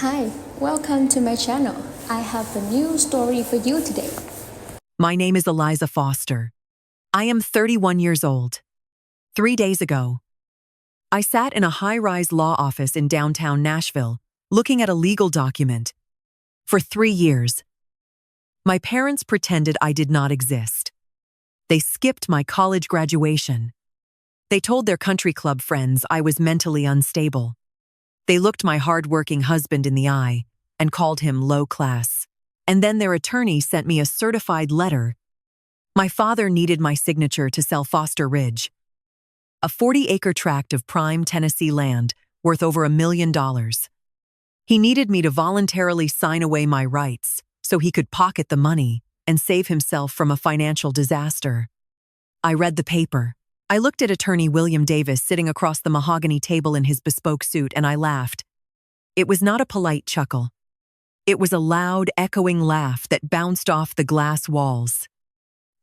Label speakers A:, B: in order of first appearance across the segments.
A: Hi, welcome to my channel. I have a new story for you today.
B: My name is Eliza Foster. I am 31 years old. 3 days ago, I sat in a high-rise law office in downtown Nashville, looking at a legal document. For 3 years, my parents pretended I did not exist. They skipped my college graduation. They told their country club friends I was mentally unstable. They looked my hard-working husband in the eye and called him low class. And then their attorney sent me a certified letter. My father needed my signature to sell Foster Ridge, a 40-acre tract of prime Tennessee land worth over $1 million. He needed me to voluntarily sign away my rights so he could pocket the money and save himself from a financial disaster. I read the paper. I looked at attorney William Davis sitting across the mahogany table in his bespoke suit, and I laughed. It was not a polite chuckle. It was a loud, echoing laugh that bounced off the glass walls.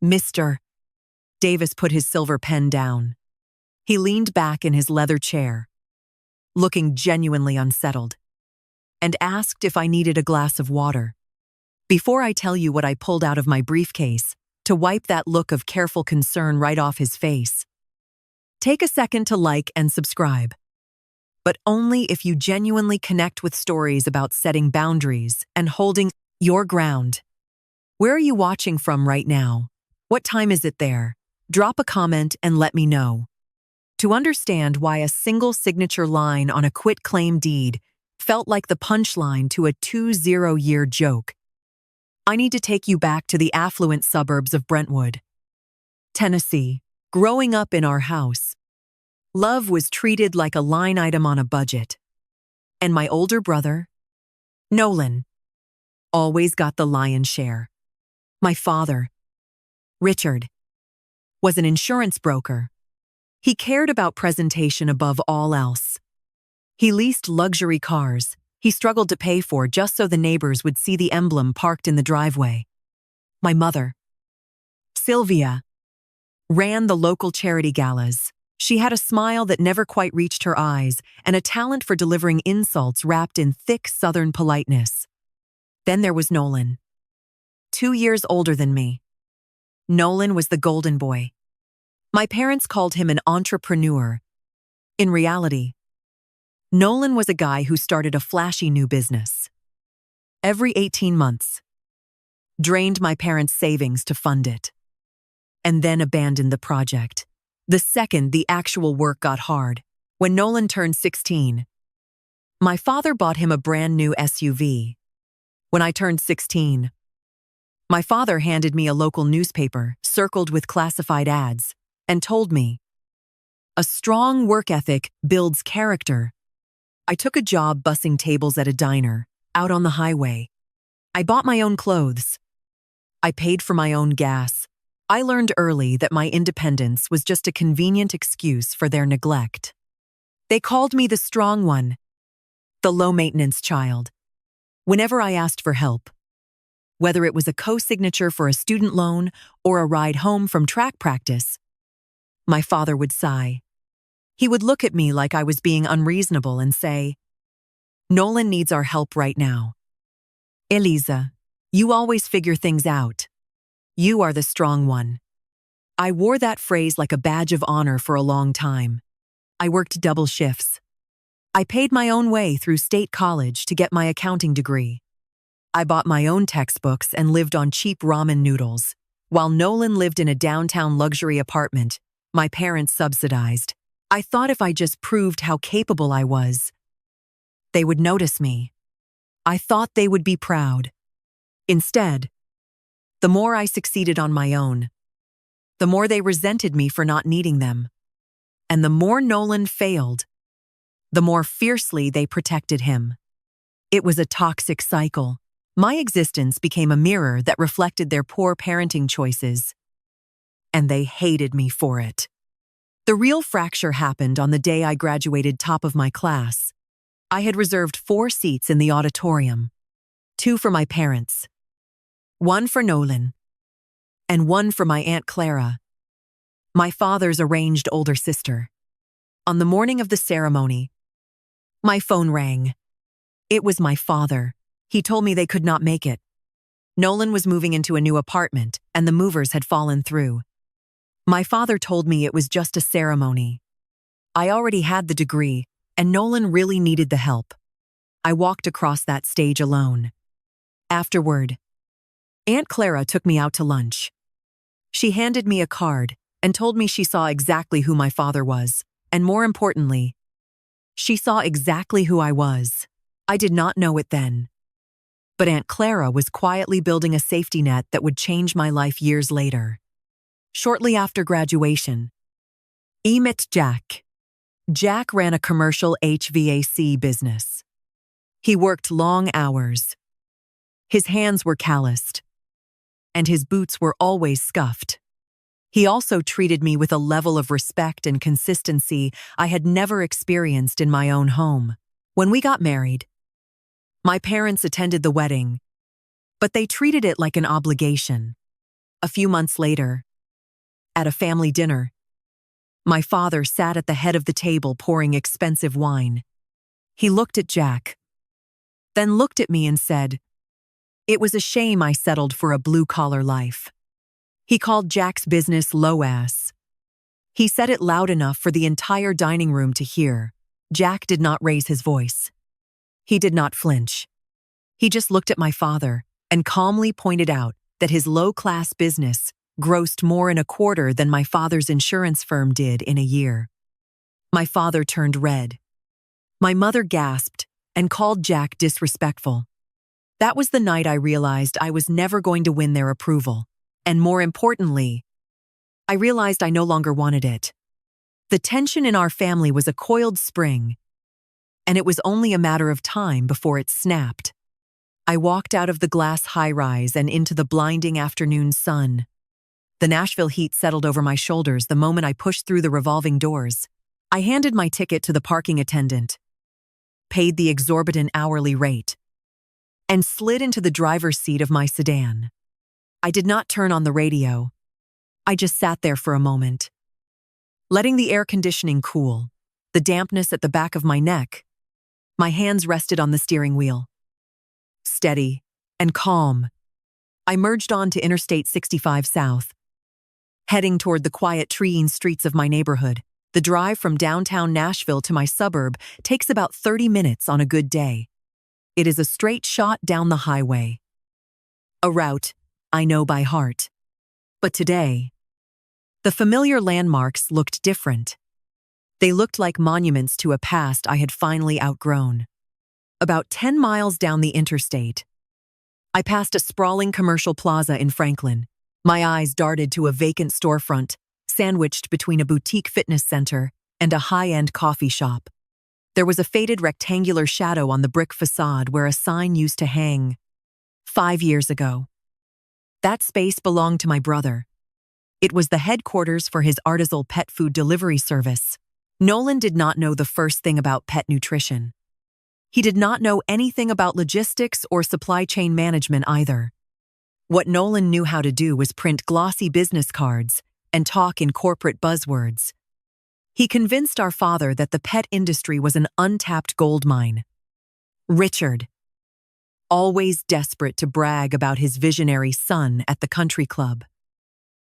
B: Mr. Davis put his silver pen down. He leaned back in his leather chair, looking genuinely unsettled, and asked if I needed a glass of water. Before I tell you what I pulled out of my briefcase, to wipe that look of careful concern right off his face, take a second to like and subscribe. But only if you genuinely connect with stories about setting boundaries and holding your ground. Where are you watching from right now? What time is it there? Drop a comment and let me know. To understand why a single signature line on a quitclaim deed felt like the punchline to a 20-year joke, I need to take you back to the affluent suburbs of Brentwood, Tennessee. Growing up in our house, love was treated like a line item on a budget. And my older brother, Nolan, always got the lion's share. My father, Richard, was an insurance broker. He cared about presentation above all else. He leased luxury cars he struggled to pay for just so the neighbors would see the emblem parked in the driveway. My mother, Sylvia, ran the local charity galas. She had a smile that never quite reached her eyes and a talent for delivering insults wrapped in thick Southern politeness. Then there was Nolan, 2 years older than me. Nolan was the golden boy. My parents called him an entrepreneur. In reality, Nolan was a guy who started a flashy new business. Every 18 months, drained my parents' savings to fund it, and then abandoned the project. The second the actual work got hard, when Nolan turned 16, my father bought him a brand new SUV. When I turned 16, my father handed me a local newspaper circled with classified ads and told me, "A strong work ethic builds character." I took a job bussing tables at a diner, out on the highway. I bought my own clothes. I paid for my own gas. I learned early that my independence was just a convenient excuse for their neglect. They called me the strong one, the low-maintenance child. Whenever I asked for help, whether it was a co-signature for a student loan or a ride home from track practice, my father would sigh. He would look at me like I was being unreasonable and say, "Nolan needs our help right now. Eliza, you always figure things out. You are the strong one." I wore that phrase like a badge of honor for a long time. I worked double shifts. I paid my own way through state college to get my accounting degree. I bought my own textbooks and lived on cheap ramen noodles, while Nolan lived in a downtown luxury apartment my parents subsidized. I thought if I just proved how capable I was, they would notice me. I thought they would be proud. Instead, the more I succeeded on my own, the more they resented me for not needing them. And the more Nolan failed, the more fiercely they protected him. It was a toxic cycle. My existence became a mirror that reflected their poor parenting choices, and they hated me for it. The real fracture happened on the day I graduated top of my class. I had reserved 4 seats in the auditorium, 2 for my parents, 1 for Nolan, and 1 for my Aunt Clara, my father's arranged older sister. On the morning of the ceremony, my phone rang. It was my father. He told me they could not make it. Nolan was moving into a new apartment, and the movers had fallen through. My father told me it was just a ceremony. I already had the degree, and Nolan really needed the help. I walked across that stage alone. Afterward, Aunt Clara took me out to lunch. She handed me a card and told me she saw exactly who my father was, and more importantly, she saw exactly who I was. I did not know it then. But Aunt Clara was quietly building a safety net that would change my life years later. Shortly after graduation, I met Jack. Jack ran a commercial HVAC business. He worked long hours. His hands were calloused, and his boots were always scuffed. He also treated me with a level of respect and consistency I had never experienced in my own home. When we got married, my parents attended the wedding, but they treated it like an obligation. A few months later, at a family dinner, my father sat at the head of the table pouring expensive wine. He looked at Jack, then looked at me and said, "It was a shame I settled for a blue-collar life." He called Jack's business low-ass. He said it loud enough for the entire dining room to hear. Jack did not raise his voice. He did not flinch. He just looked at my father and calmly pointed out that his low-class business grossed more in a quarter than my father's insurance firm did in a year. My father turned red. My mother gasped and called Jack disrespectful. That was the night I realized I was never going to win their approval. And more importantly, I realized I no longer wanted it. The tension in our family was a coiled spring, and it was only a matter of time before it snapped. I walked out of the glass high-rise and into the blinding afternoon sun. The Nashville heat settled over my shoulders the moment I pushed through the revolving doors. I handed my ticket to the parking attendant, paid the exorbitant hourly rate, and slid into the driver's seat of my sedan. I did not turn on the radio. I just sat there for a moment, letting the air conditioning cool, the dampness at the back of my neck. My hands rested on the steering wheel. Steady and calm, I merged onto Interstate 65 South, heading toward the quiet treeing streets of my neighborhood. The drive from downtown Nashville to my suburb takes about 30 minutes on a good day. It is a straight shot down the highway, a route I know by heart. But today, the familiar landmarks looked different. They looked like monuments to a past I had finally outgrown. About 10 miles down the interstate, I passed a sprawling commercial plaza in Franklin. My eyes darted to a vacant storefront, sandwiched between a boutique fitness center and a high-end coffee shop. There was a faded rectangular shadow on the brick facade where a sign used to hang. 5 years ago. That space belonged to my brother. It was the headquarters for his artisanal pet food delivery service. Nolan did not know the first thing about pet nutrition. He did not know anything about logistics or supply chain management either. What Nolan knew how to do was print glossy business cards and talk in corporate buzzwords. He convinced our father that the pet industry was an untapped gold mine. Richard, always desperate to brag about his visionary son at the country club,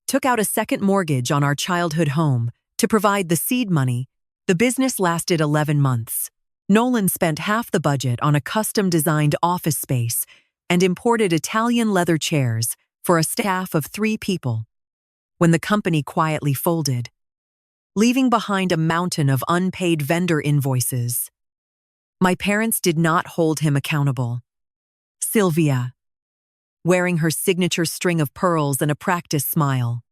B: took out a second mortgage on our childhood home to provide the seed money. The business lasted 11 months. Nolan spent half the budget on a custom-designed office space and imported Italian leather chairs for a staff of 3 people. When the company quietly folded, leaving behind a mountain of unpaid vendor invoices, my parents did not hold him accountable. Sylvia, wearing her signature string of pearls and a practiced smile,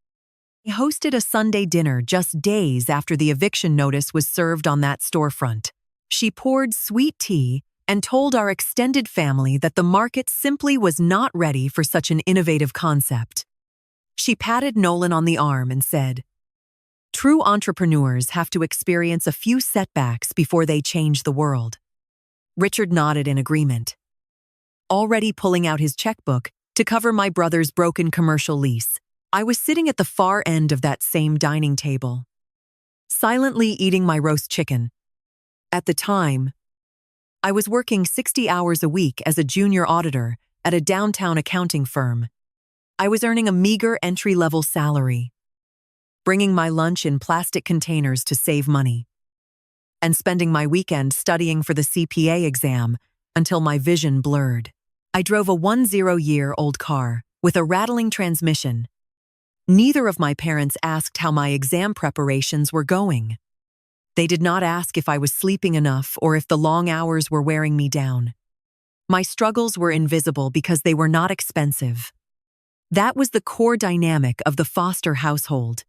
B: hosted a Sunday dinner just days after the eviction notice was served on that storefront. She poured sweet tea and told our extended family that the market simply was not ready for such an innovative concept. She patted Nolan on the arm and said, "True entrepreneurs have to experience a few setbacks before they change the world." Richard nodded in agreement, already pulling out his checkbook to cover my brother's broken commercial lease. I was sitting at the far end of that same dining table, silently eating my roast chicken. At the time, I was working 60 hours a week as a junior auditor at a downtown accounting firm. I was earning a meager entry-level salary, bringing my lunch in plastic containers to save money, and spending my weekend studying for the CPA exam until my vision blurred. I drove a 10-year-old car with a rattling transmission. Neither of my parents asked how my exam preparations were going. They did not ask if I was sleeping enough or if the long hours were wearing me down. My struggles were invisible because they were not expensive. That was the core dynamic of the Foster household.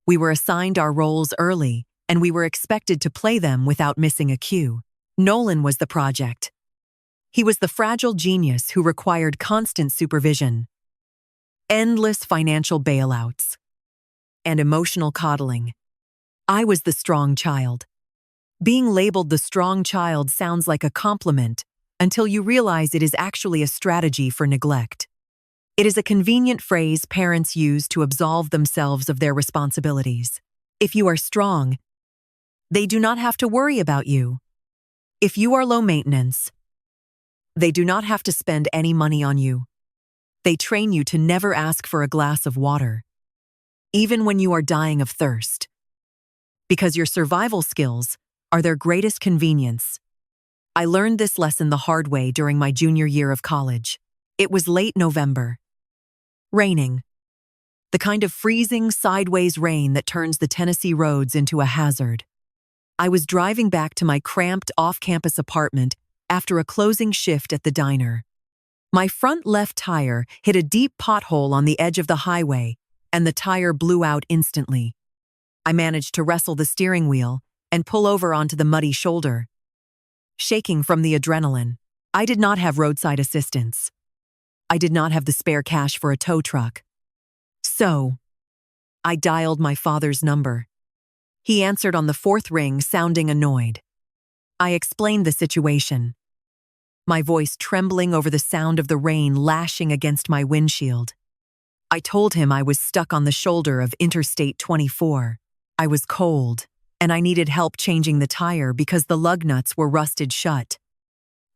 B: We were assigned our roles early, and we were expected to play them without missing a cue. Nolan was the project. He was the fragile genius who required constant supervision, endless financial bailouts, and emotional coddling. I was the strong child. Being labeled the strong child sounds like a compliment until you realize it is actually a strategy for neglect. It is a convenient phrase parents use to absolve themselves of their responsibilities. If you are strong, they do not have to worry about you. If you are low maintenance, they do not have to spend any money on you. They train you to never ask for a glass of water, even when you are dying of thirst, because your survival skills are their greatest convenience. I learned this lesson the hard way during my junior year of college. It was late November. Raining. The kind of freezing, sideways rain that turns the Tennessee roads into a hazard. I was driving back to my cramped off-campus apartment after a closing shift at the diner. My front left tire hit a deep pothole on the edge of the highway, and the tire blew out instantly. I managed to wrestle the steering wheel and pull over onto the muddy shoulder, shaking from the adrenaline. I did not have roadside assistance. I did not have the spare cash for a tow truck. So, I dialed my father's number. He answered on the fourth ring, sounding annoyed. I explained the situation, my voice trembling over the sound of the rain lashing against my windshield. I told him I was stuck on the shoulder of Interstate 24. I was cold, and I needed help changing the tire because the lug nuts were rusted shut.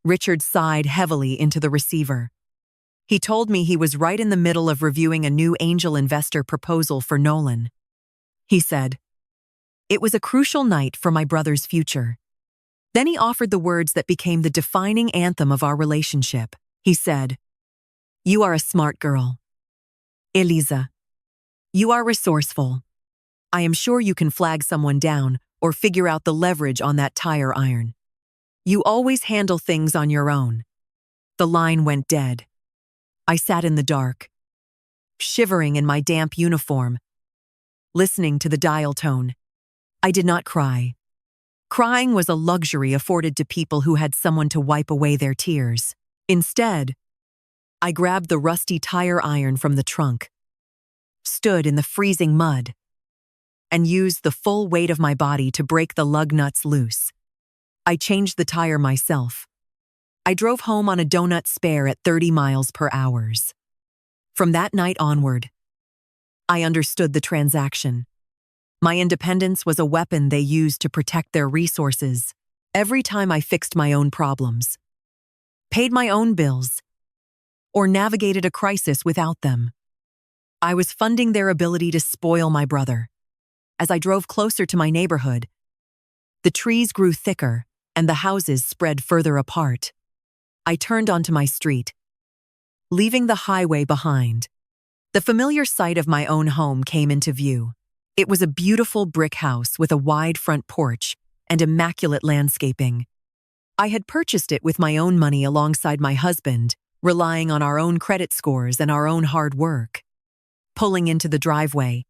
B: Richard sighed heavily into the receiver. He told me he was right in the middle of reviewing a new angel investor proposal for Nolan. He said, "It was a crucial night for my brother's future." Then he offered the words that became the defining anthem of our relationship. He said, "You are a smart girl, Eliza. You are resourceful. I am sure you can flag someone down or figure out the leverage on that tire iron. You always handle things on your own." The line went dead. I sat in the dark, shivering in my damp uniform, listening to the dial tone. I did not cry. Crying was a luxury afforded to people who had someone to wipe away their tears. Instead, I grabbed the rusty tire iron from the trunk, stood in the freezing mud, and used the full weight of my body to break the lug nuts loose. I changed the tire myself. I drove home on a donut spare at 30 miles per hour. From that night onward, I understood the transaction. My independence was a weapon they used to protect their resources. Every time I fixed my own problems, paid my own bills, or navigated a crisis without them, I was funding their ability to spoil my brother. As I drove closer to my neighborhood, the trees grew thicker and the houses spread further apart. I turned onto my street, leaving the highway behind. The familiar sight of my own home came into view. It was a beautiful brick house with a wide front porch and immaculate landscaping. I had purchased it with my own money alongside my husband, relying on our own credit scores and our own hard work. Pulling into the driveway,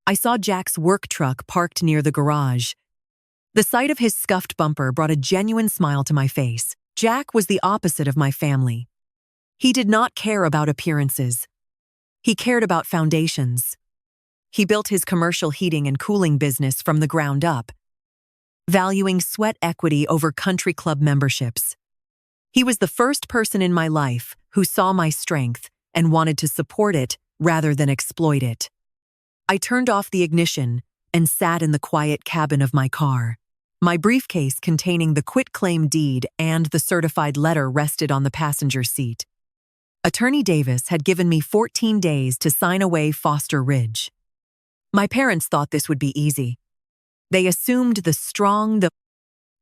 B: I saw Jack's work truck parked near the garage. The sight of his scuffed bumper brought a genuine smile to my face. Jack was the opposite of my family. He did not care about appearances. He cared about foundations. He built his commercial heating and cooling business from the ground up, valuing sweat equity over country club memberships. He was the first person in my life who saw my strength and wanted to support it rather than exploit it. I turned off the ignition and sat in the quiet cabin of my car. My briefcase containing the quitclaim deed and the certified letter rested on the passenger seat. Attorney Davis had given me 14 days to sign away Foster Ridge. My parents thought this would be easy. They assumed the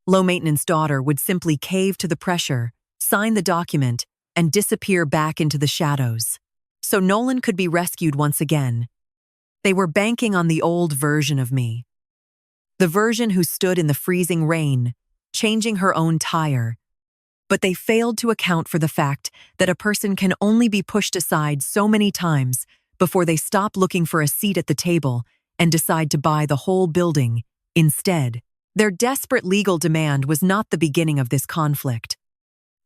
B: low-maintenance daughter would simply cave to the pressure, sign the document, and disappear back into the shadows, so Nolan could be rescued once again. They were banking on the old version of me. The version who stood in the freezing rain, changing her own tire. But they failed to account for the fact that a person can only be pushed aside so many times before they stop looking for a seat at the table and decide to buy the whole building instead. Their desperate legal demand was not the beginning of this conflict.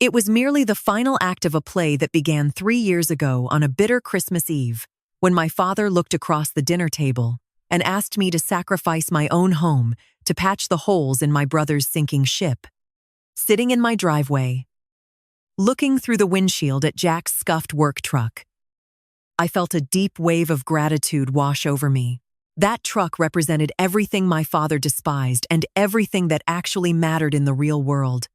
B: It was merely the final act of a play that began 3 years ago on a bitter Christmas Eve, when my father looked across the dinner table and asked me to sacrifice my own home to patch the holes in my brother's sinking ship. Sitting in my driveway, looking through the windshield at Jack's scuffed work truck, I felt a deep wave of gratitude wash over me. That truck represented everything my father despised and everything that actually mattered in the real world.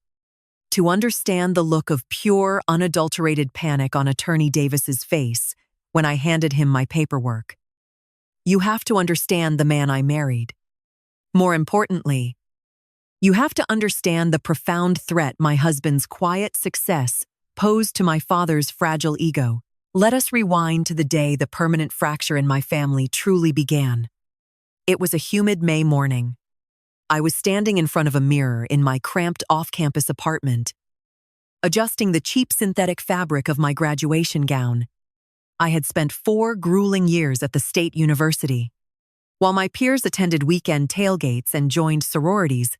B: To understand the look of pure, unadulterated panic on Attorney Davis's face when I handed him my paperwork. You have to understand the man I married. More importantly, you have to understand the profound threat my husband's quiet success posed to my father's fragile ego. Let us rewind to the day the permanent fracture in my family truly began. It was a humid May morning. I was standing in front of a mirror in my cramped off-campus apartment, adjusting the cheap synthetic fabric of my graduation gown. I had spent 4 grueling years at the state university. While my peers attended weekend tailgates and joined sororities,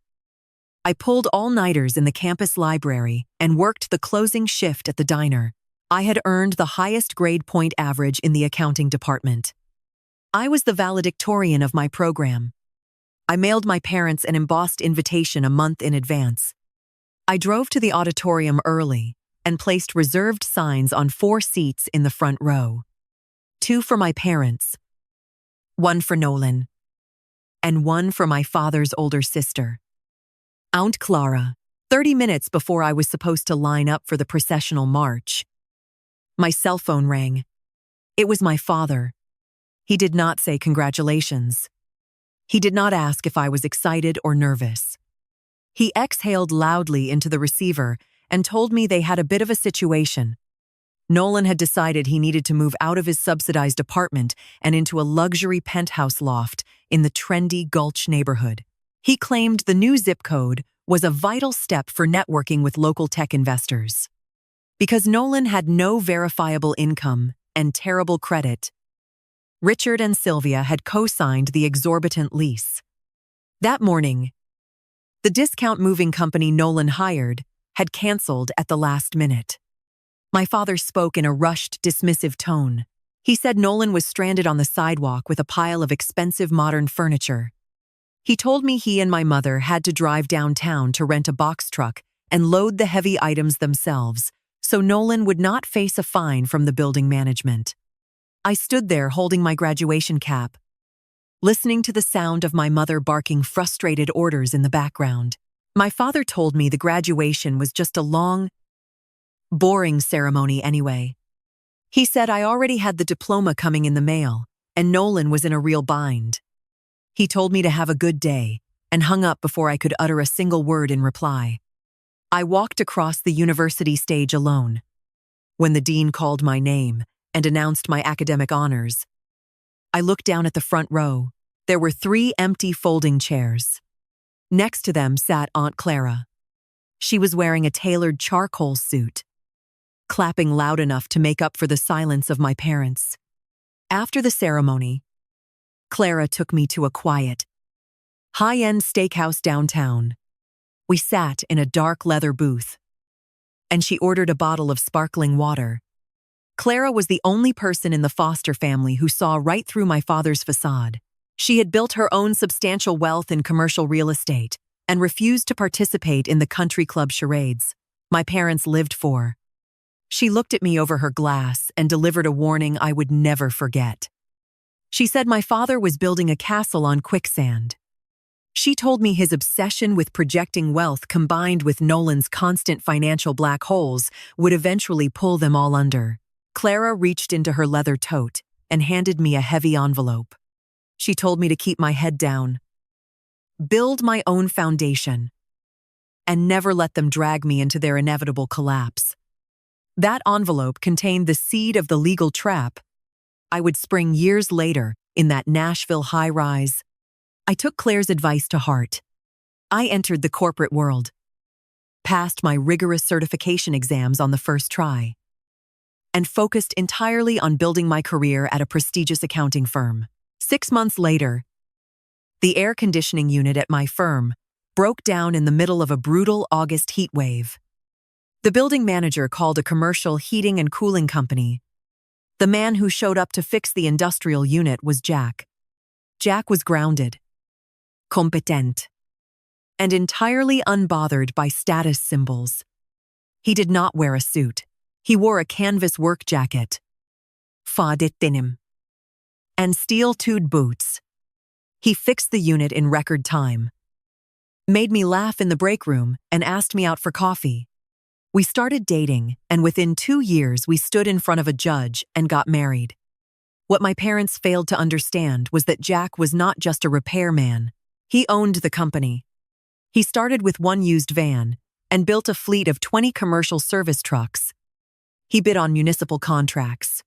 B: I pulled all-nighters in the campus library and worked the closing shift at the diner. I had earned the highest grade point average in the accounting department. I was the valedictorian of my program. I mailed my parents an embossed invitation a month in advance. I drove to the auditorium early and placed reserved signs on 4 seats in the front row. 2 for my parents, 1 for Nolan, and 1 for my father's older sister, Aunt Clara. 30 minutes before I was supposed to line up for the processional march, my cell phone rang. It was my father. He did not say congratulations. He did not ask if I was excited or nervous. He exhaled loudly into the receiver and told me they had a bit of a situation. Nolan had decided he needed to move out of his subsidized apartment and into a luxury penthouse loft in the trendy Gulch neighborhood. He claimed the new zip code was a vital step for networking with local tech investors. Because Nolan had no verifiable income and terrible credit, Richard and Sylvia had co-signed the exorbitant lease. That morning, the discount moving company Nolan hired had canceled at the last minute. My father spoke in a rushed, dismissive tone. He said Nolan was stranded on the sidewalk with a pile of expensive modern furniture. He told me he and my mother had to drive downtown to rent a box truck and load the heavy items themselves, so Nolan would not face a fine from the building management. I stood there holding my graduation cap, listening to the sound of my mother barking frustrated orders in the background. My father told me the graduation was just a long, boring ceremony anyway. He said I already had the diploma coming in the mail, and Nolan was in a real bind. He told me to have a good day and hung up before I could utter a single word in reply. I walked across the university stage alone. When the dean called my name and announced my academic honors, I looked down at the front row. There were 3 empty folding chairs. Next to them sat Aunt Clara. She was wearing a tailored charcoal suit, clapping loud enough to make up for the silence of my parents. After the ceremony, Clara took me to a quiet, high-end steakhouse downtown. We sat in a dark leather booth, and she ordered a bottle of sparkling water. Clara was the only person in the Foster family who saw right through my father's facade. She had built her own substantial wealth in commercial real estate and refused to participate in the country club charades my parents lived for. She looked at me over her glass and delivered a warning I would never forget. She said my father was building a castle on quicksand. She told me his obsession with projecting wealth combined with Nolan's constant financial black holes would eventually pull them all under. Clara reached into her leather tote and handed me a heavy envelope. She told me to keep my head down, build my own foundation, and never let them drag me into their inevitable collapse. That envelope contained the seed of the legal trap I would spring years later in that Nashville high-rise. I took Claire's advice to heart. I entered the corporate world, passed my rigorous certification exams on the first try, and focused entirely on building my career at a prestigious accounting firm. 6 months later, the air conditioning unit at my firm broke down in the middle of a brutal August heat wave. The building manager called a commercial heating and cooling company. The man who showed up to fix the industrial unit was Jack. Jack was grounded, competent, and entirely unbothered by status symbols. He did not wear a suit. He wore a canvas work jacket, faded denim, and steel-toed boots. He fixed the unit in record time, made me laugh in the break room, and asked me out for coffee. We started dating, and within 2 years we stood in front of a judge and got married. What my parents failed to understand was that Jack was not just a repairman. He owned the company. He started with one used van and built a fleet of 20 commercial service trucks. He bid on municipal contracts,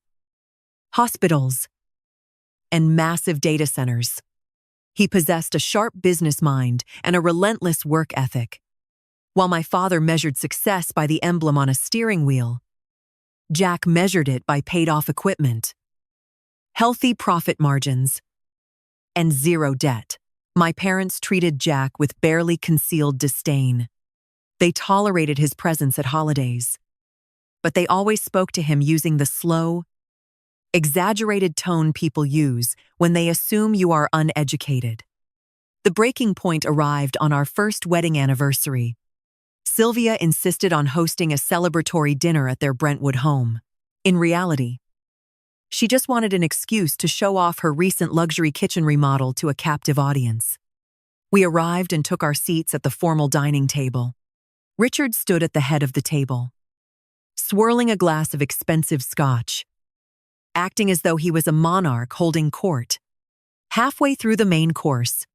B: hospitals, and massive data centers. He possessed a sharp business mind and a relentless work ethic. While my father measured success by the emblem on a steering wheel, Jack measured it by paid-off equipment, healthy profit margins, and zero debt. My parents treated Jack with barely concealed disdain. They tolerated his presence at holidays, but they always spoke to him using the slow, exaggerated tone people use when they assume you are uneducated. The breaking point arrived on our first wedding anniversary. Sylvia insisted on hosting a celebratory dinner at their Brentwood home. In reality, she just wanted an excuse to show off her recent luxury kitchen remodel to a captive audience. We arrived and took our seats at the formal dining table. Richard stood at the head of the table, swirling a glass of expensive scotch, acting as though he was a monarch holding court. Halfway through the main course,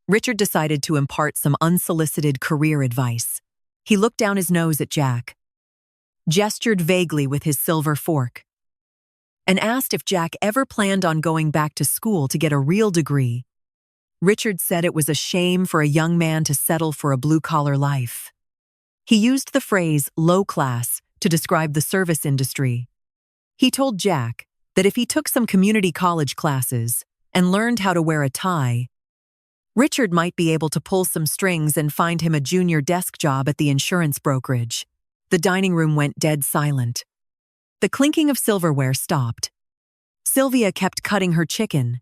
B: Richard decided to impart some unsolicited career advice. He looked down his nose at Jack, gestured vaguely with his silver fork, and asked if Jack ever planned on going back to school to get a real degree. Richard said it was a shame for a young man to settle for a blue-collar life. He used the phrase low class to describe the service industry. He told Jack that if he took some community college classes and learned how to wear a tie, Richard might be able to pull some strings and find him a junior desk job at the insurance brokerage. The dining room went dead silent. The clinking of silverware stopped. Sylvia kept cutting her chicken,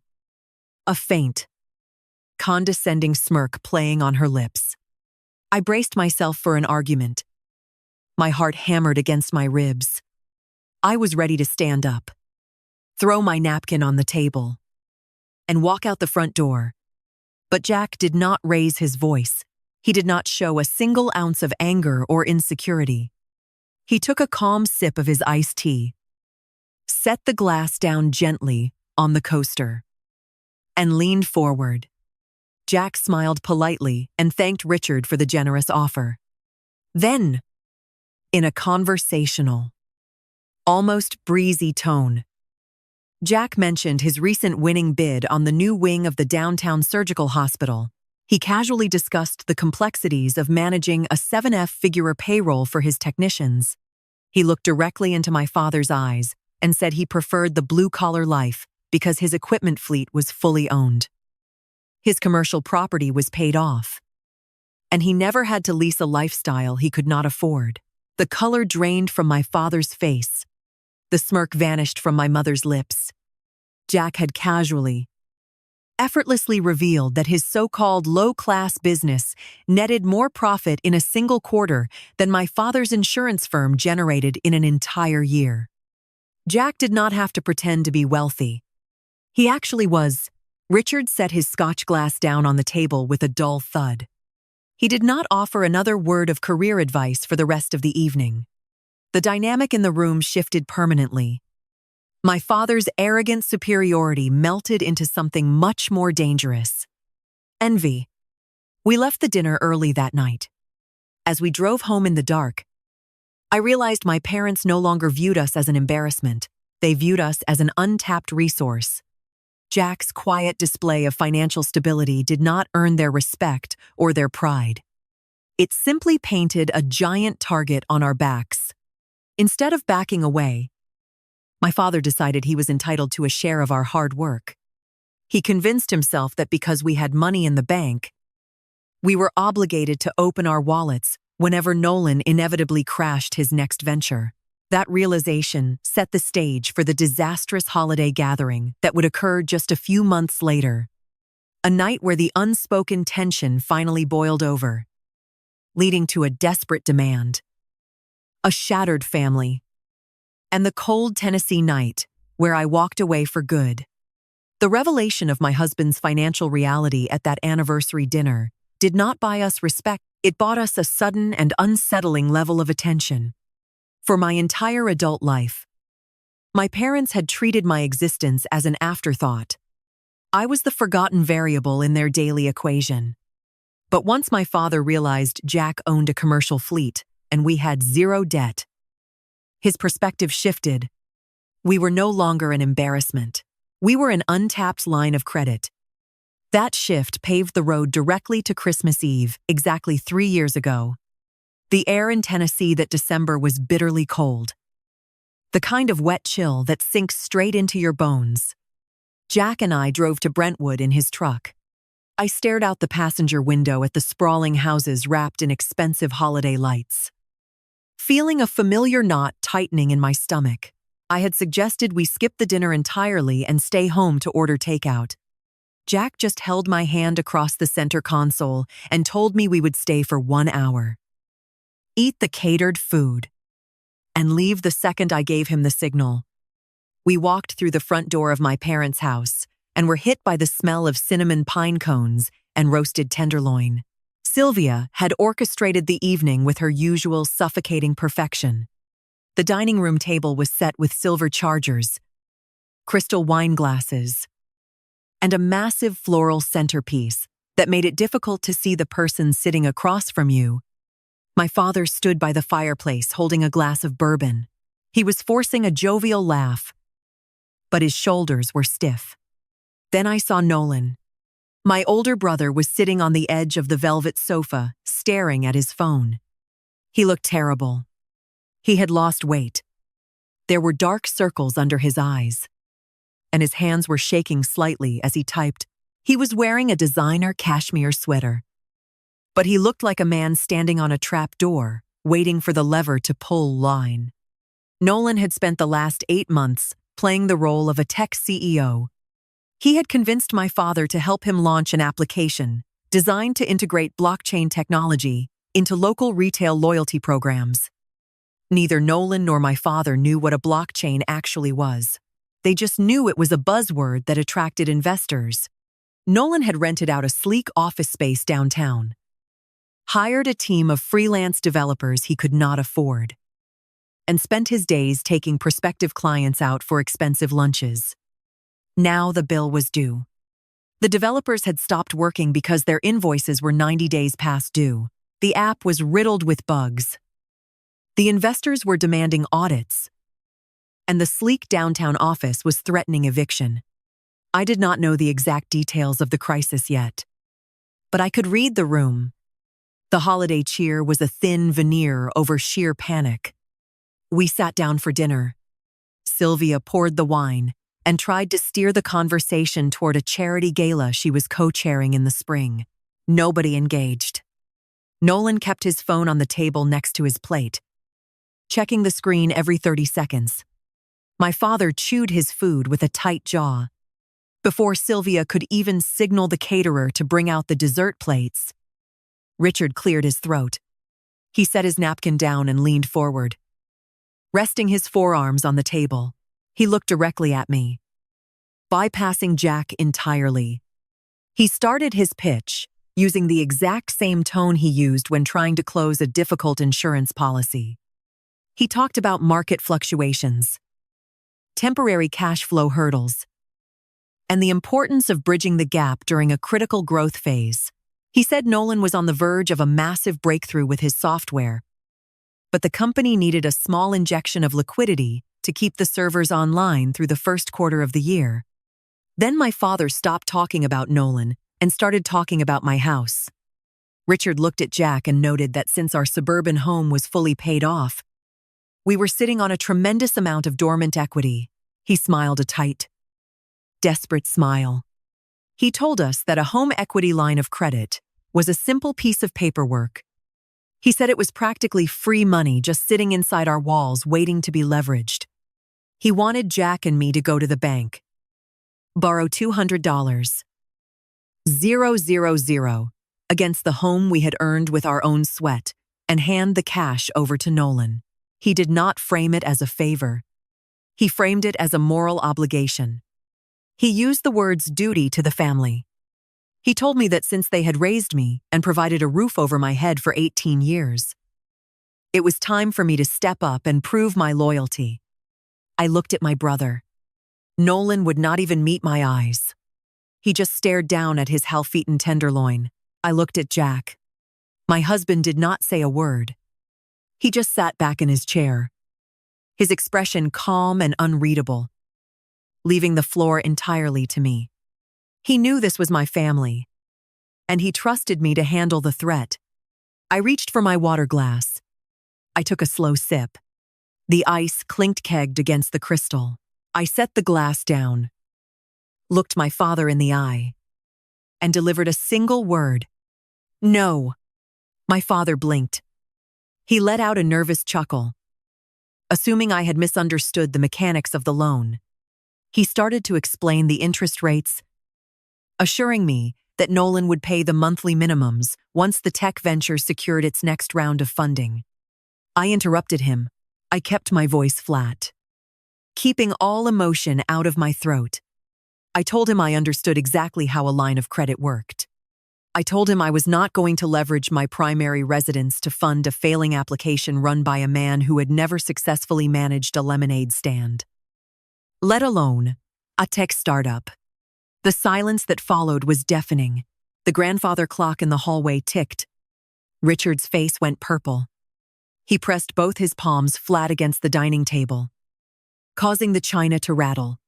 B: a faint, condescending smirk playing on her lips. I braced myself for an argument. My heart hammered against my ribs. I was ready to stand up, throw my napkin on the table, and walk out the front door. But Jack did not raise his voice. He did not show a single ounce of anger or insecurity. He took a calm sip of his iced tea, set the glass down gently on the coaster, and leaned forward. Jack smiled politely and thanked Richard for the generous offer. Then, in a conversational, almost breezy tone, Jack mentioned his recent winning bid on the new wing of the downtown surgical hospital. He casually discussed the complexities of managing a 7-figure payroll for his technicians. He looked directly into my father's eyes and said he preferred the blue-collar life because his equipment fleet was fully owned. His commercial property was paid off, and he never had to lease a lifestyle he could not afford. The color drained from my father's face. The smirk vanished from my mother's lips. Jack had casually, effortlessly revealed that his so-called low-class business netted more profit in a single quarter than my father's insurance firm generated in an entire year. Jack did not have to pretend to be wealthy. He actually was Richard set his scotch glass down on the table with a dull thud. He did not offer another word of career advice for the rest of the evening. The dynamic in the room shifted permanently. My father's arrogant superiority melted into something much more dangerous. Envy. We left the dinner early that night. As we drove home in the dark, I realized my parents no longer viewed us as an embarrassment. They viewed us as an untapped resource. Jack's quiet display of financial stability did not earn their respect or their pride. It simply painted a giant target on our backs. Instead of backing away, my father decided he was entitled to a share of our hard work. He convinced himself that because we had money in the bank, we were obligated to open our wallets whenever Nolan inevitably crashed his next venture. That realization set the stage for the disastrous holiday gathering that would occur just a few months later. A night where the unspoken tension finally boiled over, leading to a desperate demand, a shattered family, and the cold Tennessee night where I walked away for good. The revelation of my husband's financial reality at that anniversary dinner did not buy us respect. It bought us a sudden and unsettling level of attention. For my entire adult life, my parents had treated my existence as an afterthought. I was the forgotten variable in their daily equation. But once my father realized Jack owned a commercial fleet and we had zero debt, his perspective shifted. We were no longer an embarrassment. We were an untapped line of credit. That shift paved the road directly to Christmas Eve, exactly 3 years ago. The air in Tennessee that December was bitterly cold. The kind of wet chill that sinks straight into your bones. Jack and I drove to Brentwood in his truck. I stared out the passenger window at the sprawling houses wrapped in expensive holiday lights. Feeling a familiar knot tightening in my stomach, I had suggested we skip the dinner entirely and stay home to order takeout. Jack just held my hand across the center console and told me we would stay for 1 hour. Eat the catered food, and leave the second I gave him the signal. We walked through the front door of my parents' house and were hit by the smell of cinnamon pine cones and roasted tenderloin. Sylvia had orchestrated the evening with her usual suffocating perfection. The dining room table was set with silver chargers, crystal wine glasses, and a massive floral centerpiece that made it difficult to see the person sitting across from you. My father stood by the fireplace holding a glass of bourbon. He was forcing a jovial laugh, but his shoulders were stiff. Then I saw Nolan. My older brother was sitting on the edge of the velvet sofa, staring at his phone. He looked terrible. He had lost weight. There were dark circles under his eyes, and his hands were shaking slightly as he typed. He was wearing a designer cashmere sweater, but he looked like a man standing on a trap door, waiting for the lever to pull line. Nolan had spent the last 8 months playing the role of a tech CEO. He had convinced my father to help him launch an application designed to integrate blockchain technology into local retail loyalty programs. Neither Nolan nor my father knew what a blockchain actually was. They just knew it was a buzzword that attracted investors. Nolan had rented out a sleek office space downtown, hired a team of freelance developers he could not afford, and spent his days taking prospective clients out for expensive lunches. Now the bill was due. The developers had stopped working because their invoices were 90 days past due. The app was riddled with bugs. The investors were demanding audits, and the sleek downtown office was threatening eviction. I did not know the exact details of the crisis yet, but I could read the room. The holiday cheer was a thin veneer over sheer panic. We sat down for dinner. Sylvia poured the wine and tried to steer the conversation toward a charity gala she was co-chairing in the spring. Nobody engaged. Nolan kept his phone on the table next to his plate, checking the screen every 30 seconds. My father chewed his food with a tight jaw. Before Sylvia could even signal the caterer to bring out the dessert plates, Richard cleared his throat. He set his napkin down and leaned forward. Resting his forearms on the table, he looked directly at me. bypassing Jack entirely. He started his pitch, using the exact same tone he used when trying to close a difficult insurance policy. He talked about market fluctuations, temporary cash flow hurdles, and the importance of bridging the gap during a critical growth phase. He said Nolan was on the verge of a massive breakthrough with his software, but the company needed a small injection of liquidity to keep the servers online through the first quarter of the year. Then my father stopped talking about Nolan and started talking about my house. Richard looked at Jack and noted that since our suburban home was fully paid off, we were sitting on a tremendous amount of dormant equity. He smiled a tight, desperate smile. He told us that a home equity line of credit was a simple piece of paperwork. He said it was practically free money just sitting inside our walls waiting to be leveraged. He wanted Jack and me to go to the bank, borrow $200, 000, against the home we had earned with our own sweat, and hand the cash over to Nolan. He did not frame it as a favor. He framed it as a moral obligation. He used the words duty to the family. He told me that since they had raised me and provided a roof over my head for 18 years, it was time for me to step up and prove my loyalty. I looked at my brother. Nolan would not even meet my eyes. He just stared down at his half-eaten tenderloin. I looked at Jack. My husband did not say a word. He just sat back in his chair, his expression calm and unreadable, leaving the floor entirely to me. He knew this was my family, and he trusted me to handle the threat. I reached for my water glass. I took a slow sip. The ice clinked-kegged against the crystal. I set the glass down, looked my father in the eye, and delivered a single word. No. My father blinked. He let out a nervous chuckle, assuming I had misunderstood the mechanics of the loan. He started to explain the interest rates, assuring me that Nolan would pay the monthly minimums once the tech venture secured its next round of funding. I interrupted him. I kept my voice flat, keeping all emotion out of my throat. I told him I understood exactly how a line of credit worked. I told him I was not going to leverage my primary residence to fund a failing application run by a man who had never successfully managed a lemonade stand, let alone a tech startup. The silence that followed was deafening. The grandfather clock in the hallway ticked. Richard's face went purple. He pressed both his palms flat against the dining table, causing the china to rattle.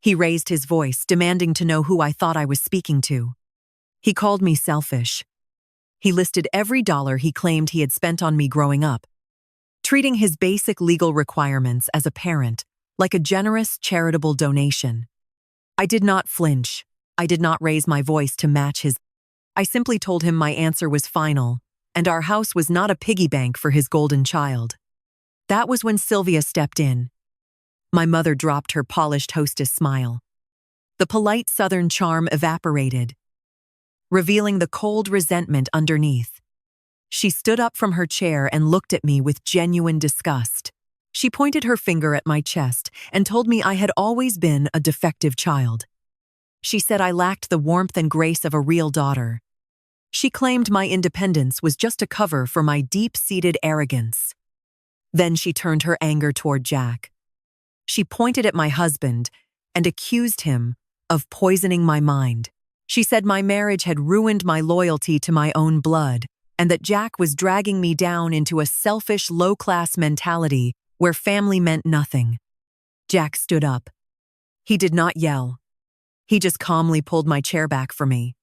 B: He raised his voice, demanding to know who I thought I was speaking to. He called me selfish. He listed every dollar he claimed he had spent on me growing up, treating his basic legal requirements as a parent like a generous charitable donation. I did not flinch. I did not raise my voice to match his. I simply told him my answer was final, and our house was not a piggy bank for his golden child. That was when Sylvia stepped in. My mother dropped her polished hostess smile. The polite southern charm evaporated, revealing the cold resentment underneath. She stood up from her chair and looked at me with genuine disgust. She pointed her finger at my chest and told me I had always been a defective child. She said I lacked the warmth and grace of a real daughter. She claimed my independence was just a cover for my deep-seated arrogance. Then she turned her anger toward Jack. She pointed at my husband and accused him of poisoning my mind. She said my marriage had ruined my loyalty to my own blood, and that Jack was dragging me down into a selfish, low-class mentality where family meant nothing. Jack stood up. He did not yell. He just calmly pulled my chair back for me.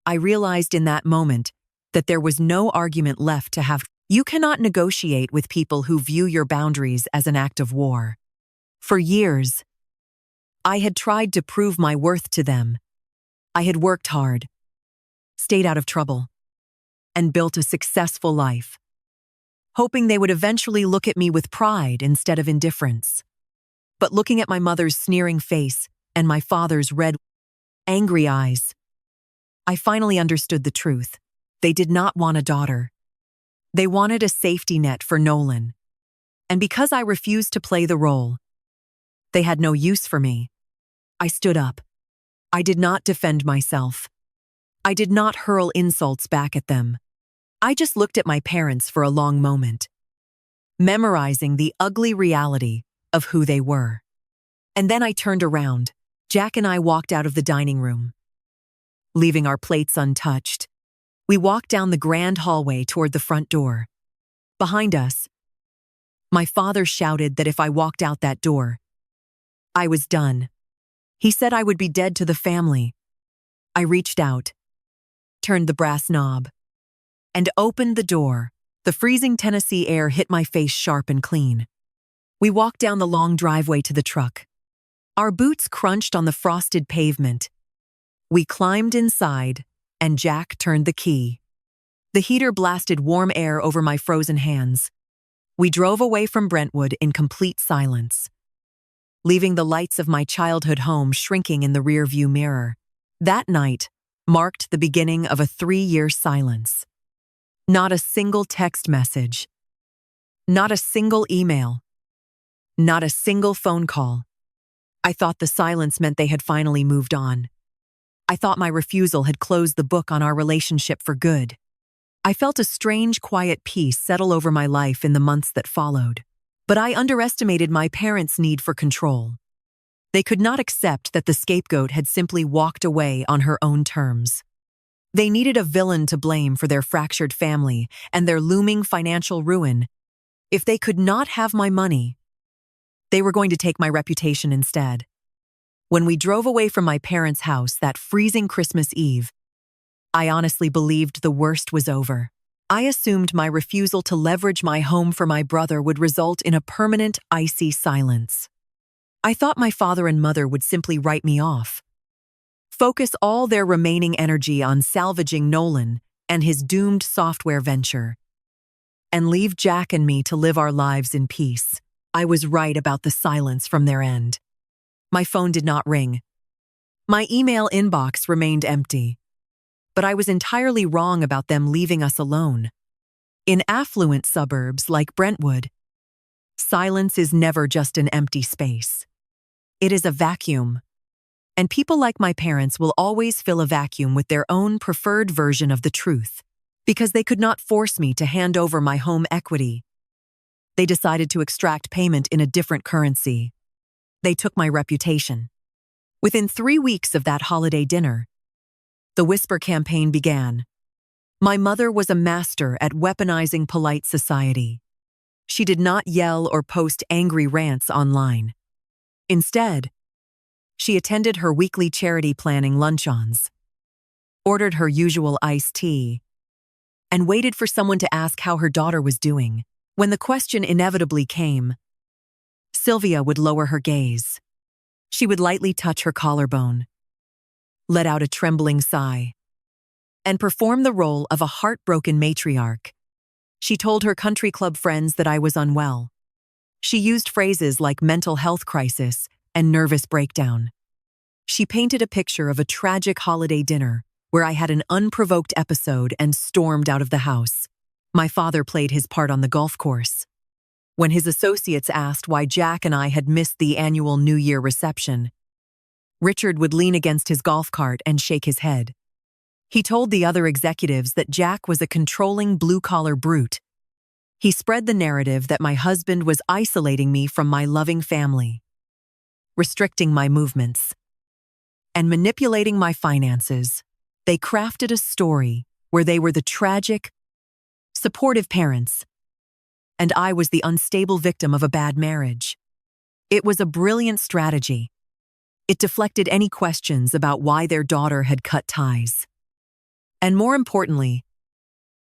B: I realized in that moment that there was no argument left to have. You cannot negotiate with people who view your boundaries as an act of war. For years, I had tried to prove my worth to them. I had worked hard, stayed out of trouble, and built a successful life, hoping they would eventually look at me with pride instead of indifference. But looking at my mother's sneering face and my father's red, angry eyes, I finally understood the truth. They did not want a daughter. They wanted a safety net for Nolan. And because I refused to play the role, they had no use for me. I stood up. I did not defend myself. I did not hurl insults back at them. I just looked at my parents for a long moment, memorizing the ugly reality of who they were. And then I turned around. Jack and I walked out of the dining room, leaving our plates untouched. We walked down the grand hallway toward the front door. Behind us, my father shouted that if I walked out that door, I was done. He said I would be dead to the family. I reached out, turned the brass knob, and opened the door. The freezing Tennessee air hit my face sharp and clean. We walked down the long driveway to the truck. Our boots crunched on the frosted pavement. We climbed inside, and Jack turned the key. The heater blasted warm air over my frozen hands. We drove away from Brentwood in complete silence, leaving the lights of my childhood home shrinking in the rearview mirror. That night marked the beginning of a 3-year silence. Not a single text message. Not a single email. Not a single phone call. I thought the silence meant they had finally moved on. I thought my refusal had closed the book on our relationship for good. I felt a strange, quiet peace settle over my life in the months that followed. But I underestimated my parents' need for control. They could not accept that the scapegoat had simply walked away on her own terms. They needed a villain to blame for their fractured family and their looming financial ruin. If they could not have my money, they were going to take my reputation instead. When we drove away from my parents' house that freezing Christmas Eve, I honestly believed the worst was over. I assumed my refusal to leverage my home for my brother would result in a permanent, icy silence. I thought my father and mother would simply write me off, focus all their remaining energy on salvaging Nolan and his doomed software venture, and leave Jack and me to live our lives in peace. I was right about the silence from their end. My phone did not ring. My email inbox remained empty. But I was entirely wrong about them leaving us alone. In affluent suburbs like Brentwood, silence is never just an empty space. It is a vacuum. And people like my parents will always fill a vacuum with their own preferred version of the truth. Because they could not force me to hand over my home equity, they decided to extract payment in a different currency. They took my reputation. Within 3 weeks of that holiday dinner, the whisper campaign began. My mother was a master at weaponizing polite society. She did not yell or post angry rants online. Instead, she attended her weekly charity planning luncheons, ordered her usual iced tea, and waited for someone to ask how her daughter was doing. When the question inevitably came, Sylvia would lower her gaze. She would lightly touch her collarbone, let out a trembling sigh, and perform the role of a heartbroken matriarch. She told her country club friends that I was unwell. She used phrases like mental health crisis and nervous breakdown. She painted a picture of a tragic holiday dinner where I had an unprovoked episode and stormed out of the house. My father played his part on the golf course. When his associates asked why Jack and I had missed the annual New Year reception, Richard would lean against his golf cart and shake his head. He told the other executives that Jack was a controlling blue-collar brute. He spread the narrative that my husband was isolating me from my loving family, restricting my movements, and manipulating my finances. They crafted a story where they were the tragic, supportive parents, and I was the unstable victim of a bad marriage. It was a brilliant strategy. It deflected any questions about why their daughter had cut ties. And more importantly,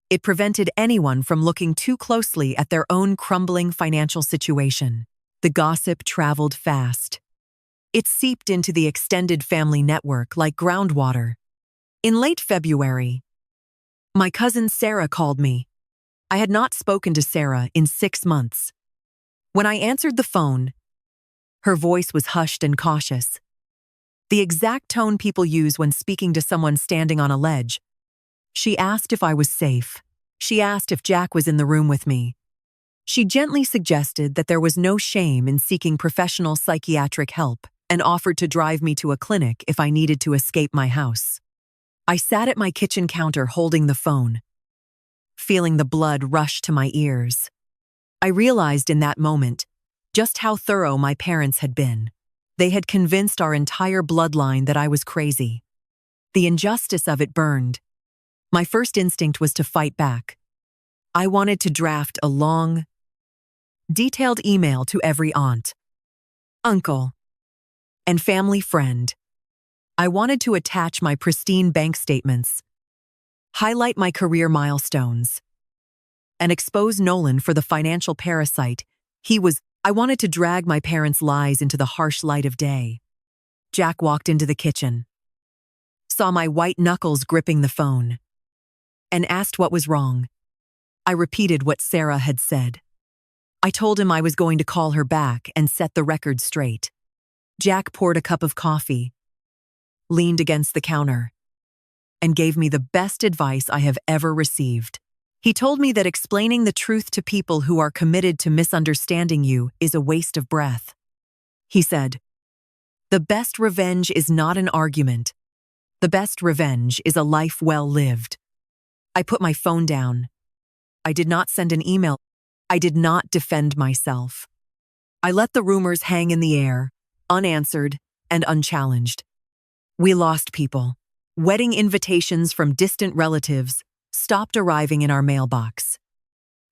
B: it prevented anyone from looking too closely at their own crumbling financial situation. The gossip traveled fast. It seeped into the extended family network like groundwater. In late February, my cousin Sarah called me. I had not spoken to Sarah in 6 months. When I answered the phone, her voice was hushed and cautious. The exact tone people use when speaking to someone standing on a ledge. She asked if I was safe. She asked if Jack was in the room with me. She gently suggested that there was no shame in seeking professional psychiatric help. and offered to drive me to a clinic if I needed to escape my house. I sat at my kitchen counter holding the phone, feeling the blood rush to my ears. I realized in that moment just how thorough my parents had been. They had convinced our entire bloodline that I was crazy. The injustice of it burned. My first instinct was to fight back. I wanted to draft a long, detailed email to every aunt, uncle, and family friend. I wanted to attach my pristine bank statements, highlight my career milestones, and expose Nolan for the financial parasite he was. I wanted to drag my parents' lies into the harsh light of day. Jack walked into the kitchen, saw my white knuckles gripping the phone, and asked what was wrong. I repeated what Sarah had said. I told him I was going to call her back and set the record straight. Jack poured a cup of coffee, leaned against the counter, and gave me the best advice I have ever received. He told me that explaining the truth to people who are committed to misunderstanding you is a waste of breath. He said, "The best revenge is not an argument. The best revenge is a life well lived." I put my phone down. I did not send an email. I did not defend myself. I let the rumors hang in the air, unanswered and unchallenged. We lost people. Wedding invitations from distant relatives stopped arriving in our mailbox.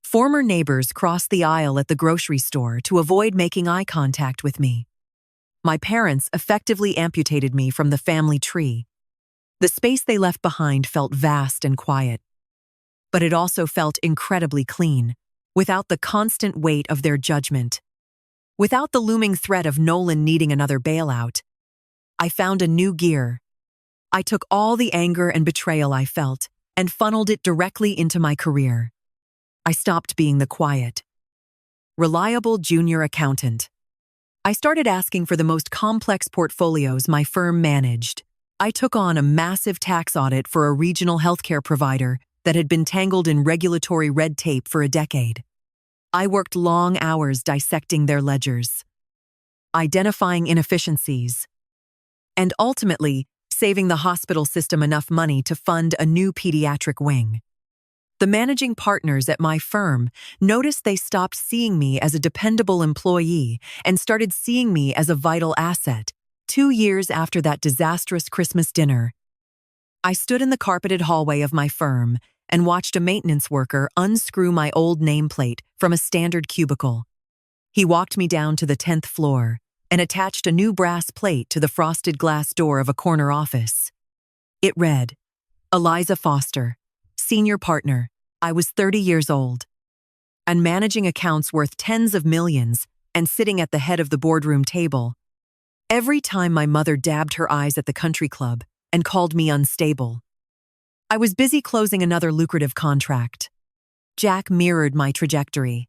B: Former neighbors crossed the aisle at the grocery store to avoid making eye contact with me. My parents effectively amputated me from the family tree. The space they left behind felt vast and quiet, but it also felt incredibly clean, without the constant weight of their judgment. Without the looming threat of Nolan needing another bailout, I found a new gear. I took all the anger and betrayal I felt and funneled it directly into my career. I stopped being the quiet, reliable junior accountant. I started asking for the most complex portfolios my firm managed. I took on a massive tax audit for a regional healthcare provider that had been tangled in regulatory red tape for a decade. I worked long hours dissecting their ledgers, identifying inefficiencies, and ultimately saving the hospital system enough money to fund a new pediatric wing. The managing partners at my firm noticed they stopped seeing me as a dependable employee and started seeing me as a vital asset. 2 years after that disastrous Christmas dinner, I stood in the carpeted hallway of my firm and watched a maintenance worker unscrew my old nameplate from a standard cubicle. He walked me down to the 10th floor and attached a new brass plate to the frosted glass door of a corner office. It read, "Eliza Foster, Senior Partner." I was 30 years old and managing accounts worth tens of millions and sitting at the head of the boardroom table. Every time my mother dabbed her eyes at the country club and called me unstable, I was busy closing another lucrative contract. Jack mirrored my trajectory.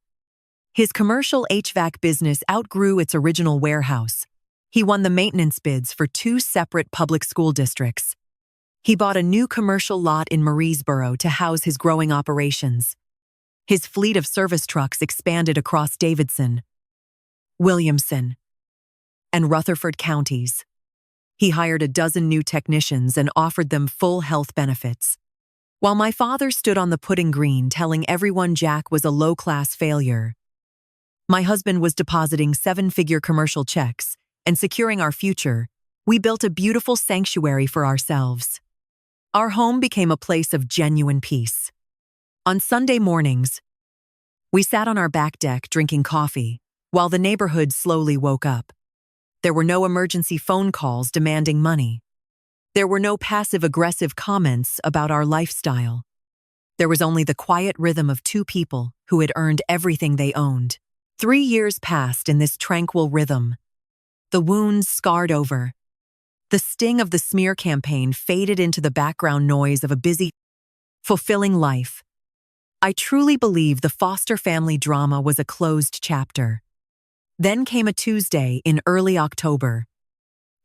B: His commercial HVAC business outgrew its original warehouse. He won the maintenance bids for 2 separate public school districts. He bought a new commercial lot in Murrysboro to house his growing operations. His fleet of service trucks expanded across Davidson, Williamson, and Rutherford counties. He hired a dozen new technicians and offered them full health benefits. While my father stood on the putting green telling everyone Jack was a low-class failure, my husband was depositing 7-figure commercial checks and securing our future. We built a beautiful sanctuary for ourselves. Our home became a place of genuine peace. On Sunday mornings, we sat on our back deck drinking coffee while the neighborhood slowly woke up. There were no emergency phone calls demanding money. There were no passive-aggressive comments about our lifestyle. There was only the quiet rhythm of 2 people who had earned everything they owned. 3 years passed in this tranquil rhythm. The wounds scarred over. The sting of the smear campaign faded into the background noise of a busy, fulfilling life. I truly believe the Foster family drama was a closed chapter. Then came a Tuesday in early October.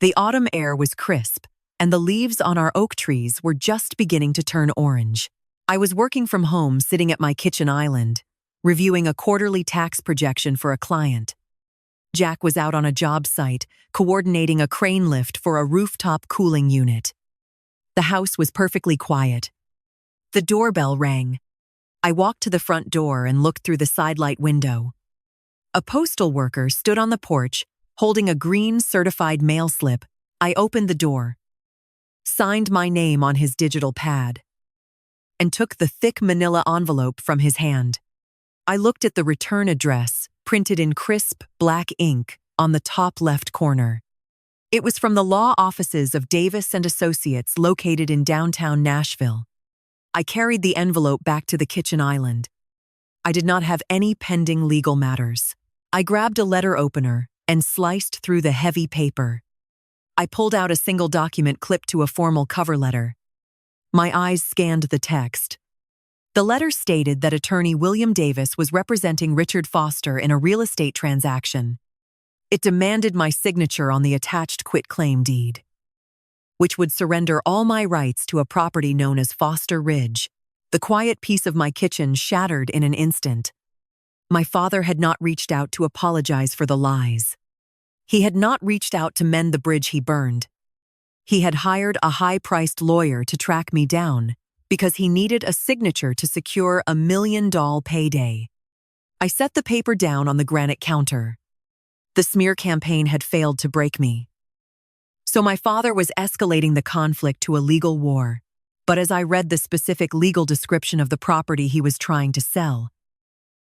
B: The autumn air was crisp, and the leaves on our oak trees were just beginning to turn orange. I was working from home, sitting at my kitchen island, reviewing a quarterly tax projection for a client. Jack was out on a job site, coordinating a crane lift for a rooftop cooling unit. The house was perfectly quiet. The doorbell rang. I walked to the front door and looked through the sidelight window. A postal worker stood on the porch, holding a green certified mail slip. I opened the door, signed my name on his digital pad, and took the thick manila envelope from his hand. I looked at the return address, printed in crisp black ink on the top left corner. It was from the law offices of Davis and Associates located in downtown Nashville. I carried the envelope back to the kitchen island. I did not have any pending legal matters. I grabbed a letter opener and sliced through the heavy paper. I pulled out a single document clipped to a formal cover letter. My eyes scanned the text. The letter stated that attorney William Davis was representing Richard Foster in a real estate transaction. It demanded my signature on the attached quitclaim deed, which would surrender all my rights to a property known as Foster Ridge. The quiet peace of my kitchen shattered in an instant. My father had not reached out to apologize for the lies. He had not reached out to mend the bridge he burned. He had hired a high-priced lawyer to track me down because he needed a signature to secure a $1 million payday. I set the paper down on the granite counter. The smear campaign had failed to break me. So my father was escalating the conflict to a legal war. But as I read the specific legal description of the property he was trying to sell,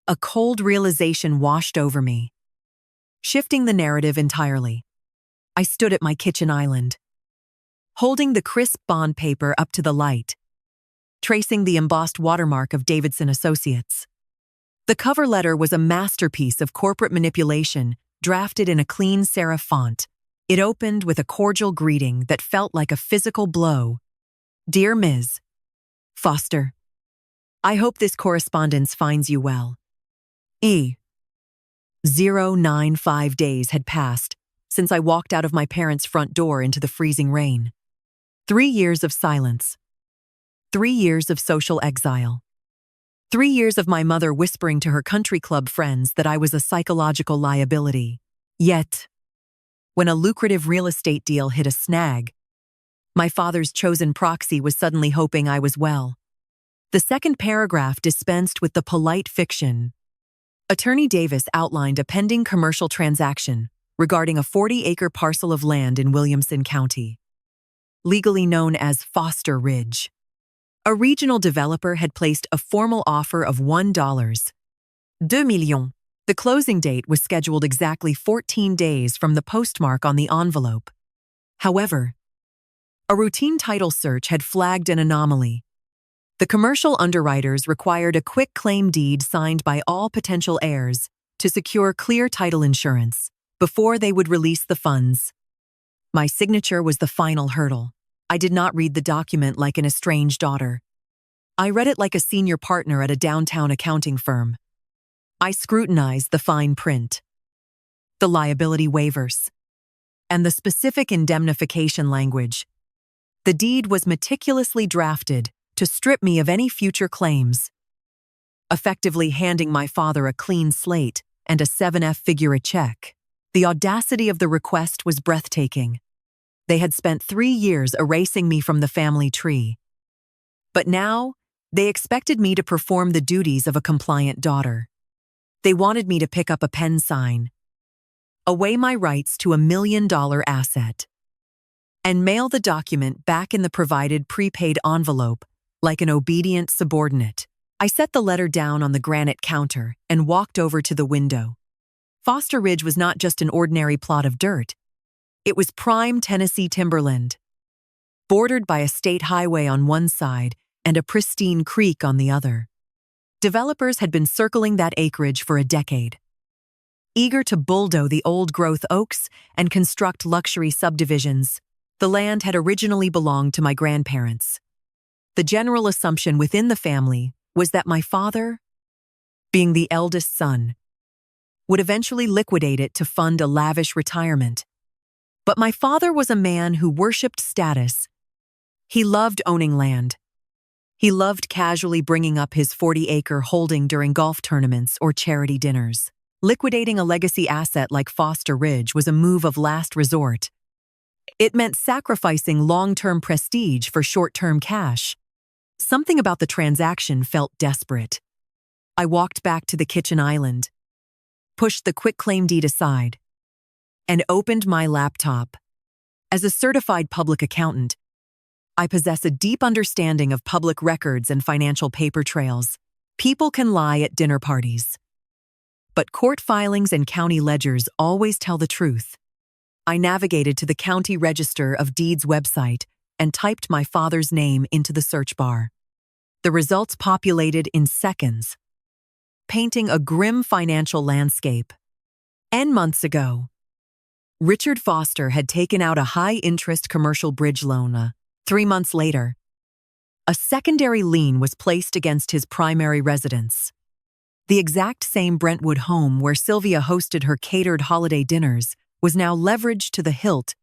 B: a cold realization washed over me, shifting the narrative entirely. I stood at my kitchen island, holding the crisp bond paper up to the light, tracing the embossed watermark of Davidson Associates. The cover letter was a masterpiece of corporate manipulation, drafted in a clean serif font. It opened with a cordial greeting that felt like a physical blow. Dear Ms. Foster, I hope this correspondence finds you well. 095 days had passed since I walked out of my parents' front door into the freezing rain. 3 years of silence. 3 years of social exile. 3 years of my mother whispering to her country club friends that I was a psychological liability. Yet, when a lucrative real estate deal hit a snag, my father's chosen proxy was suddenly hoping I was well. The second paragraph dispensed with the polite fiction. Attorney Davis outlined a pending commercial transaction regarding a 40-acre parcel of land in Williamson County, legally known as Foster Ridge. A regional developer had placed a formal offer of $1.2 million. The closing date was scheduled exactly 14 days from the postmark on the envelope. However, a routine title search had flagged an anomaly. The commercial underwriters required a quitclaim deed signed by all potential heirs to secure clear title insurance before they would release the funds. My signature was the final hurdle. I did not read the document like an estranged daughter. I read it like a senior partner at a downtown accounting firm. I scrutinized the fine print, the liability waivers, and the specific indemnification language. The deed was meticulously drafted to strip me of any future claims, effectively handing my father a clean slate and a 7F figure check. The audacity of the request was breathtaking. They had spent 3 years erasing me from the family tree. But now, they expected me to perform the duties of a compliant daughter. They wanted me to pick up a pen sign, away my rights to $1 million asset, and mail the document back in the provided prepaid envelope like an obedient subordinate. I set the letter down on the granite counter and walked over to the window. Foster Ridge was not just an ordinary plot of dirt. It was prime Tennessee timberland, bordered by a state highway on one side and a pristine creek on the other. Developers had been circling that acreage for a decade, eager to bulldoze the old-growth oaks and construct luxury subdivisions. The land had originally belonged to my grandparents. The general assumption within the family was that my father, being the eldest son, would eventually liquidate it to fund a lavish retirement. But my father was a man who worshipped status. He loved owning land. He loved casually bringing up his 40-acre holding during golf tournaments or charity dinners. Liquidating a legacy asset like Foster Ridge was a move of last resort. It meant sacrificing long-term prestige for short-term cash. Something about the transaction felt desperate. I walked back to the kitchen island, pushed the quitclaim deed aside, and opened my laptop. As a certified public accountant, I possess a deep understanding of public records and financial paper trails. People can lie at dinner parties, but court filings and county ledgers always tell the truth. I navigated to the County Register of Deeds website and typed my father's name into the search bar. The results populated in seconds, painting a grim financial landscape. Months ago, Richard Foster had taken out a high-interest commercial bridge loan. 3 months later, a secondary lien was placed against his primary residence. The exact same Brentwood home where Sylvia hosted her catered holiday dinners was now leveraged to the hilt.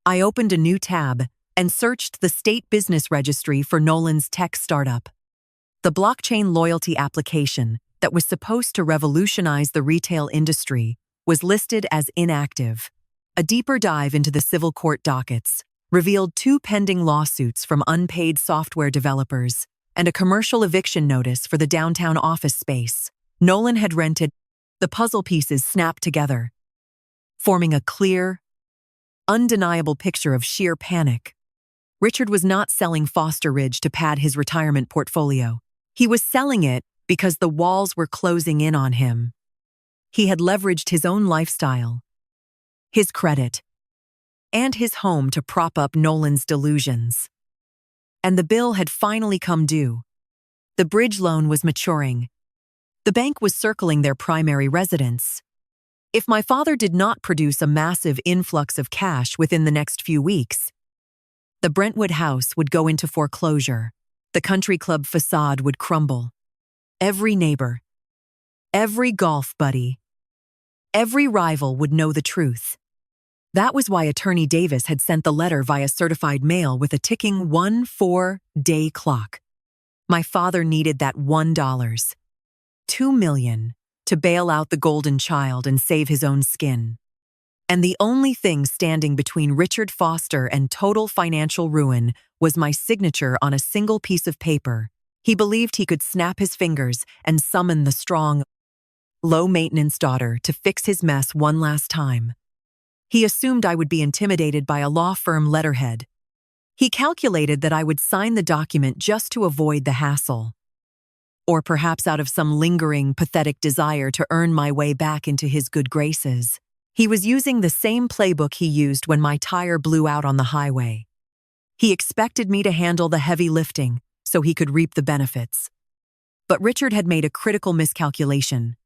B: I opened a new tab and searched the state business registry for Nolan's tech startup. The blockchain loyalty application that was supposed to revolutionize the retail industry was listed as inactive. A deeper dive into the civil court dockets revealed 2 pending lawsuits from unpaid software developers and a commercial eviction notice for the downtown office space Nolan had rented. The puzzle pieces snapped together, forming a clear, undeniable picture of sheer panic. Richard was not selling Foster Ridge to pad his retirement portfolio. He was selling it because the walls were closing in on him. He had leveraged his own lifestyle, his credit, and his home to prop up Nolan's delusions. And the bill had finally come due. The bridge loan was maturing. The bank was circling their primary residence. If my father did not produce a massive influx of cash within the next few weeks, the Brentwood house would go into foreclosure. The country club facade would crumble. Every neighbor, every golf buddy, every rival would know the truth. That was why Attorney Davis had sent the letter via certified mail with a ticking 14-day clock. My father needed that $1, $2 million, to bail out the golden child and save his own skin. And the only thing standing between Richard Foster and total financial ruin was my signature on a single piece of paper. He believed he could snap his fingers and summon the strong, low-maintenance daughter to fix his mess one last time. He assumed I would be intimidated by a law firm letterhead. He calculated that I would sign the document just to avoid the hassle. Or perhaps out of some lingering, pathetic desire to earn my way back into his good graces. He was using the same playbook he used when my tire blew out on the highway. He expected me to handle the heavy lifting so he could reap the benefits. But Richard had made a critical miscalculation.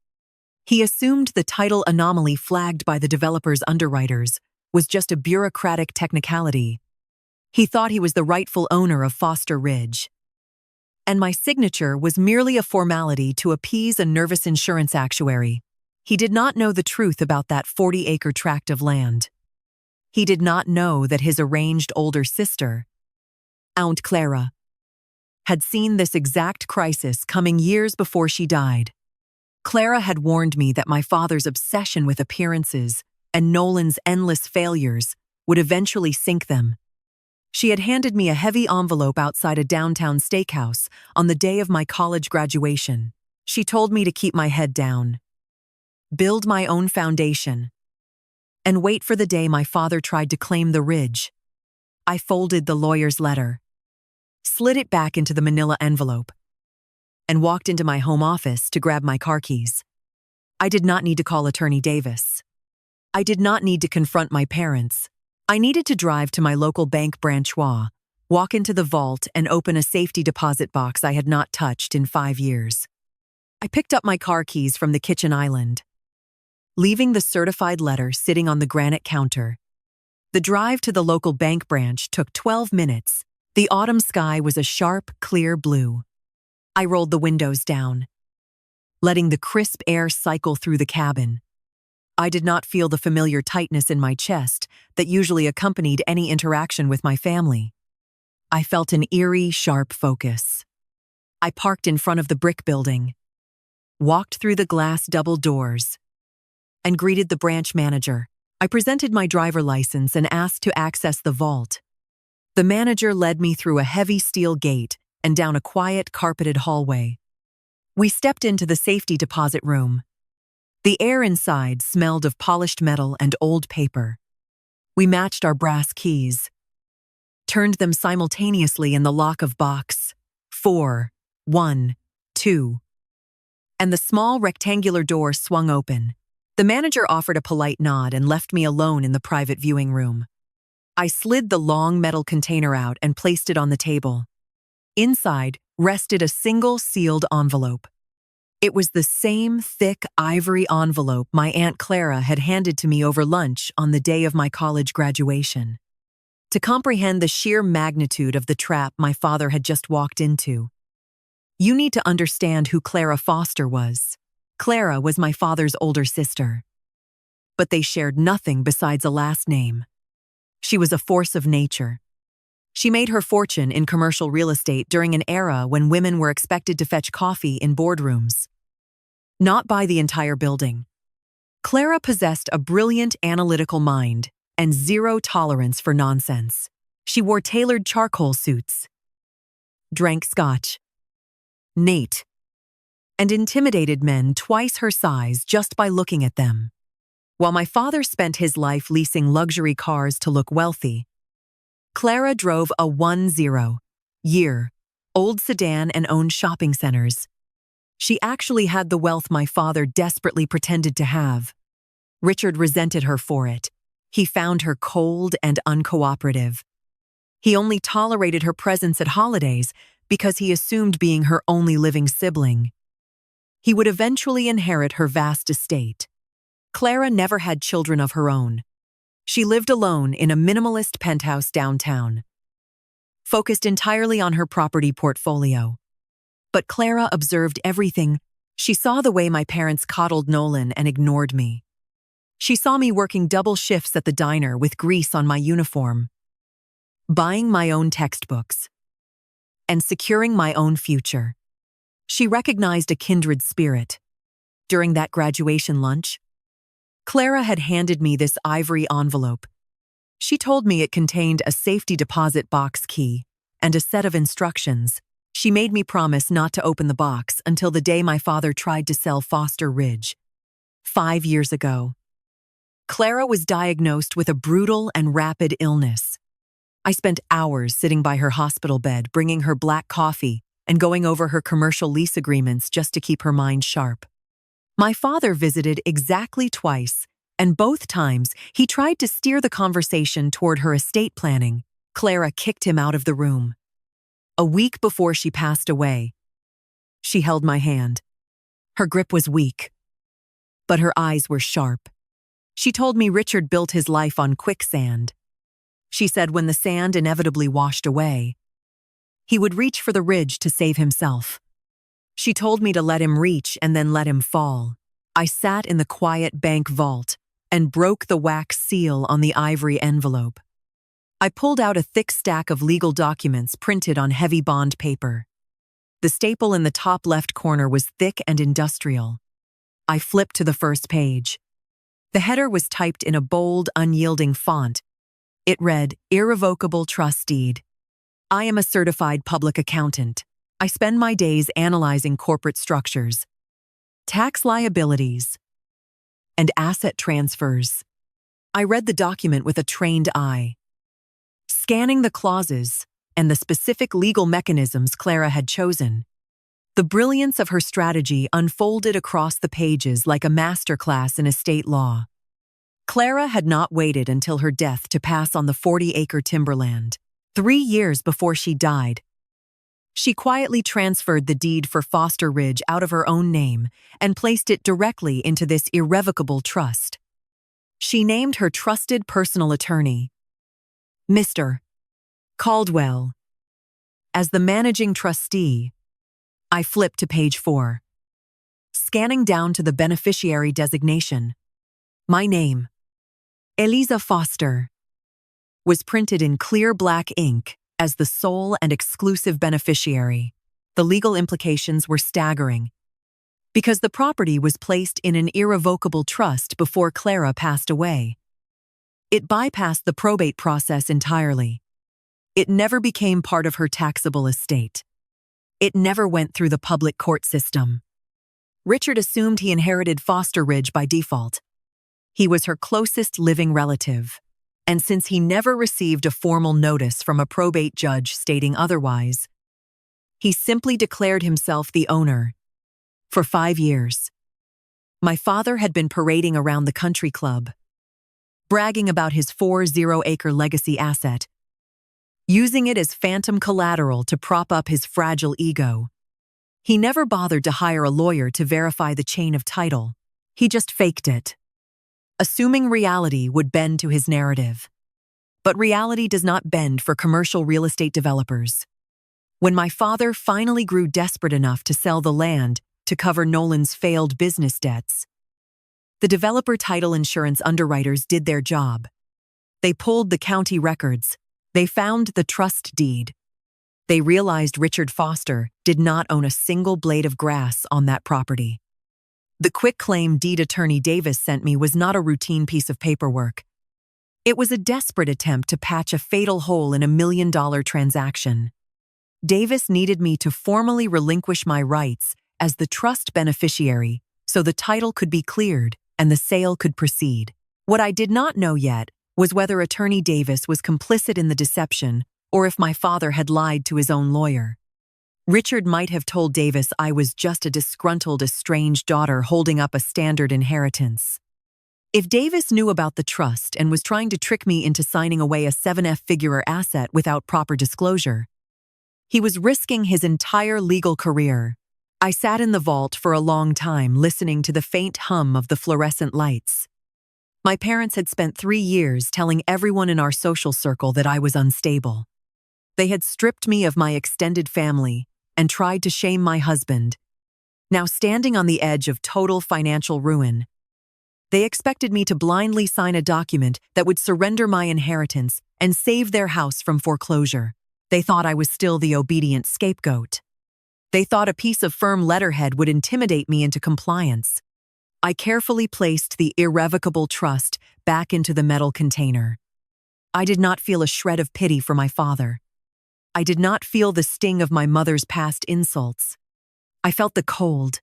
B: He assumed the title anomaly flagged by the developer's underwriters was just a bureaucratic technicality. He thought he was the rightful owner of Foster Ridge. And my signature was merely a formality to appease a nervous insurance actuary. He did not know the truth about that 40-acre tract of land. He did not know that his arranged older sister, Aunt Clara, had seen this exact crisis coming years before she died. Clara had warned me that my father's obsession with appearances and Nolan's endless failures would eventually sink them. She had handed me a heavy envelope outside a downtown steakhouse on the day of my college graduation. She told me to keep my head down, build my own foundation, and wait for the day my father tried to claim the ridge. I folded the lawyer's letter, slid it back into the manila envelope, and walked into my home office to grab my car keys. I did not need to call Attorney Davis. I did not need to confront my parents. I needed to drive to my local bank branch, walk into the vault, and open a safety deposit box I had not touched in 5 years. I picked up my car keys from the kitchen island, leaving the certified letter sitting on the granite counter. The drive to the local bank branch took 12 minutes. The autumn sky was a sharp, clear blue. I rolled the windows down, letting the crisp air cycle through the cabin. I did not feel the familiar tightness in my chest that usually accompanied any interaction with my family. I felt an eerie, sharp focus. I parked in front of the brick building, walked through the glass double doors, and greeted the branch manager. I presented my driver license and asked to access the vault. The manager led me through a heavy steel gate and down a quiet, carpeted hallway. We stepped into the safety deposit room. The air inside smelled of polished metal and old paper. We matched our brass keys, turned them simultaneously in the lock of box 412, and the small rectangular door swung open. The manager offered a polite nod and left me alone in the private viewing room. I slid the long metal container out and placed it on the table. Inside rested a single sealed envelope. It was the same thick ivory envelope my Aunt Clara had handed to me over lunch on the day of my college graduation. To comprehend the sheer magnitude of the trap my father had just walked into, you need to understand who Clara Foster was. Clara was my father's older sister, but they shared nothing besides a last name. She was a force of nature. She made her fortune in commercial real estate during an era when women were expected to fetch coffee in boardrooms, not buy the entire building. Clara possessed a brilliant analytical mind and zero tolerance for nonsense. She wore tailored charcoal suits, drank scotch, Nate, and intimidated men twice her size just by looking at them. While my father spent his life leasing luxury cars to look wealthy, Clara drove a 10-year-old sedan and owned shopping centers. She actually had the wealth my father desperately pretended to have. Richard resented her for it. He found her cold and uncooperative. He only tolerated her presence at holidays because he assumed being her only living sibling, he would eventually inherit her vast estate. Clara never had children of her own. She lived alone in a minimalist penthouse downtown, focused entirely on her property portfolio. But Clara observed everything. She saw the way my parents coddled Nolan and ignored me. She saw me working double shifts at the diner with grease on my uniform, buying my own textbooks, and securing my own future. She recognized a kindred spirit. During that graduation lunch, Clara had handed me this ivory envelope. She told me it contained a safety deposit box key and a set of instructions. She made me promise not to open the box until the day my father tried to sell Foster Ridge. 5 years ago, Clara was diagnosed with a brutal and rapid illness. I spent hours sitting by her hospital bed, bringing her black coffee and going over her commercial lease agreements just to keep her mind sharp. My father visited exactly twice, and both times he tried to steer the conversation toward her estate planning. Clara kicked him out of the room. A week before she passed away, she held my hand. Her grip was weak, but her eyes were sharp. She told me Richard built his life on quicksand. She said when the sand inevitably washed away, he would reach for the ridge to save himself. She told me to let him reach and then let him fall. I sat in the quiet bank vault and broke the wax seal on the ivory envelope. I pulled out a thick stack of legal documents printed on heavy bond paper. The staple in the top left corner was thick and industrial. I flipped to the first page. The header was typed in a bold, unyielding font. It read, "Irrevocable Trust Deed. I am a certified public accountant. I spend my days analyzing corporate structures, tax liabilities, and asset transfers." I read the document with a trained eye, scanning the clauses and the specific legal mechanisms Clara had chosen. The brilliance of her strategy unfolded across the pages like a masterclass in estate law. Clara had not waited until her death to pass on the 40-acre timberland. 3 years before she died, she quietly transferred the deed for Foster Ridge out of her own name and placed it directly into this irrevocable trust. She named her trusted personal attorney, Mr. Caldwell, as the managing trustee. I flipped to page 4, scanning down to the beneficiary designation. My name, Eliza Foster, was printed in clear black ink as the sole and exclusive beneficiary. The legal implications were staggering. because the property was placed in an irrevocable trust before Clara passed away. It bypassed the probate process entirely. It never became part of her taxable estate. It never went through the public court system. Richard assumed he inherited Foster Ridge by default. He was her closest living relative, and since he never received a formal notice from a probate judge stating otherwise, he simply declared himself the owner. For 5 years, my father had been parading around the country club, bragging about his 40-acre legacy asset, using it as phantom collateral to prop up his fragile ego. He never bothered to hire a lawyer to verify the chain of title. He just faked it, assuming reality would bend to his narrative. But reality does not bend for commercial real estate developers. When my father finally grew desperate enough to sell the land to cover Nolan's failed business debts, the developer title insurance underwriters did their job. They pulled the county records. They found the trust deed. They realized Richard Foster did not own a single blade of grass on that property. The quitclaim deed attorney Davis sent me was not a routine piece of paperwork. It was a desperate attempt to patch a fatal hole in a $1 million transaction. Davis needed me to formally relinquish my rights as the trust beneficiary so the title could be cleared and the sale could proceed. What I did not know yet was whether attorney Davis was complicit in the deception or if my father had lied to his own lawyer. Richard might have told Davis I was just a disgruntled, estranged daughter holding up a standard inheritance. If Davis knew about the trust and was trying to trick me into signing away a 7-figure asset without proper disclosure, he was risking his entire legal career. I sat in the vault for a long time listening to the faint hum of the fluorescent lights. My parents had spent 3 years telling everyone in our social circle that I was unstable. They had stripped me of my extended family and tried to shame my husband. Now standing on the edge of total financial ruin, they expected me to blindly sign a document that would surrender my inheritance and save their house from foreclosure. They thought I was still the obedient scapegoat. They thought a piece of firm letterhead would intimidate me into compliance. I carefully placed the irrevocable trust back into the metal container. I did not feel a shred of pity for my father. I did not feel the sting of my mother's past insults. I felt the cold,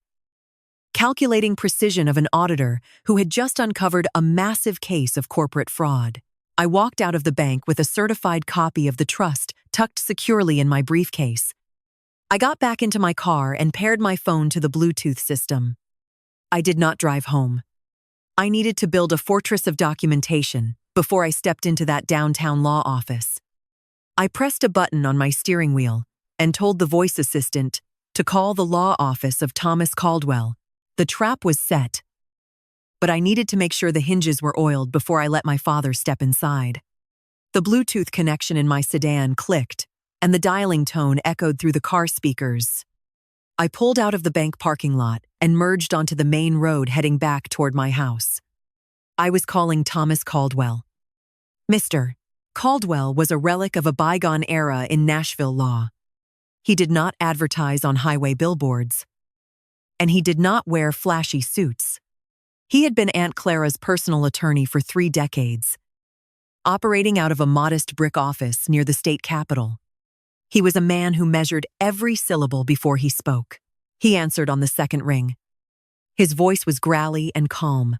B: calculating precision of an auditor who had just uncovered a massive case of corporate fraud. I walked out of the bank with a certified copy of the trust tucked securely in my briefcase. I got back into my car and paired my phone to the Bluetooth system. I did not drive home. I needed to build a fortress of documentation before I stepped into that downtown law office. I pressed a button on my steering wheel and told the voice assistant to call the law office of Thomas Caldwell. The trap was set, but I needed to make sure the hinges were oiled before I let my father step inside. The Bluetooth connection in my sedan clicked, and the dialing tone echoed through the car speakers. I pulled out of the bank parking lot and merged onto the main road heading back toward my house. I was calling Thomas Caldwell. Mr. Caldwell was a relic of a bygone era in Nashville law. He did not advertise on highway billboards, and he did not wear flashy suits. He had been Aunt Clara's personal attorney for 3 decades, operating out of a modest brick office near the state capitol. He was a man who measured every syllable before he spoke. He answered on the second ring. His voice was growly and calm.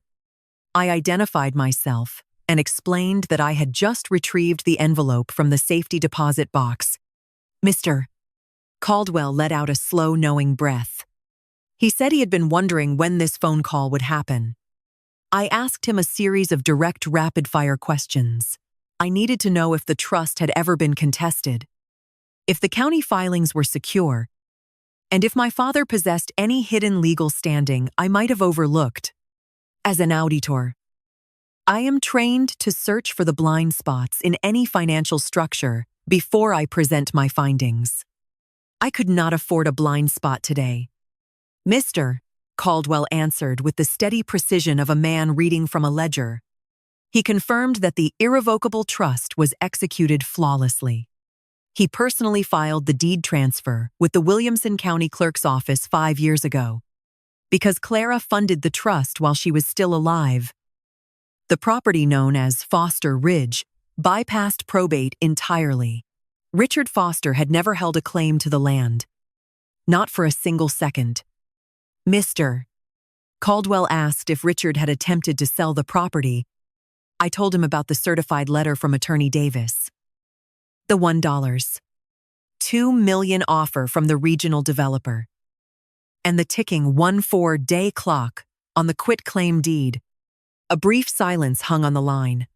B: I identified myself and explained that I had just retrieved the envelope from the safety deposit box. Mr. Caldwell let out a slow, knowing breath. He said he had been wondering when this phone call would happen. I asked him a series of direct, rapid-fire questions. I needed to know if the trust had ever been contested, if the county filings were secure, and if my father possessed any hidden legal standing I might have overlooked. As an auditor, I am trained to search for the blind spots in any financial structure before I present my findings. I could not afford a blind spot today. Mr. Caldwell answered with the steady precision of a man reading from a ledger. He confirmed that the irrevocable trust was executed flawlessly. He personally filed the deed transfer with the Williamson County Clerk's office 5 years ago. because Clara funded the trust while she was still alive. The property known as Foster Ridge bypassed probate entirely. Richard Foster had never held a claim to the land. Not for a single second. Mr. Caldwell asked if Richard had attempted to sell the property. I told him about the certified letter from Attorney Davis. The $1.2 million offer from the regional developer. And the ticking 14-day clock on the quitclaim deed. A brief silence hung on the line.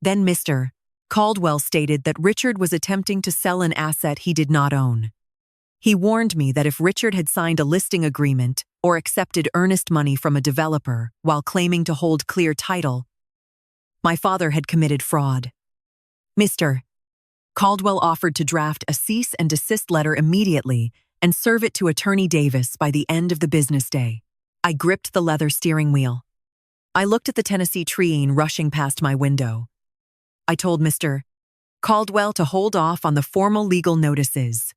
B: Then Mr. Caldwell stated that Richard was attempting to sell an asset he did not own. He warned me that if Richard had signed a listing agreement or accepted earnest money from a developer while claiming to hold clear title, my father had committed fraud. Mr. Caldwell offered to draft a cease and desist letter immediately and serve it to Attorney Davis by the end of the business day. I gripped the leather steering wheel. I looked at the Tennessee train rushing past my window. I told Mr. Caldwell to hold off on the formal legal notices.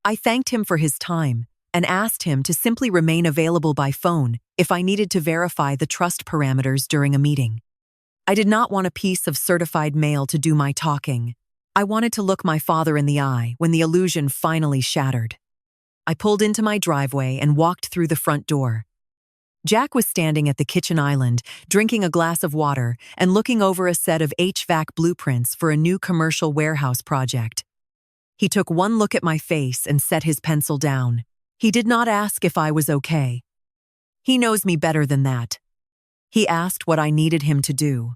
B: I thanked him for his time and asked him to simply remain available by phone if I needed to verify the trust parameters during a meeting. I did not want a piece of certified mail to do my talking. I wanted to look my father in the eye when the illusion finally shattered. I pulled into my driveway and walked through the front door. Jack was standing at the kitchen island, drinking a glass of water and looking over a set of HVAC blueprints for a new commercial warehouse project. He took one look at my face and set his pencil down. He did not ask if I was okay. He knows me better than that. He asked what I needed him to do.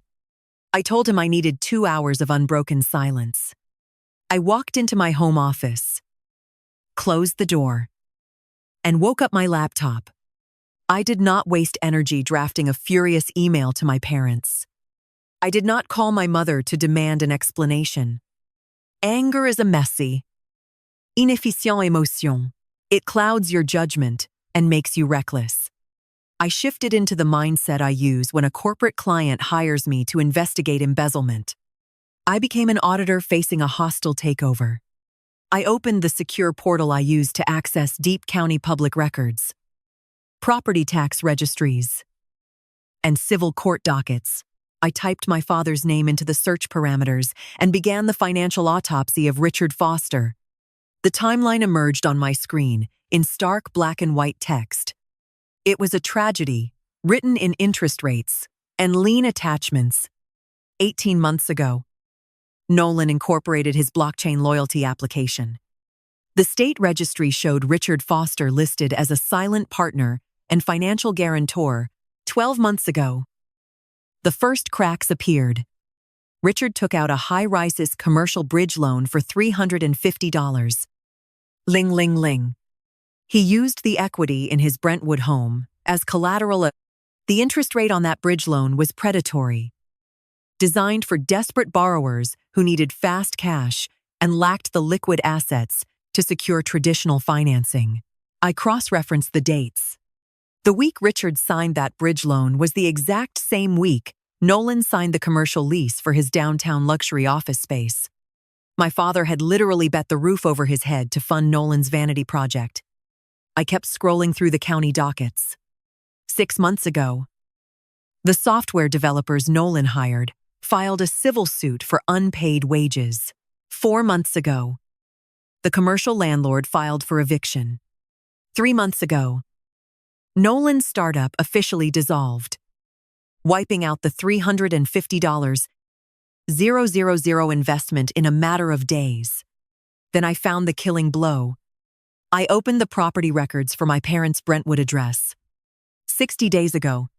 B: I told him I needed 2 hours of unbroken silence. I walked into my home office, closed the door, and woke up my laptop. I did not waste energy drafting a furious email to my parents. I did not call my mother to demand an explanation. Anger is a messy, inefficient émotion. It clouds your judgment and makes you reckless. I shifted into the mindset I use when a corporate client hires me to investigate embezzlement. I became an auditor facing a hostile takeover. I opened the secure portal I use to access deep county public records, property tax registries, and civil court dockets. I typed my father's name into the search parameters and began the financial autopsy of Richard Foster. The timeline emerged on my screen in stark black and white text. It was a tragedy, written in interest rates and lien attachments. 18 months ago, Nolan incorporated his blockchain loyalty application. The state registry showed Richard Foster listed as a silent partner and financial guarantor 12 months ago. The first cracks appeared. Richard took out a high-rises commercial bridge loan for $350. Ling, ling, ling. He used the equity in his Brentwood home as collateral. The interest rate on that bridge loan was predatory, designed for desperate borrowers who needed fast cash and lacked the liquid assets to secure traditional financing. I cross-referenced the dates. The week Richard signed that bridge loan was the exact same week Nolan signed the commercial lease for his downtown luxury office space. My father had literally bet the roof over his head to fund Nolan's vanity project. I kept scrolling through the county dockets. 6 months ago, the software developers Nolan hired filed a civil suit for unpaid wages. 4 months ago, the commercial landlord filed for eviction. 3 months ago, Nolan's startup officially dissolved, wiping out the $350,000 investment in a matter of days. Then I found the killing blow. I opened the property records for my parents' Brentwood address. 60 days ago,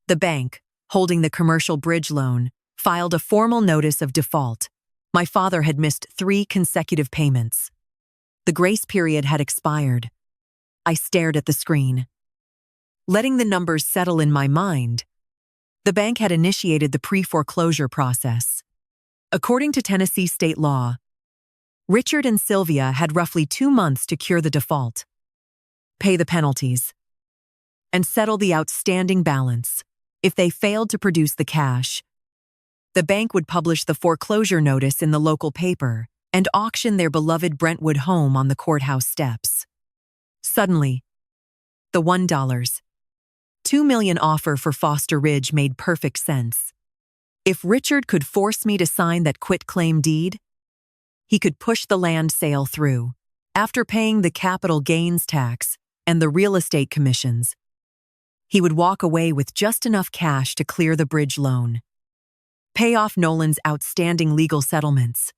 B: the bank, holding the commercial bridge loan, filed a formal notice of default. My father had missed 3 consecutive payments. The grace period had expired. I stared at the screen, letting the numbers settle in my mind. The bank had initiated the pre-foreclosure process. According to Tennessee state law, Richard and Sylvia had roughly 2 months to cure the default, pay the penalties, and settle the outstanding balance. If they failed to produce the cash, the bank would publish the foreclosure notice in the local paper and auction their beloved Brentwood home on the courthouse steps. Suddenly, The $1. 2 million offer for Foster Ridge made perfect sense. If Richard could force me to sign that quitclaim deed, he could push the land sale through. After paying the capital gains tax and the real estate commissions, he would walk away with just enough cash to clear the bridge loan, pay off Nolan's outstanding legal settlements,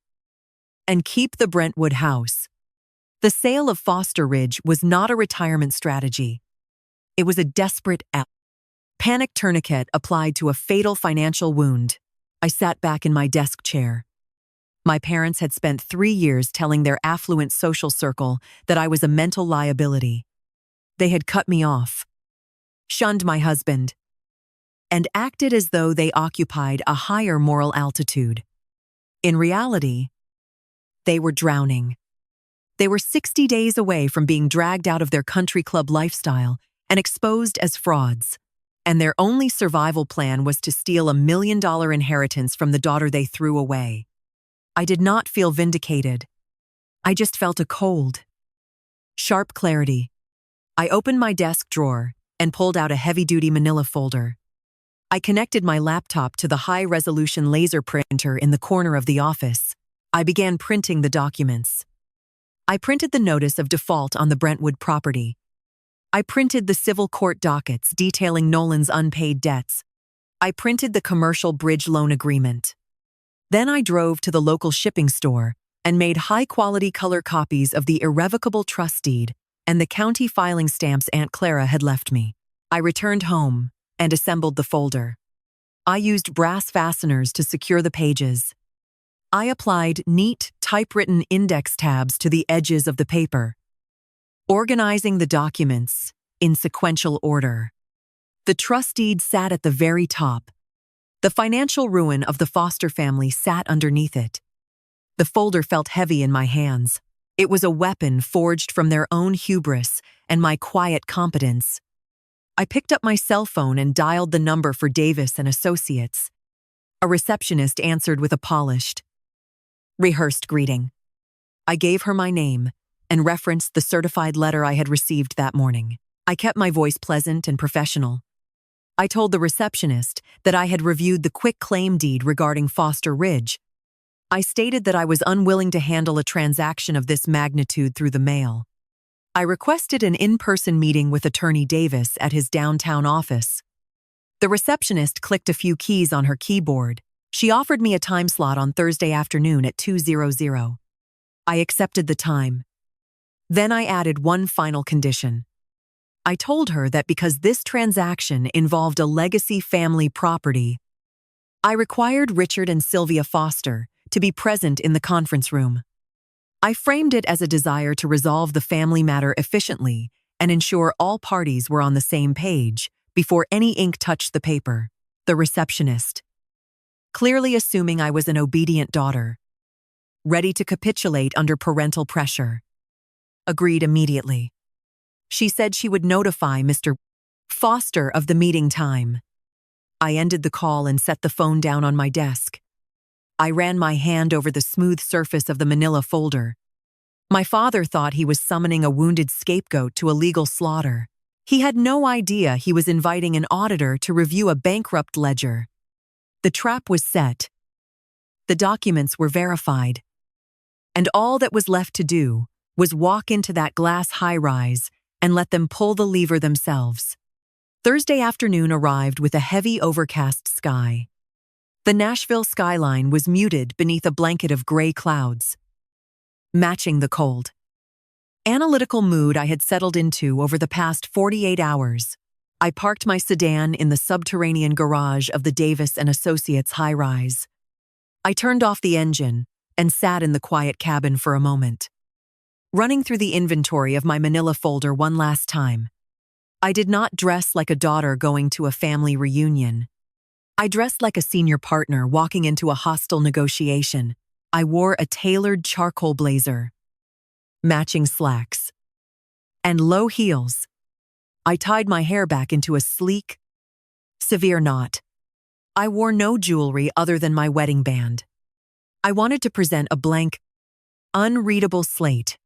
B: and keep the Brentwood house. The sale of Foster Ridge was not a retirement strategy. It was a desperate panic tourniquet applied to a fatal financial wound. I sat back in my desk chair. My parents had spent 3 years telling their affluent social circle that I was a mental liability. They had cut me off, shunned my husband, and acted as though they occupied a higher moral altitude. In reality, they were drowning. They were 60 days away from being dragged out of their country club lifestyle and exposed as frauds, and their only survival plan was to steal $1 million inheritance from the daughter they threw away. I did not feel vindicated. I just felt a cold, sharp clarity. I opened my desk drawer and pulled out a heavy-duty manila folder. I connected my laptop to the high-resolution laser printer in the corner of the office. I began printing the documents. I printed the notice of default on the Brentwood property. I printed the civil court dockets detailing Nolan's unpaid debts. I printed the commercial bridge loan agreement. Then I drove to the local shipping store and made high-quality color copies of the irrevocable trust deed and the county filing stamps Aunt Clara had left me. I returned home and assembled the folder. I used brass fasteners to secure the pages. I applied neat, typewritten index tabs to the edges of the paper, organizing the documents in sequential order. The trust deed sat at the very top. The financial ruin of the Foster family sat underneath it. The folder felt heavy in my hands. It was a weapon forged from their own hubris and my quiet competence. I picked up my cell phone and dialed the number for Davis and Associates. A receptionist answered with a polished, rehearsed greeting. I gave her my name and referenced the certified letter I had received that morning. I kept my voice pleasant and professional. I told the receptionist that I had reviewed the quitclaim deed regarding Foster Ridge. I stated that I was unwilling to handle a transaction of this magnitude through the mail. I requested an in-person meeting with Attorney Davis at his downtown office. The receptionist clicked a few keys on her keyboard. She offered me a time slot on Thursday afternoon at 2:00. I accepted the time. Then I added one final condition. I told her that because this transaction involved a legacy family property, I required Richard and Sylvia Foster to be present in the conference room. I framed it as a desire to resolve the family matter efficiently and ensure all parties were on the same page before any ink touched the paper. The receptionist, clearly assuming I was an obedient daughter, ready to capitulate under parental pressure, agreed immediately. She said she would notify Mr. Foster of the meeting time. I ended the call and set the phone down on my desk. I ran my hand over the smooth surface of the manila folder. My father thought he was summoning a wounded scapegoat to a legal slaughter. He had no idea he was inviting an auditor to review a bankrupt ledger. The trap was set. The documents were verified. And all that was left to do was walk into that glass high-rise and let them pull the lever themselves. Thursday afternoon arrived with a heavy overcast sky. The Nashville skyline was muted beneath a blanket of gray clouds, matching the cold, analytical mood I had settled into over the past 48 hours. I parked my sedan in the subterranean garage of the Davis and Associates high-rise. I turned off the engine and sat in the quiet cabin for a moment, running through the inventory of my manila folder one last time. I did not dress like a daughter going to a family reunion. I dressed like a senior partner walking into a hostile negotiation. I wore a tailored charcoal blazer, matching slacks, and low heels. I tied my hair back into a sleek, severe knot. I wore no jewelry other than my wedding band. I wanted to present a blank, unreadable slate.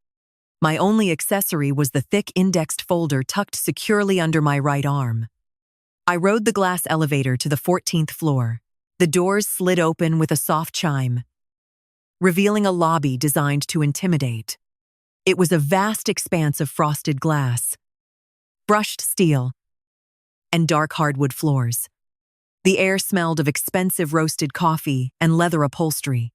B: My only accessory was the thick indexed folder tucked securely under my right arm. I rode the glass elevator to the 14th floor. The doors slid open with a soft chime, revealing a lobby designed to intimidate. It was a vast expanse of frosted glass, brushed steel, and dark hardwood floors. The air smelled of expensive roasted coffee and leather upholstery.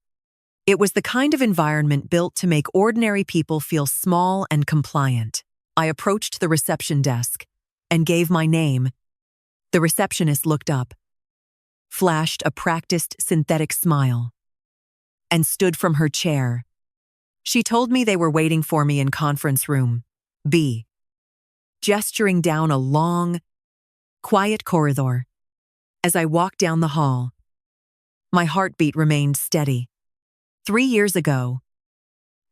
B: It was the kind of environment built to make ordinary people feel small and compliant. I approached the reception desk and gave my name. The receptionist looked up, flashed a practiced synthetic smile, and stood from her chair. She told me they were waiting for me in conference room B, gesturing down a long, quiet corridor. As I walked down the hall, my heartbeat remained steady. 3 years ago,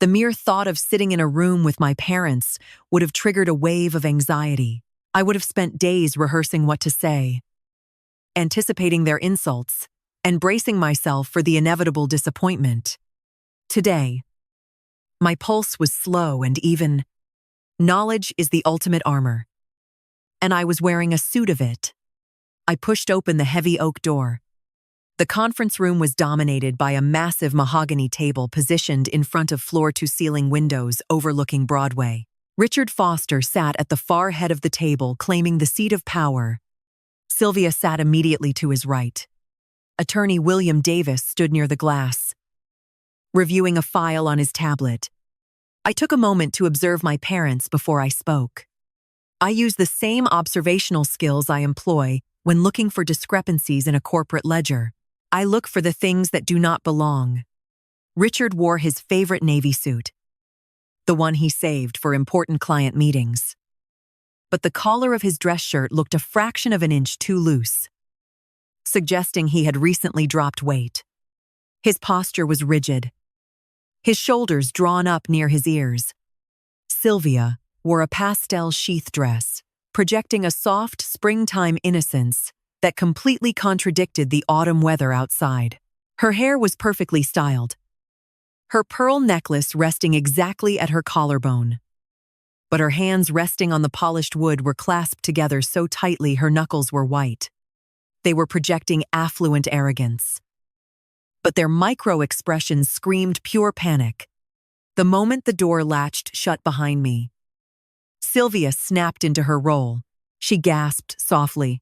B: the mere thought of sitting in a room with my parents would have triggered a wave of anxiety. I would have spent days rehearsing what to say, anticipating their insults, and bracing myself for the inevitable disappointment. Today, my pulse was slow and even. Knowledge is the ultimate armor, and I was wearing a suit of it. I pushed open the heavy oak door. The conference room was dominated by a massive mahogany table positioned in front of floor-to-ceiling windows overlooking Broadway. Richard Foster sat at the far head of the table, claiming the seat of power. Sylvia sat immediately to his right. Attorney William Davis stood near the glass, reviewing a file on his tablet. I took a moment to observe my parents before I spoke. I use the same observational skills I employ when looking for discrepancies in a corporate ledger. I look for the things that do not belong. Richard wore his favorite navy suit, the one he saved for important client meetings. But the collar of his dress shirt looked a fraction of an inch too loose, suggesting he had recently dropped weight. His posture was rigid, his shoulders drawn up near his ears. Sylvia wore a pastel sheath dress, projecting a soft springtime innocence that completely contradicted the autumn weather outside. Her hair was perfectly styled, her pearl necklace resting exactly at her collarbone. But her hands resting on the polished wood were clasped together so tightly her knuckles were white. They were projecting affluent arrogance. But their micro-expressions screamed pure panic. The moment the door latched shut behind me, Sylvia snapped into her role. She gasped softly,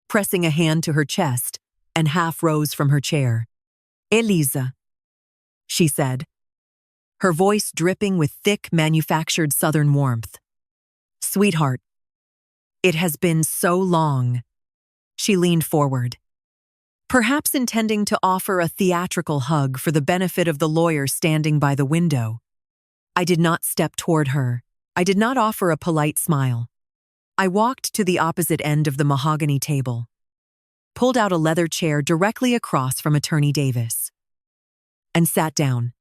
B: pressing a hand to her chest, and half rose from her chair. "Eliza," she said, her voice dripping with thick, manufactured Southern warmth. "Sweetheart, it has been so long." She leaned forward, perhaps intending to offer a theatrical hug for the benefit of the lawyer standing by the window. I did not step toward her. I did not offer a polite smile. I walked to the opposite end of the mahogany table, pulled out a leather chair directly across from Attorney Davis, and sat down.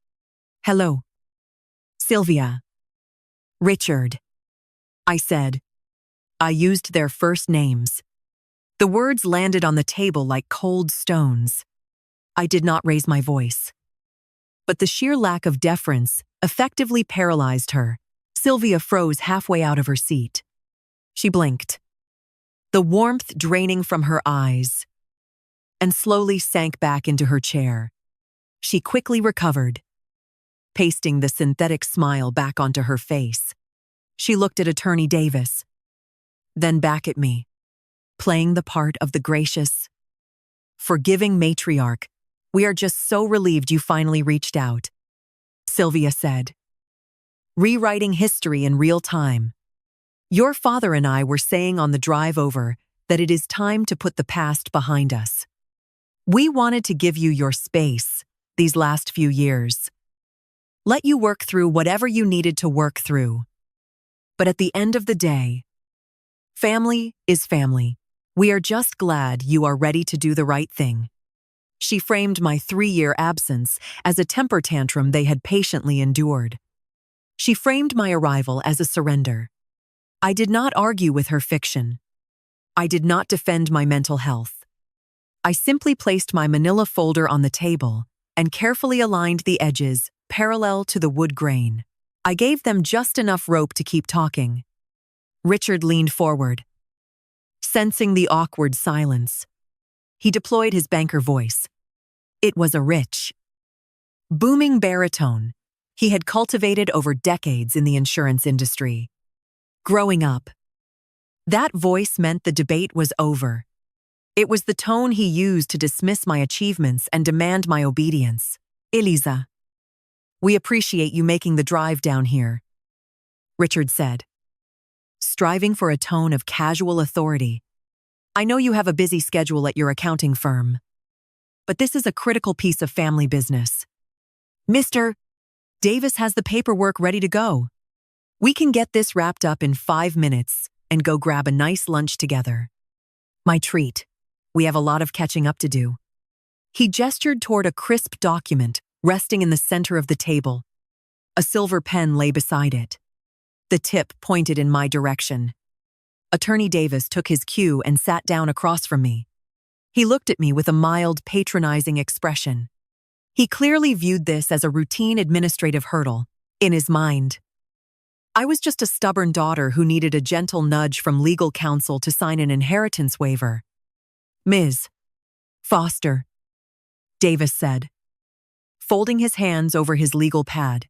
B: "Hello, Sylvia." "Richard," I said. I used their first names. The words landed on the table like cold stones. I did not raise my voice. But the sheer lack of deference effectively paralyzed her. Sylvia froze halfway out of her seat. She blinked, the warmth draining from her eyes, and slowly sank back into her chair. She quickly recovered, pasting the synthetic smile back onto her face. She looked at Attorney Davis, then back at me, playing the part of the gracious, forgiving matriarch. "We are just so relieved you finally reached out," Sylvia said, rewriting history in real time. "Your father and I were saying on the drive over that it is time to put the past behind us. We wanted to give you your space these last few years. Let you work through whatever you needed to work through. But at the end of the day, family is family. We are just glad you are ready to do the right thing." She framed my 3-year absence as a temper tantrum they had patiently endured. She framed my arrival as a surrender. I did not argue with her fiction. I did not defend my mental health. I simply placed my manila folder on the table and carefully aligned the edges parallel to the wood grain. I gave them just enough rope to keep talking. Richard leaned forward, sensing the awkward silence. He deployed his banker voice. It was a rich, booming baritone he had cultivated over decades in the insurance industry. Growing up, that voice meant the debate was over. It was the tone he used to dismiss my achievements and demand my obedience. Eliza, we appreciate you making the drive down here, Richard said, striving for a tone of casual authority. I know you have a busy schedule at your accounting firm, but this is a critical piece of family business. Mr. Davis has the paperwork ready to go. We can get this wrapped up in 5 minutes and go grab a nice lunch together. My treat. We have a lot of catching up to do. He gestured toward a crisp document resting in the center of the table. A silver pen lay beside it. The tip pointed in my direction. Attorney Davis took his cue and sat down across from me. He looked at me with a mild, patronizing expression. He clearly viewed this as a routine administrative hurdle. In his mind, I was just a stubborn daughter who needed a gentle nudge from legal counsel to sign an inheritance waiver. Ms. Foster, Davis said, folding his hands over his legal pad.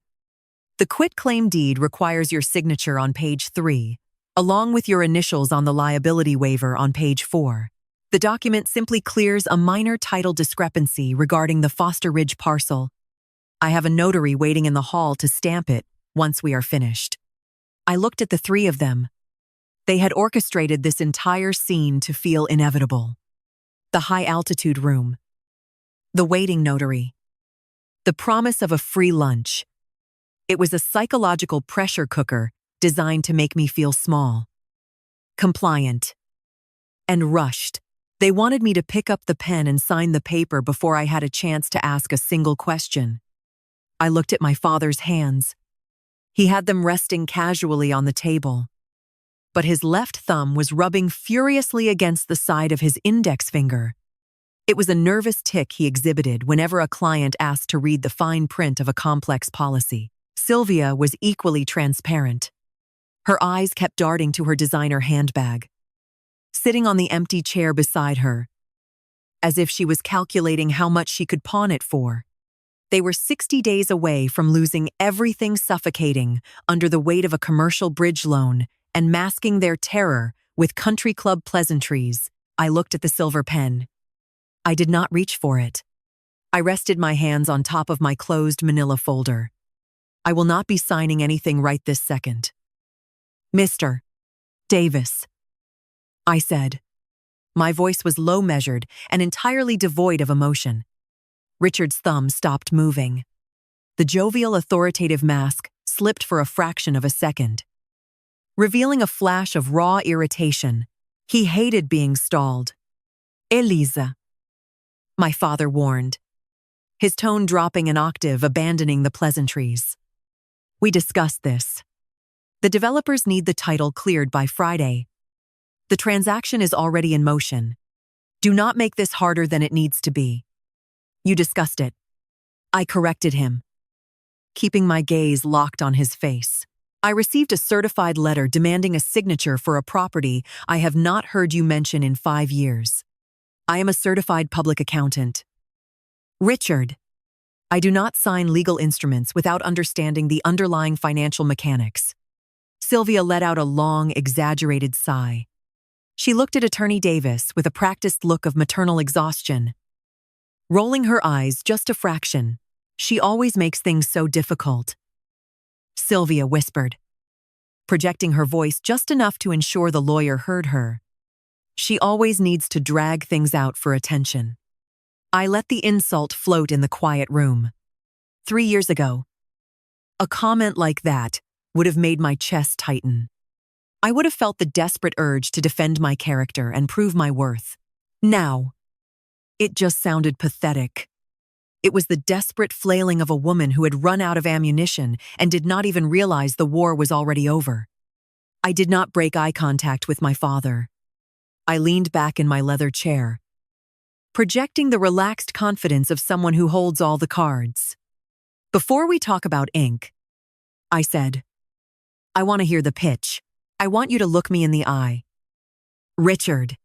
B: The quitclaim deed requires your signature on page 3, along with your initials on the liability waiver on page 4. The document simply clears a minor title discrepancy regarding the Foster Ridge parcel. I have a notary waiting in the hall to stamp it once we are finished. I looked at the three of them. They had orchestrated this entire scene to feel inevitable. The high-altitude room, the waiting notary, the promise of a free lunch. It was a psychological pressure cooker designed to make me feel small, compliant, and rushed. They wanted me to pick up the pen and sign the paper before I had a chance to ask a single question. I looked at my father's hands. He had them resting casually on the table, but his left thumb was rubbing furiously against the side of his index finger. It was a nervous tic he exhibited whenever a client asked to read the fine print of a complex policy. Sylvia was equally transparent. Her eyes kept darting to her designer handbag, sitting on the empty chair beside her, as if she was calculating how much she could pawn it for. They were 60 days away from losing everything, suffocating under the weight of a commercial bridge loan and masking their terror with country club pleasantries. I looked at the silver pen. I did not reach for it. I rested my hands on top of my closed manila folder. I will not be signing anything right this second. Mr. Davis, I said. My voice was low-measured and entirely devoid of emotion. Richard's thumb stopped moving. The jovial, authoritative mask slipped for a fraction of a second, revealing a flash of raw irritation. He hated being stalled. Eliza, my father warned, his tone dropping an octave, abandoning the pleasantries. We discussed this. The developers need the title cleared by Friday. The transaction is already in motion. Do not make this harder than it needs to be. You discussed it. I corrected him, keeping my gaze locked on his face. I received a certified letter demanding a signature for a property I have not heard you mention in 5 years. I am a certified public accountant. Richard, I do not sign legal instruments without understanding the underlying financial mechanics. Sylvia let out a long, exaggerated sigh. She looked at Attorney Davis with a practiced look of maternal exhaustion. Rolling her eyes just a fraction, she always makes things so difficult. Sylvia whispered, projecting her voice just enough to ensure the lawyer heard her. She always needs to drag things out for attention. I let the insult float in the quiet room. 3 years ago, a comment like that would have made my chest tighten. I would have felt the desperate urge to defend my character and prove my worth. Now, it just sounded pathetic. It was the desperate flailing of a woman who had run out of ammunition and did not even realize the war was already over. I did not break eye contact with my father. I leaned back in my leather chair, projecting the relaxed confidence of someone who holds all the cards. Before we talk about ink, I said. I want to hear the pitch. I want you to look me in the eye. Richard.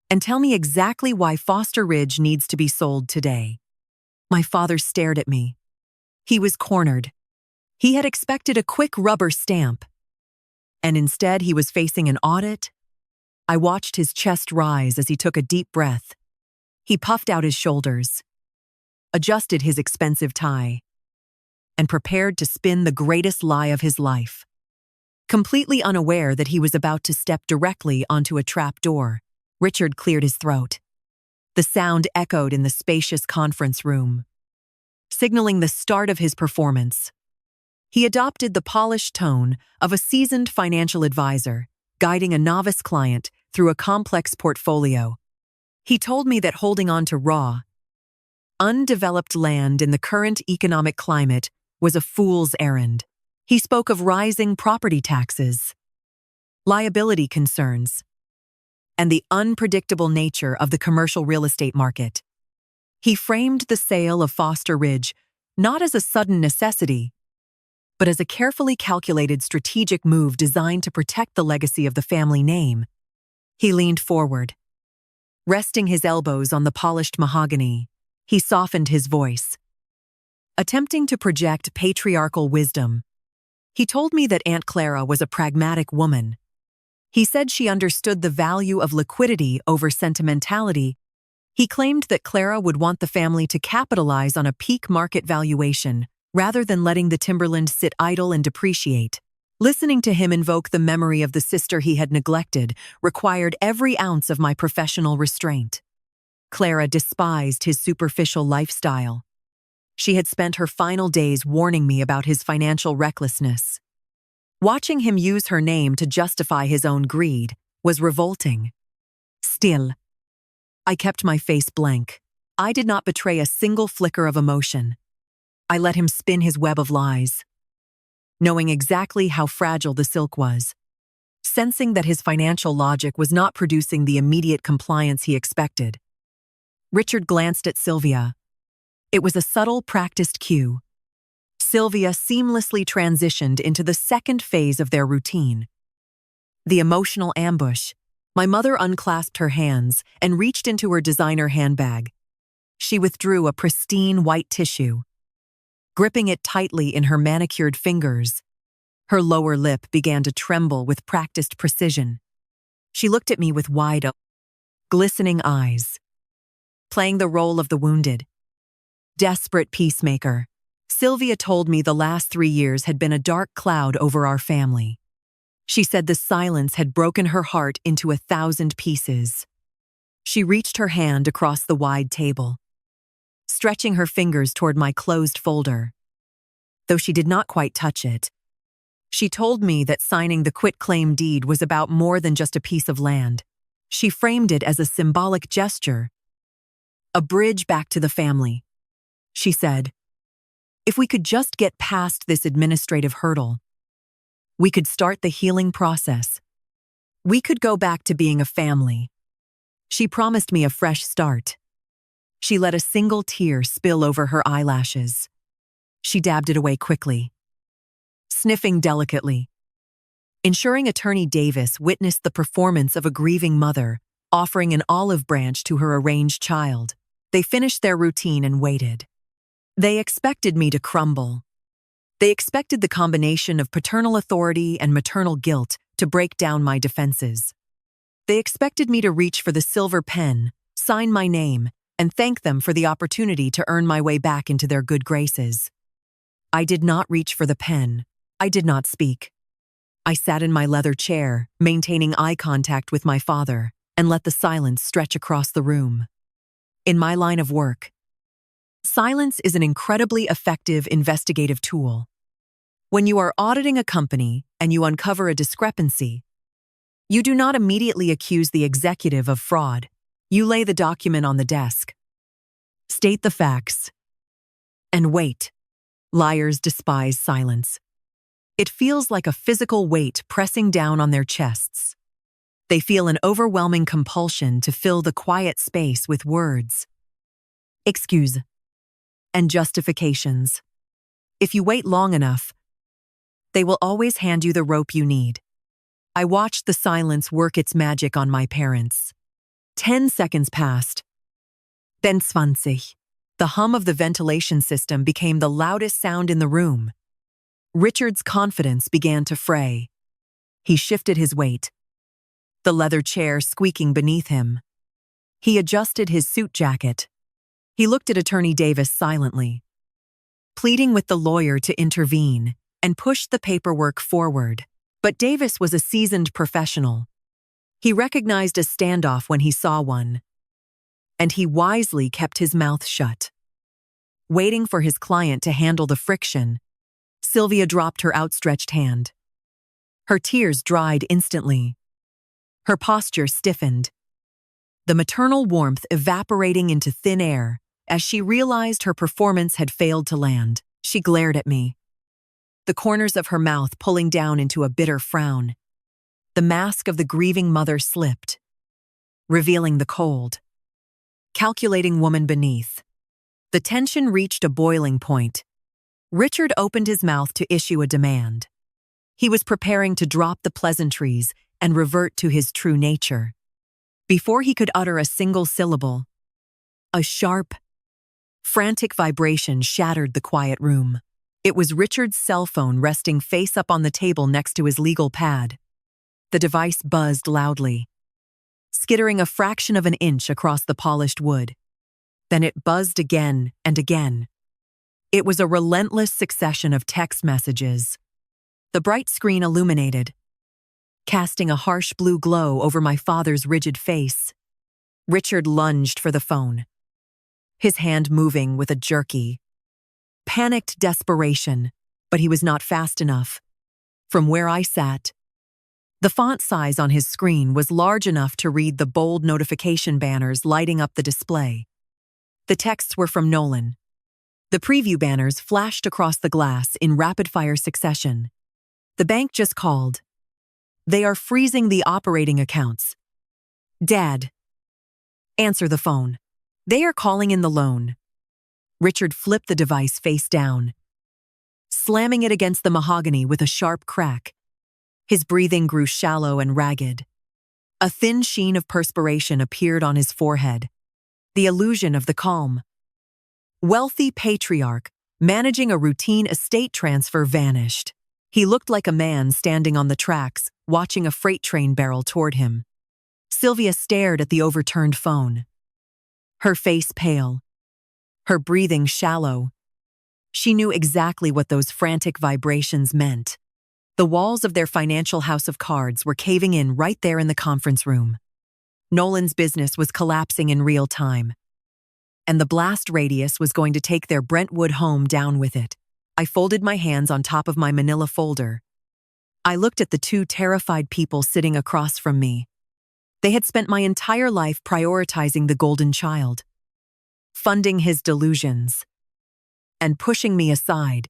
B: And tell me exactly why Foster Ridge needs to be sold today. My father stared at me. He was cornered. He had expected a quick rubber stamp. And instead he was facing an audit. I watched his chest rise as he took a deep breath. He puffed out his shoulders, adjusted his expensive tie, and prepared to spin the greatest lie of his life. Completely unaware that he was about to step directly onto a trap door, Richard cleared his throat. The sound echoed in the spacious conference room, signaling the start of his performance. He adopted the polished tone of a seasoned financial advisor, guiding a novice client through a complex portfolio. He told me that holding on to raw, undeveloped land in the current economic climate was a fool's errand. He spoke of rising property taxes, liability concerns, and the unpredictable nature of the commercial real estate market. He framed the sale of Foster Ridge not as a sudden necessity, but as a carefully calculated strategic move designed to protect the legacy of the family name. He leaned forward. Resting his elbows on the polished mahogany, he softened his voice. Attempting to project patriarchal wisdom, he told me that Aunt Clara was a pragmatic woman. He said she understood the value of liquidity over sentimentality. He claimed that Clara would want the family to capitalize on a peak market valuation rather than letting the timberland sit idle and depreciate. Listening to him invoke the memory of the sister he had neglected required every ounce of my professional restraint. Clara despised his superficial lifestyle. She had spent her final days warning me about his financial recklessness. Watching him use her name to justify his own greed was revolting. Still, I kept my face blank. I did not betray a single flicker of emotion. I let him spin his web of lies, knowing exactly how fragile the silk was. Sensing that his financial logic was not producing the immediate compliance he expected, Richard glanced at Sylvia. It was a subtle, practiced cue. Sylvia seamlessly transitioned into the second phase of their routine. The emotional ambush. My mother unclasped her hands and reached into her designer handbag. She withdrew a pristine white tissue, gripping it tightly in her manicured fingers. Her lower lip began to tremble with practiced precision. She looked at me with wide, glistening eyes, playing the role of the wounded, desperate peacemaker. Sylvia told me the last 3 years had been a dark cloud over our family. She said the silence had broken her heart into 1,000 pieces. She reached her hand across the wide table, stretching her fingers toward my closed folder. Though she did not quite touch it, she told me that signing the quitclaim deed was about more than just a piece of land. She framed it as a symbolic gesture, a bridge back to the family. She said, if we could just get past this administrative hurdle, we could start the healing process. We could go back to being a family. She promised me a fresh start. She let a single tear spill over her eyelashes. She dabbed it away quickly, sniffing delicately. Ensuring Attorney Davis witnessed the performance of a grieving mother, offering an olive branch to her arranged child. They finished their routine and waited. They expected me to crumble. They expected the combination of paternal authority and maternal guilt to break down my defenses. They expected me to reach for the silver pen, sign my name, and thank them for the opportunity to earn my way back into their good graces. I did not reach for the pen. I did not speak. I sat in my leather chair, maintaining eye contact with my father, and let the silence stretch across the room. In my line of work, silence is an incredibly effective investigative tool. When you are auditing a company and you uncover a discrepancy, you do not immediately accuse the executive of fraud. You lay the document on the desk, state the facts, and wait. Liars despise silence. It feels like a physical weight pressing down on their chests. They feel an overwhelming compulsion to fill the quiet space with words, excuse, and justifications. If you wait long enough, They will always hand you the rope you need. I watched the silence work its magic on my parents. 10 seconds passed. Then 20. The hum of the ventilation system became the loudest sound in the room. Richard's confidence began to fray. He shifted his weight, the leather chair squeaking beneath him. He adjusted his suit jacket. He looked at Attorney Davis silently, pleading with the lawyer to intervene, and pushed the paperwork forward. But Davis was a seasoned professional. He recognized a standoff when he saw one, and he wisely kept his mouth shut. Waiting for his client to handle the friction, Sylvia dropped her outstretched hand. Her tears dried instantly. Her posture stiffened, the maternal warmth evaporating into thin air as she realized her performance had failed to land. She glared at me, the corners of her mouth pulling down into a bitter frown. The mask of the grieving mother slipped, revealing the cold, calculating woman beneath. The tension reached a boiling point. Richard opened his mouth to issue a demand. He was preparing to drop the pleasantries and revert to his true nature. Before he could utter a single syllable, a sharp, frantic vibration shattered the quiet room. It was Richard's cell phone resting face up on the table next to his legal pad. The device buzzed loudly, skittering a fraction of an inch across the polished wood. Then it buzzed again and again. It was a relentless succession of text messages. The bright screen illuminated, casting a harsh blue glow over my father's rigid face. Richard lunged for the phone, his hand moving with a jerky, panicked desperation, but he was not fast enough. From where I sat, the font size on his screen was large enough to read the bold notification banners lighting up the display. The texts were from Nolan. The preview banners flashed across the glass in rapid-fire succession. The bank just called. They are freezing the operating accounts. Dad, answer the phone. They are calling in the loan. Richard flipped the device face down, slamming it against the mahogany with a sharp crack. His breathing grew shallow and ragged. A thin sheen of perspiration appeared on his forehead, the illusion of the calm, wealthy patriarch managing a routine estate transfer vanished. He looked like a man standing on the tracks, watching a freight train barrel toward him. Sylvia stared at the overturned phone, her face pale, her breathing shallow. She knew exactly what those frantic vibrations meant. The walls of their financial house of cards were caving in right there in the conference room. Nolan's business was collapsing in real time, and the blast radius was going to take their Brentwood home down with it. I folded my hands on top of my manila folder. I looked at the two terrified people sitting across from me. They had spent my entire life prioritizing the golden child, funding his delusions, and pushing me aside.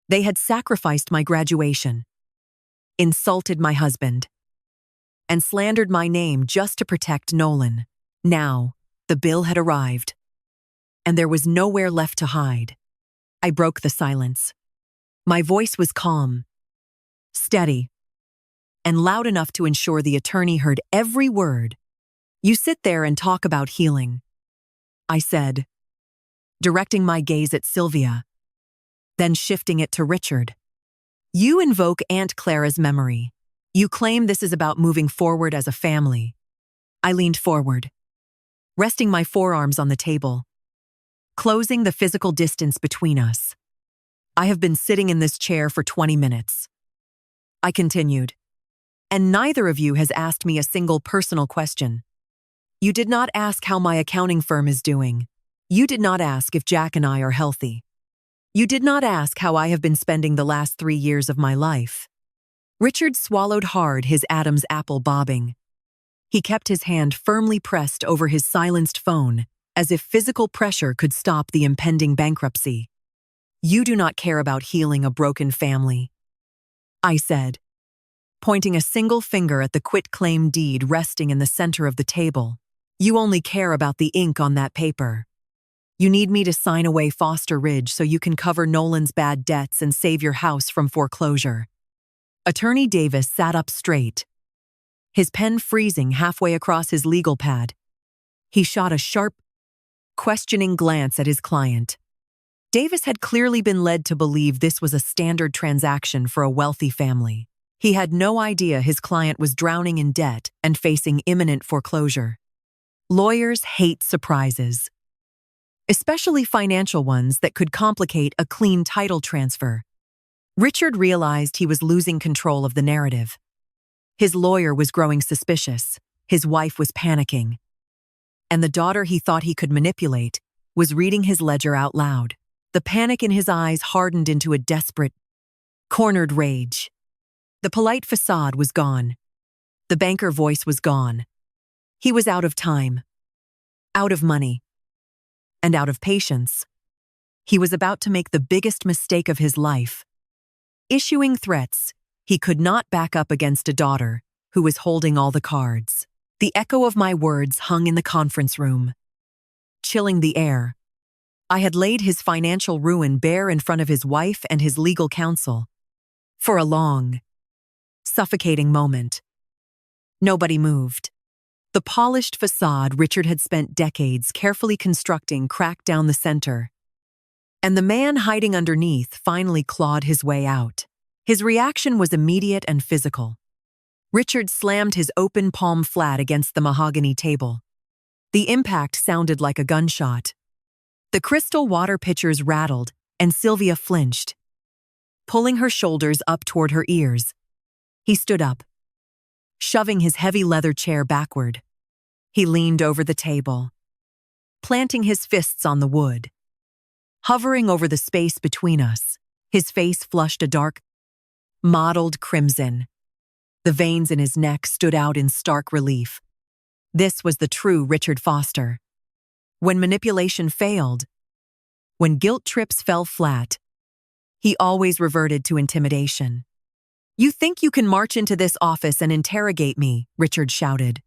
B: They had sacrificed my graduation, insulted my husband, and slandered my name just to protect Nolan. Now, the bill had arrived, and there was nowhere left to hide. I broke the silence. My voice was calm, steady, and loud enough to ensure the attorney heard every word. You sit there and talk about healing, I said, directing my gaze at Sylvia, then shifting it to Richard. You invoke Aunt Clara's memory. You claim this is about moving forward as a family. I leaned forward, resting my forearms on the table, closing the physical distance between us. I have been sitting in this chair for 20 minutes. I continued, and neither of you has asked me a single personal question. You did not ask how my accounting firm is doing. You did not ask if Jack and I are healthy. You did not ask how I have been spending the last 3 years of my life. Richard swallowed hard, his Adam's apple bobbing. He kept his hand firmly pressed over his silenced phone, as if physical pressure could stop the impending bankruptcy. You do not care about healing a broken family, I said, pointing a single finger at the quitclaim deed resting in the center of the table. You only care about the ink on that paper. You need me to sign away Foster Ridge so you can cover Nolan's bad debts and save your house from foreclosure. Attorney Davis sat up straight, his pen freezing halfway across his legal pad. He shot a sharp, questioning glance at his client. Davis had clearly been led to believe this was a standard transaction for a wealthy family. He had no idea his client was drowning in debt and facing imminent foreclosure. Lawyers hate surprises, especially financial ones that could complicate a clean title transfer. Richard realized he was losing control of the narrative. His lawyer was growing suspicious, his wife was panicking, and the daughter he thought he could manipulate was reading his ledger out loud. The panic in his eyes hardened into a desperate, cornered rage. The polite facade was gone. The banker voice was gone. He was out of time, out of money, and out of patience. He was about to make the biggest mistake of his life. Issuing threats he could not back up against a daughter who was holding all the cards. The echo of my words hung in the conference room, chilling the air. I had laid his financial ruin bare in front of his wife and his legal counsel. For a long, suffocating moment, nobody moved. The polished facade Richard had spent decades carefully constructing cracked down the center, and the man hiding underneath finally clawed his way out. His reaction was immediate and physical. Richard slammed his open palm flat against the mahogany table. The impact sounded like a gunshot. The crystal water pitchers rattled, and Sylvia flinched, pulling her shoulders up toward her ears. He stood up, shoving his heavy leather chair backward. He leaned over the table, planting his fists on the wood. Hovering over the space between us, his face flushed a dark, mottled crimson. The veins in his neck stood out in stark relief. This was the true Richard Foster. When manipulation failed, when guilt trips fell flat, he always reverted to intimidation. "You think you can march into this office and interrogate me?" Richard shouted,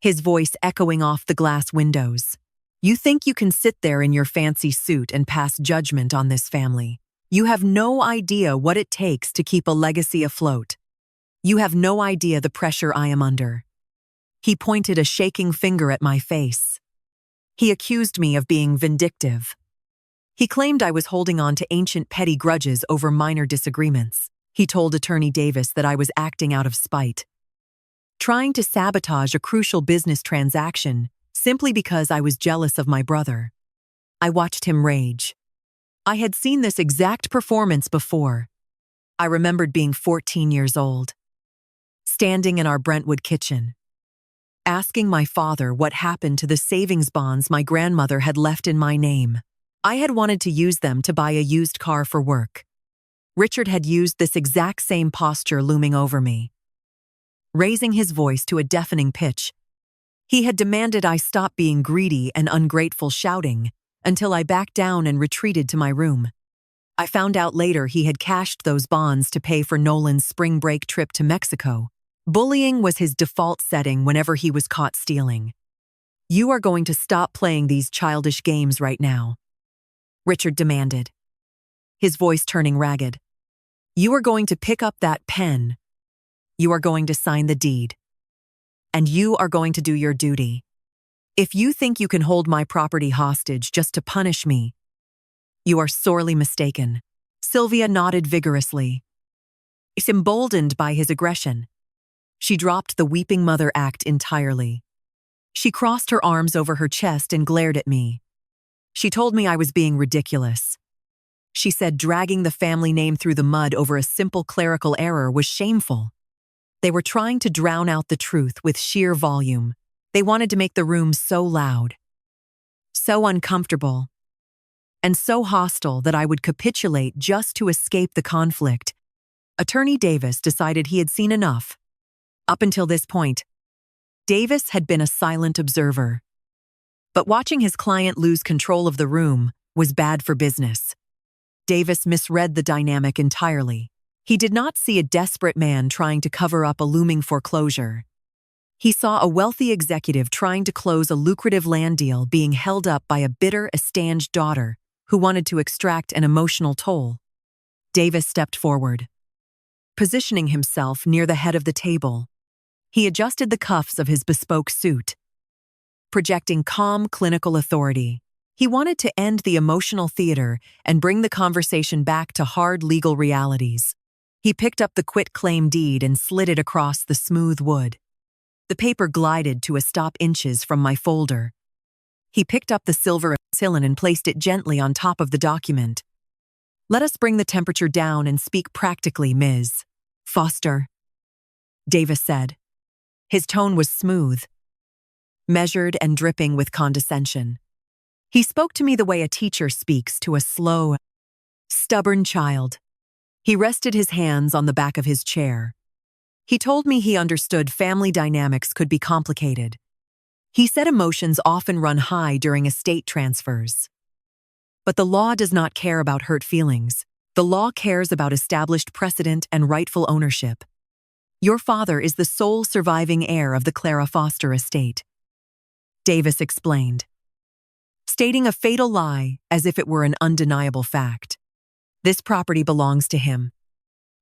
B: his voice echoing off the glass windows. "You think you can sit there in your fancy suit and pass judgment on this family? You have no idea what it takes to keep a legacy afloat. You have no idea the pressure I am under." He pointed a shaking finger at my face. He accused me of being vindictive. He claimed I was holding on to ancient petty grudges over minor disagreements. He told Attorney Davis that I was acting out of spite, trying to sabotage a crucial business transaction simply because I was jealous of my brother. I watched him rage. I had seen this exact performance before. I remembered being 14 years old, standing in our Brentwood kitchen, asking my father what happened to the savings bonds my grandmother had left in my name. I had wanted to use them to buy a used car for work. Richard had used this exact same posture looming over me. Raising his voice to a deafening pitch, he had demanded I stop being greedy and ungrateful, shouting until I backed down and retreated to my room. I found out later he had cashed those bonds to pay for Nolan's spring break trip to Mexico. Bullying was his default setting whenever he was caught stealing. "You are going to stop playing these childish games right now," Richard demanded, his voice turning ragged. "You are going to pick up that pen. You are going to sign the deed. And you are going to do your duty. If you think you can hold my property hostage just to punish me, you are sorely mistaken." Sylvia nodded vigorously, emboldened by his aggression. She dropped the weeping mother act entirely. She crossed her arms over her chest and glared at me. She told me I was being ridiculous. She said dragging the family name through the mud over a simple clerical error was shameful. They were trying to drown out the truth with sheer volume. They wanted to make the room so loud, so uncomfortable, and so hostile that I would capitulate just to escape the conflict. Attorney Davis decided he had seen enough. Up until this point, Davis had been a silent observer. But watching his client lose control of the room was bad for business. Davis misread the dynamic entirely. He did not see a desperate man trying to cover up a looming foreclosure. He saw a wealthy executive trying to close a lucrative land deal being held up by a bitter, estranged daughter who wanted to extract an emotional toll. Davis stepped forward, positioning himself near the head of the table. He adjusted the cuffs of his bespoke suit, projecting calm clinical authority. He wanted to end the emotional theater and bring the conversation back to hard legal realities. He picked up the quitclaim deed and slid it across the smooth wood. The paper glided to a stop inches from my folder. He picked up the silver cylinder and placed it gently on top of the document. "Let us bring the temperature down and speak practically, Ms. Foster," Davis said. His tone was smooth, measured and dripping with condescension. He spoke to me the way a teacher speaks to a slow, stubborn child. He rested his hands on the back of his chair. He told me he understood family dynamics could be complicated. He said emotions often run high during estate transfers. But the law does not care about hurt feelings. The law cares about established precedent and rightful ownership. Your father is the sole surviving heir of the Clara Foster estate, Davis explained, stating a fatal lie as if it were an undeniable fact. This property belongs to him.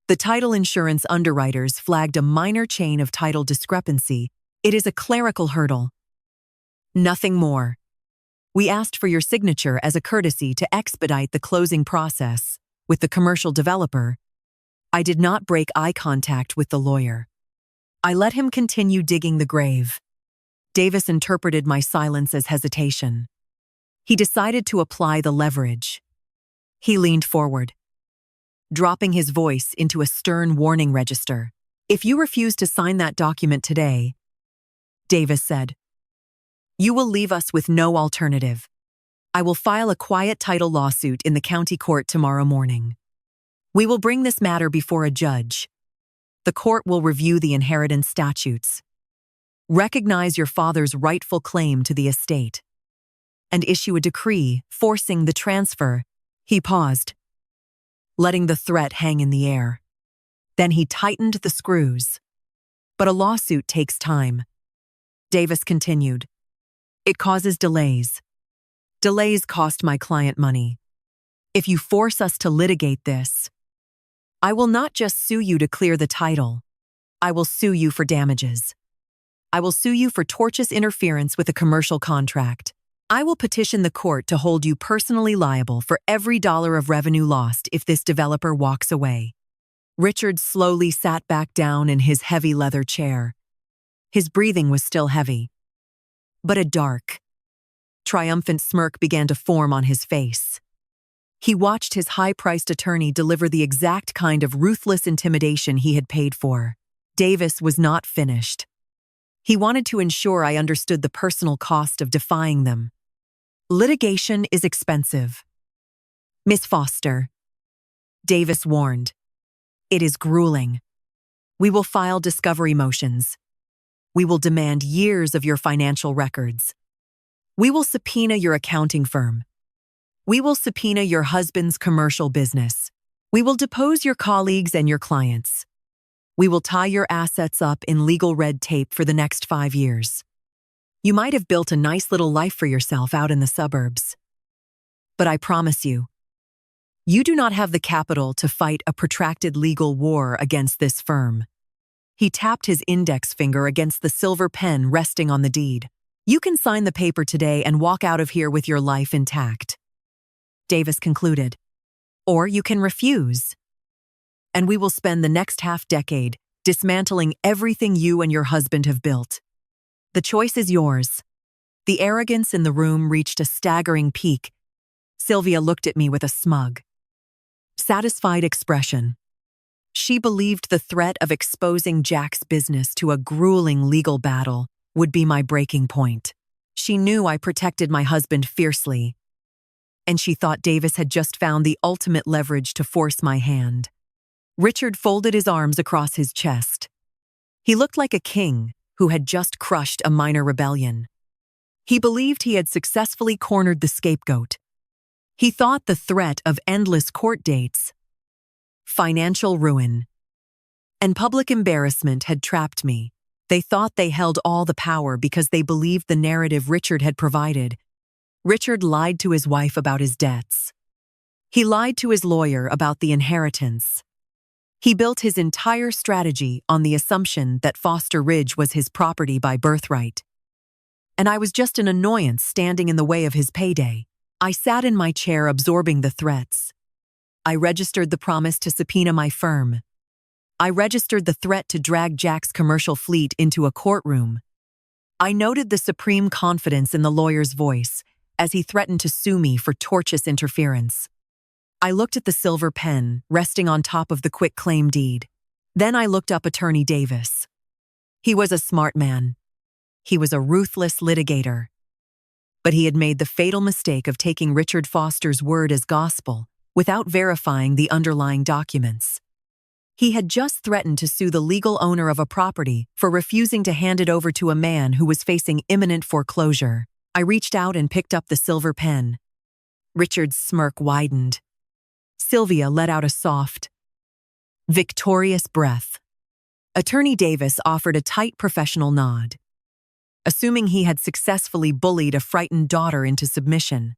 B: The title insurance underwriters flagged a minor chain of title discrepancy. It is a clerical hurdle. Nothing more. We asked for your signature as a courtesy to expedite the closing process with the commercial developer. I did not break eye contact with the lawyer. I let him continue digging the grave. Davis interpreted my silence as hesitation. He decided to apply the leverage. He leaned forward, dropping his voice into a stern warning register. "If you refuse to sign that document today," Davis said, "you will leave us with no alternative. I will file a quiet title lawsuit in the county court tomorrow morning. We will bring this matter before a judge. The court will review the inheritance statutes, recognize your father's rightful claim to the estate, and issue a decree forcing the transfer." He paused, letting the threat hang in the air. Then he tightened the screws. "But a lawsuit takes time," Davis continued. "It causes delays. Delays cost my client money. If you force us to litigate this, I will not just sue you to clear the title. I will sue you for damages. I will sue you for tortious interference with a commercial contract. I will petition the court to hold you personally liable for every dollar of revenue lost if this developer walks away." Richard slowly sat back down in his heavy leather chair. His breathing was still heavy, but a dark, triumphant smirk began to form on his face. He watched his high-priced attorney deliver the exact kind of ruthless intimidation he had paid for. Davis was not finished. He wanted to ensure I understood the personal cost of defying them. "Litigation is expensive, Miss Foster," Davis warned. "It is grueling. We will file discovery motions. We will demand years of your financial records. We will subpoena your accounting firm. We will subpoena your husband's commercial business. We will depose your colleagues and your clients. We will tie your assets up in legal red tape for the next 5 years. You might have built a nice little life for yourself out in the suburbs. But I promise you, you do not have the capital to fight a protracted legal war against this firm." He tapped his index finger against the silver pen resting on the deed. "You can sign the paper today and walk out of here with your life intact," Davis concluded. "Or you can refuse. And we will spend the next half-decade dismantling everything you and your husband have built. The choice is yours." The arrogance in the room reached a staggering peak. Sylvia looked at me with a smug, satisfied expression. She believed the threat of exposing Jack's business to a grueling legal battle would be my breaking point. She knew I protected my husband fiercely, and she thought Davis had just found the ultimate leverage to force my hand. Richard folded his arms across his chest. He looked like a king who had just crushed a minor rebellion. He believed he had successfully cornered the scapegoat. He thought the threat of endless court dates, financial ruin, and public embarrassment had trapped me. They thought they held all the power because they believed the narrative Richard had provided. Richard lied to his wife about his debts. He lied to his lawyer about the inheritance. He built his entire strategy on the assumption that Foster Ridge was his property by birthright. And I was just an annoyance standing in the way of his payday. I sat in my chair absorbing the threats. I registered the promise to subpoena my firm. I registered the threat to drag Jack's commercial fleet into a courtroom. I noted the supreme confidence in the lawyer's voice as he threatened to sue me for tortious interference. I looked at the silver pen resting on top of the quitclaim deed. Then I looked up Attorney Davis. He was a smart man. He was a ruthless litigator. But he had made the fatal mistake of taking Richard Foster's word as gospel without verifying the underlying documents. He had just threatened to sue the legal owner of a property for refusing to hand it over to a man who was facing imminent foreclosure. I reached out and picked up the silver pen. Richard's smirk widened. Sylvia let out a soft, victorious breath. Attorney Davis offered a tight professional nod. Assuming he had successfully bullied a frightened daughter into submission,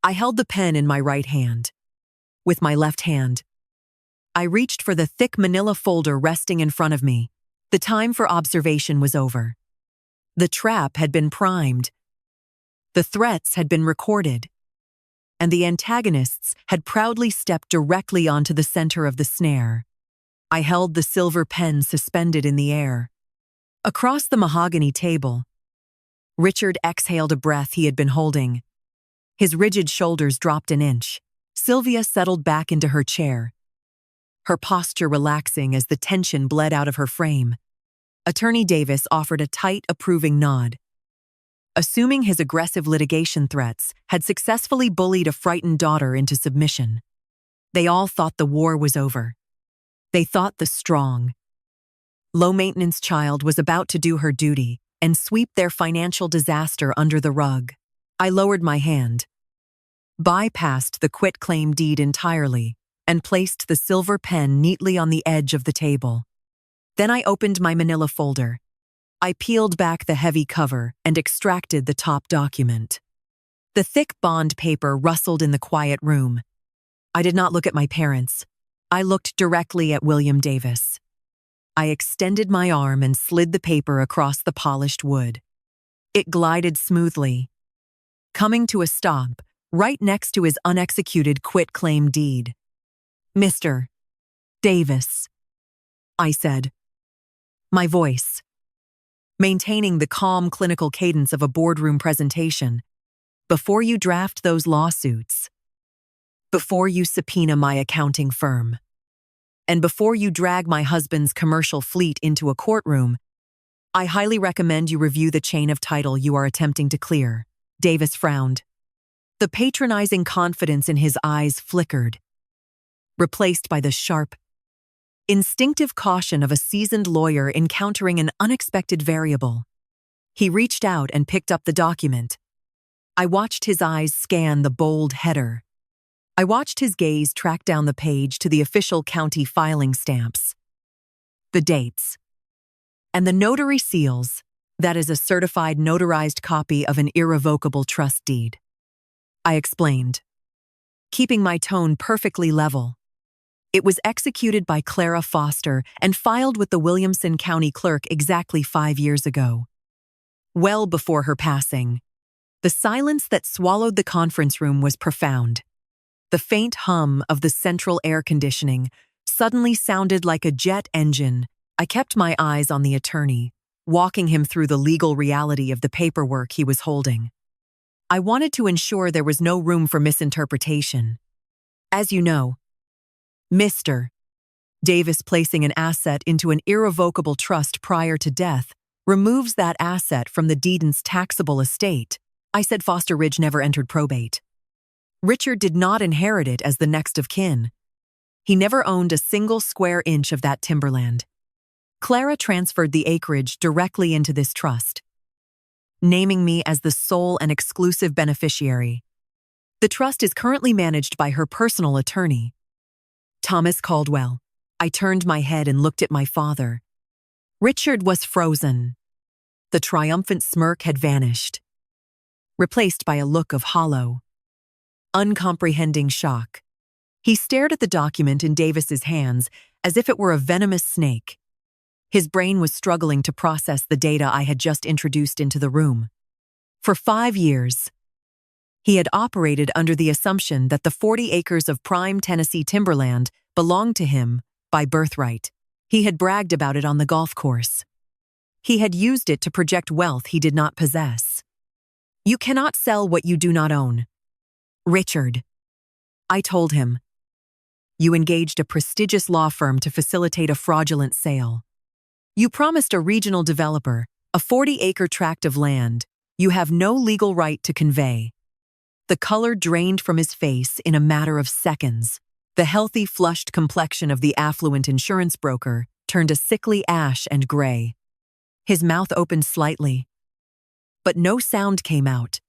B: I held the pen in my right hand. With my left hand, I reached for the thick manila folder resting in front of me. The time for observation was over. The trap had been primed. The threats had been recorded. And the antagonists had proudly stepped directly onto the center of the snare. I held the silver pen suspended in the air. Across the mahogany table, Richard exhaled a breath he had been holding. His rigid shoulders dropped an inch. Sylvia settled back into her chair, her posture relaxing as the tension bled out of her frame. Attorney Davis offered a tight, approving nod. Assuming his aggressive litigation threats had successfully bullied a frightened daughter into submission, they all thought the war was over. They thought the strong, low-maintenance child was about to do her duty and sweep their financial disaster under the rug. I lowered my hand, bypassed the quitclaim deed entirely, and placed the silver pen neatly on the edge of the table. Then I opened my manila folder. I peeled back the heavy cover and extracted the top document. The thick bond paper rustled in the quiet room. I did not look at my parents. I looked directly at William Davis. I extended my arm and slid the paper across the polished wood. It glided smoothly, coming to a stop right next to his unexecuted quitclaim deed. "Mr. Davis," I said, my voice maintaining the calm clinical cadence of a boardroom presentation. "Before you draft those lawsuits, before you subpoena my accounting firm, and before you drag my husband's commercial fleet into a courtroom, I highly recommend you review the chain of title you are attempting to clear." Davis frowned. The patronizing confidence in his eyes flickered, replaced by the sharp, instinctive caution of a seasoned lawyer encountering an unexpected variable. He reached out and picked up the document. I watched his eyes scan the bold header. I watched his gaze track down the page to the official county filing stamps, the dates, and the notary seals. That is a certified notarized copy of an irrevocable trust deed, I explained, keeping my tone perfectly level. It was executed by Clara Foster and filed with the Williamson County Clerk exactly 5 years ago, well before her passing. The silence that swallowed the conference room was profound. The faint hum of the central air conditioning suddenly sounded like a jet engine. I kept my eyes on the attorney, walking him through the legal reality of the paperwork he was holding. I wanted to ensure there was no room for misinterpretation. As you know, Mr. Davis placing an asset into an irrevocable trust prior to death removes that asset from the deedant's taxable estate. I said Foster Ridge never entered probate. Richard did not inherit it as the next of kin. He never owned a single square inch of that timberland. Clara transferred the acreage directly into this trust, naming me as the sole and exclusive beneficiary. The trust is currently managed by her personal attorney, Thomas Caldwell. I turned my head and looked at my father. Richard was frozen. The triumphant smirk had vanished, replaced by a look of hollow, uncomprehending shock. He stared at the document in Davis's hands as if it were a venomous snake. His brain was struggling to process the data I had just introduced into the room. For 5 years, he had operated under the assumption that the 40 acres of prime Tennessee timberland belonged to him by birthright. He had bragged about it on the golf course. He had used it to project wealth he did not possess. "You cannot sell what you do not own." "Richard," I told him, "you engaged a prestigious law firm to facilitate a fraudulent sale. You promised a regional developer a 40-acre tract of land you have no legal right to convey." The color drained from his face in a matter of seconds. The healthy, flushed complexion of the affluent insurance broker turned a sickly ash and gray. His mouth opened slightly, but no sound came out.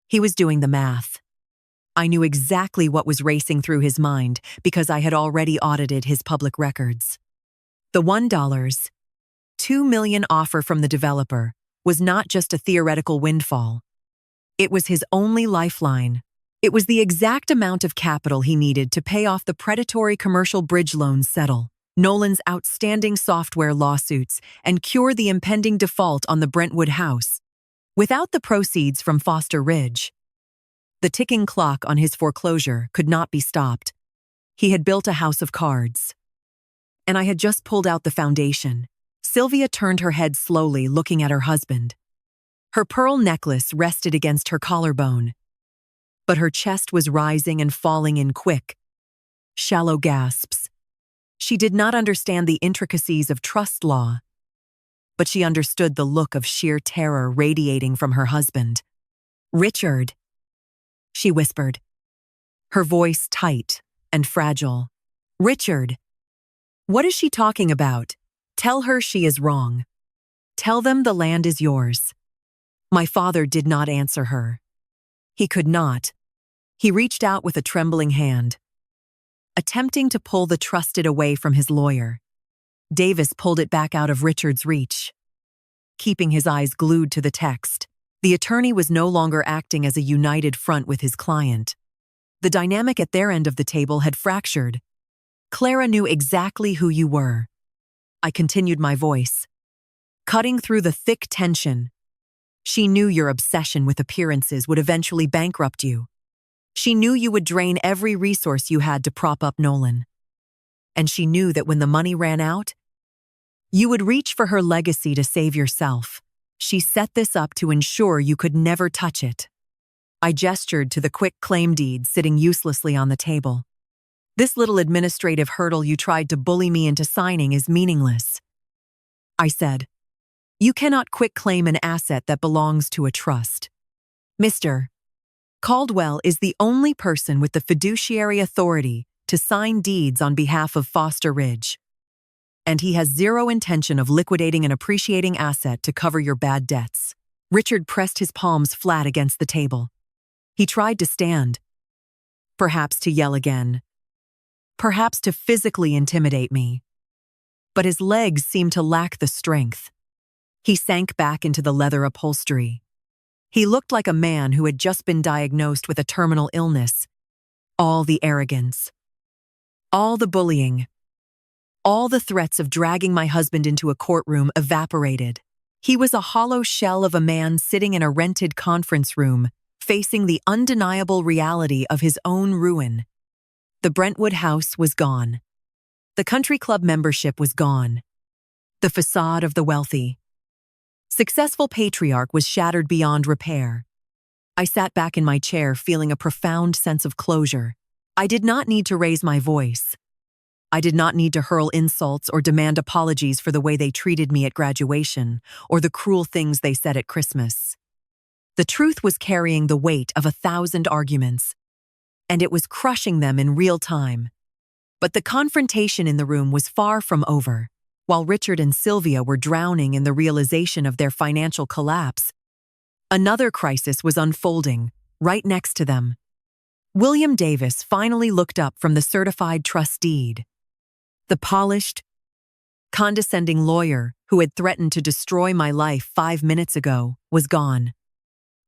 B: He was doing the math. I knew exactly what was racing through his mind because I had already audited his public records. The $1.2 million offer from the developer was not just a theoretical windfall. It was his only lifeline. It was the exact amount of capital he needed to pay off the predatory commercial bridge loans, settle Nolan's outstanding software lawsuits, and cure the impending default on the Brentwood house. Without the proceeds from Foster Ridge, the ticking clock on his foreclosure could not be stopped. He had built a house of cards, and I had just pulled out the foundation. Sylvia turned her head slowly, looking at her husband. Her pearl necklace rested against her collarbone, but her chest was rising and falling in quick, shallow gasps. She did not understand the intricacies of trust law, but she understood the look of sheer terror radiating from her husband. "Richard," she whispered, her voice tight and fragile. "Richard, what is she talking about? Tell her she is wrong. Tell them the land is yours." My father did not answer her. He could not. He reached out with a trembling hand, attempting to pull the trusted away from his lawyer. Davis pulled it back out of Richard's reach, keeping his eyes glued to the text. The attorney was no longer acting as a united front with his client. The dynamic at their end of the table had fractured. "Clara knew exactly who you were." I continued my voice, cutting through the thick tension. "She knew your obsession with appearances would eventually bankrupt you. She knew you would drain every resource you had to prop up Nolan. And she knew that when the money ran out, you would reach for her legacy to save yourself. She set this up to ensure you could never touch it." I gestured to the quick claim deed sitting uselessly on the table. "This little administrative hurdle you tried to bully me into signing is meaningless," I said. "You cannot quick claim an asset that belongs to a trust. Mr. Caldwell is the only person with the fiduciary authority to sign deeds on behalf of Foster Ridge, and he has zero intention of liquidating an appreciating asset to cover your bad debts." Richard pressed his palms flat against the table. He tried to stand, perhaps to yell again, perhaps to physically intimidate me, but his legs seemed to lack the strength. He sank back into the leather upholstery. He looked like a man who had just been diagnosed with a terminal illness. All the arrogance, all the bullying, all the threats of dragging my husband into a courtroom evaporated. He was a hollow shell of a man sitting in a rented conference room, facing the undeniable reality of his own ruin. The Brentwood house was gone. The country club membership was gone. The facade of the wealthy, successful patriarch was shattered beyond repair. I sat back in my chair, feeling a profound sense of closure. I did not need to raise my voice. I did not need to hurl insults or demand apologies for the way they treated me at graduation or the cruel things they said at Christmas. The truth was carrying the weight of 1,000 arguments, and it was crushing them in real time. But the confrontation in the room was far from over. While Richard and Sylvia were drowning in the realization of their financial collapse, another crisis was unfolding right next to them. William Davis finally looked up from the certified trust deed. The polished, condescending lawyer who had threatened to destroy my life 5 minutes ago was gone.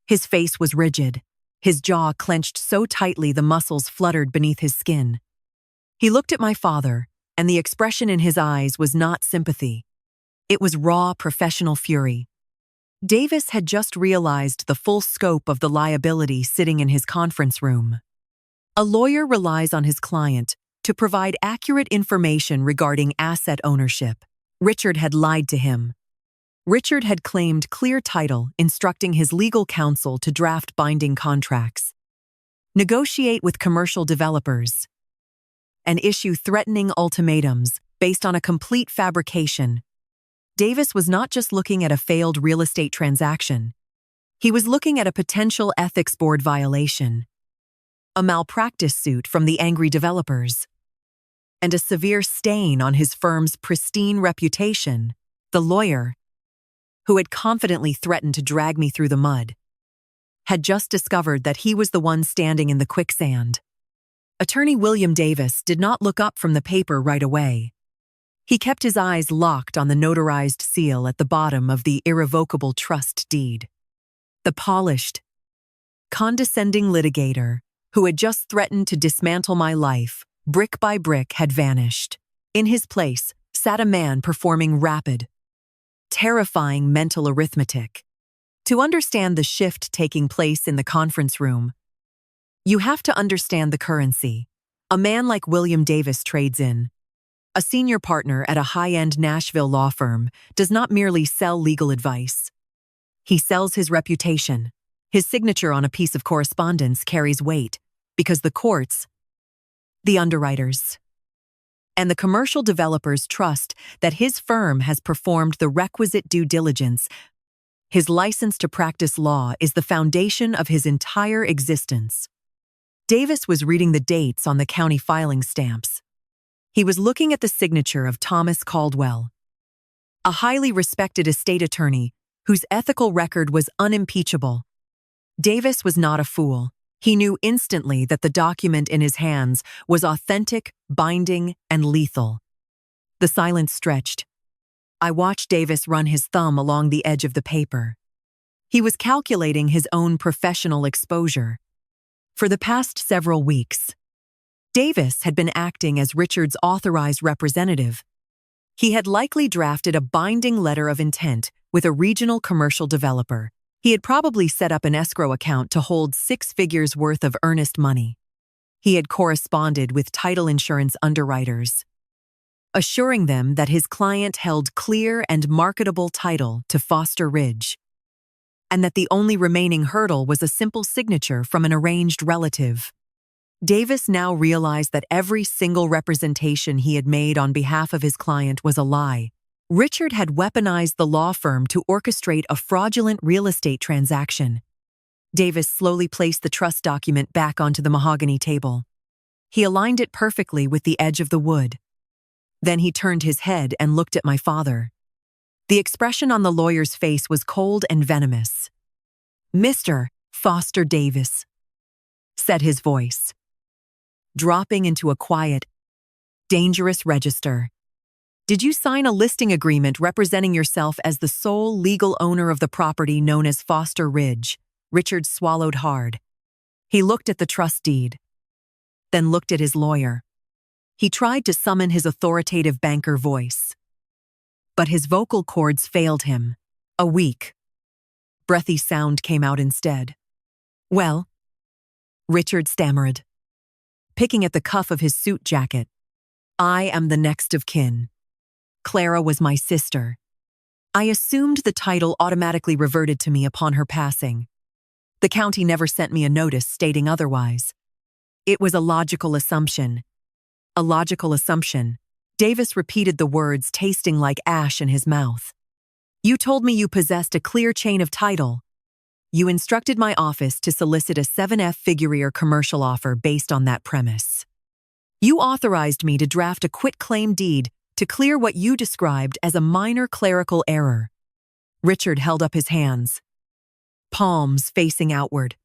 B: His face was rigid, his jaw clenched so tightly the muscles fluttered beneath his skin. He looked at my father, and the expression in his eyes was not sympathy. It was raw professional fury. Davis had just realized the full scope of the liability sitting in his conference room. A lawyer relies on his client to provide accurate information regarding asset ownership. Richard had lied to him. Richard had claimed clear title, instructing his legal counsel to draft binding contracts, negotiate with commercial developers, and issue threatening ultimatums based on a complete fabrication. Davis was not just looking at a failed real estate transaction. He was looking at a potential ethics board violation, a malpractice suit from the angry developers, and a severe stain on his firm's pristine reputation. The lawyer, who had confidently threatened to drag me through the mud, had just discovered that he was the one standing in the quicksand. Attorney William Davis did not look up from the paper right away. He kept his eyes locked on the notarized seal at the bottom of the irrevocable trust deed. The polished, condescending litigator who had just threatened to dismantle my life, brick by brick, had vanished. In his place sat a man performing rapid, terrifying mental arithmetic. To understand the shift taking place in the conference room, you have to understand the currency a man like William Davis trades in. A senior partner at a high-end Nashville law firm does not merely sell legal advice. He sells his reputation. His signature on a piece of correspondence carries weight because the courts, the underwriters, and the commercial developers trust that his firm has performed the requisite due diligence. His license to practice law is the foundation of his entire existence. Davis was reading the dates on the county filing stamps. He was looking at the signature of Thomas Caldwell, a highly respected estate attorney whose ethical record was unimpeachable. Davis was not a fool. He knew instantly that the document in his hands was authentic, binding, and lethal. The silence stretched. I watched Davis run his thumb along the edge of the paper. He was calculating his own professional exposure. For the past several weeks, Davis had been acting as Richard's authorized representative. He had likely drafted a binding letter of intent with a regional commercial developer. He had probably set up an escrow account to hold 6 figures worth of earnest money. He had corresponded with title insurance underwriters, assuring them that his client held clear and marketable title to Foster Ridge, and that the only remaining hurdle was a simple signature from an arranged relative. Davis now realized that every single representation he had made on behalf of his client was a lie. Richard had weaponized the law firm to orchestrate a fraudulent real estate transaction. Davis slowly placed the trust document back onto the mahogany table. He aligned it perfectly with the edge of the wood. Then he turned his head and looked at my father. The expression on the lawyer's face was cold and venomous. "Mr. Foster Davis," said his voice, dropping into a quiet, dangerous register. "Did you sign a listing agreement representing yourself as the sole legal owner of the property known as Foster Ridge?" Richard swallowed hard. He looked at the trust deed, then looked at his lawyer. He tried to summon his authoritative banker voice, but his vocal cords failed him. A weak, breathy sound came out instead. "Well," Richard stammered, picking at the cuff of his suit jacket, "I am the next of kin. Clara was my sister. I assumed the title automatically reverted to me upon her passing. The county never sent me a notice stating otherwise. It was a logical assumption." A logical assumption. Davis repeated the words, tasting like ash in his mouth. "You told me you possessed a clear chain of title. You instructed my office to solicit a 7F figure commercial offer based on that premise. You authorized me to draft a quitclaim deed to clear what you described as a minor clerical error." Richard held up his hands, palms facing outward,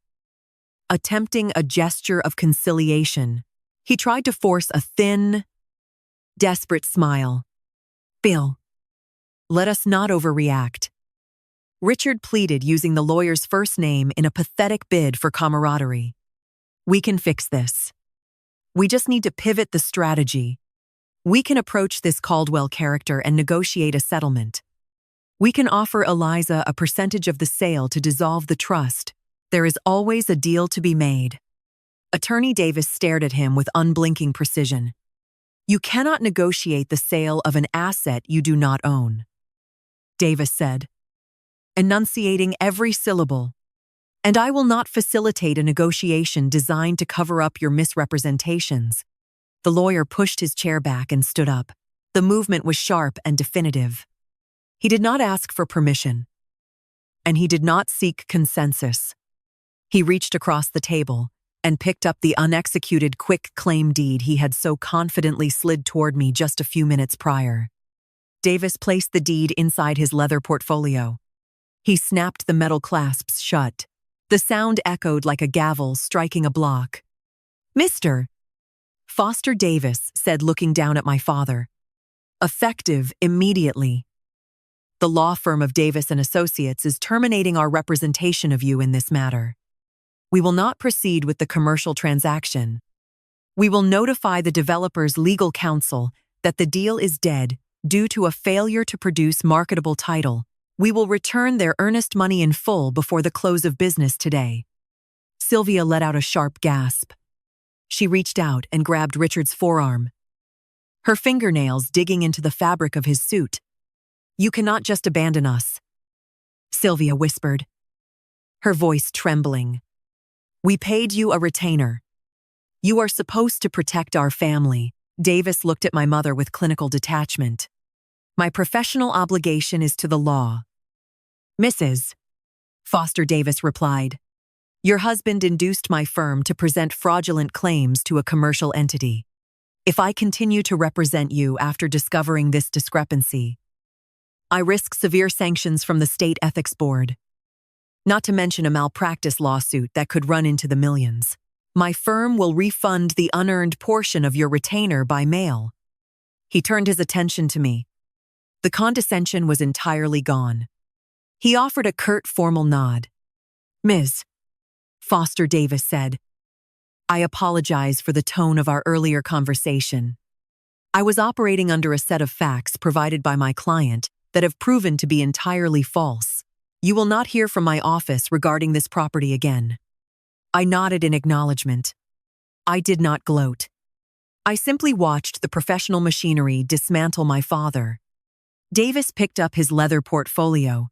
B: attempting a gesture of conciliation. He tried to force a thin, desperate smile. "Bill, let us not overreact," Richard pleaded, using the lawyer's first name in a pathetic bid for camaraderie. "We can fix this. We just need to pivot the strategy. We can approach this Caldwell character and negotiate a settlement. We can offer Eliza a percentage of the sale to dissolve the trust. There is always a deal to be made. Attorney Davis stared at him with unblinking precision. You cannot negotiate the sale of an asset you do not own, Davis said, enunciating every syllable. And I will not facilitate a negotiation designed to cover up your misrepresentations. The lawyer pushed his chair back and stood up. The movement was sharp and definitive. He did not ask for permission, and he did not seek consensus. He reached across the table and picked up the unexecuted quick-claim deed he had so confidently slid toward me just a few minutes prior. Davis placed the deed inside his leather portfolio. He snapped the metal clasps shut. The sound echoed like a gavel striking a block. "Mr. Foster Davis," said, looking down at my father. "Effective immediately. The law firm of Davis & Associates is terminating our representation of you in this matter. We will not proceed with the commercial transaction. We will notify the developer's legal counsel that the deal is dead due to a failure to produce marketable title. We will return their earnest money in full before the close of business today." Sylvia let out a sharp gasp. She reached out and grabbed Richard's forearm, her fingernails digging into the fabric of his suit. "You cannot just abandon us," Sylvia whispered, her voice trembling. "We paid you a retainer. You are supposed to protect our family." Davis looked at my mother with clinical detachment. "My professional obligation is to the law." "Mrs. Foster," Davis replied, "your husband induced my firm to present fraudulent claims to a commercial entity. If I continue to represent you after discovering this discrepancy, I risk severe sanctions from the State Ethics Board, not to mention a malpractice lawsuit that could run into the millions. My firm will refund the unearned portion of your retainer by mail." He turned his attention to me. The condescension was entirely gone. He offered a curt, formal nod. "Ms. Foster," Davis said, "I apologize for the tone of our earlier conversation. I was operating under a set of facts provided by my client that have proven to be entirely false. You will not hear from my office regarding this property again." I nodded in acknowledgement. I did not gloat. I simply watched the professional machinery dismantle my father. Davis picked up his leather portfolio.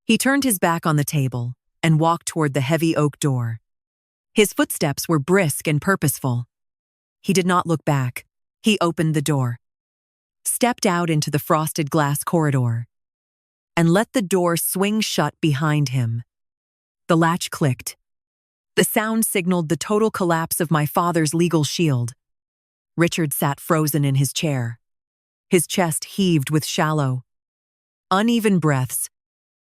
B: He turned his back on the table and walked toward the heavy oak door. His footsteps were brisk and purposeful. He did not look back. He opened the door, stepped out into the frosted glass corridor, and let the door swing shut behind him. The latch clicked. The sound signaled the total collapse of my father's legal shield. Richard sat frozen in his chair. His chest heaved with shallow, uneven breaths.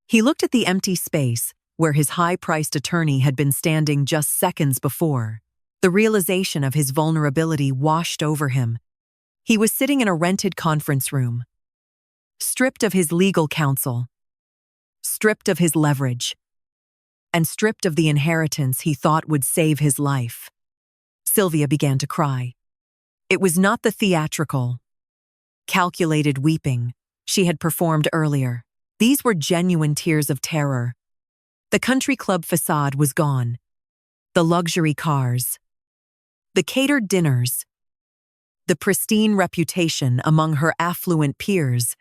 B: He looked at the empty space where his high-priced attorney had been standing just seconds before. The realization of his vulnerability washed over him. He was sitting in a rented conference room, stripped of his legal counsel, stripped of his leverage, and stripped of the inheritance he thought would save his life. Sylvia began to cry. It was not the theatrical, calculated weeping she had performed earlier. These were genuine tears of terror. The country club facade was gone. The luxury cars, the catered dinners, the pristine reputation among her affluent peers,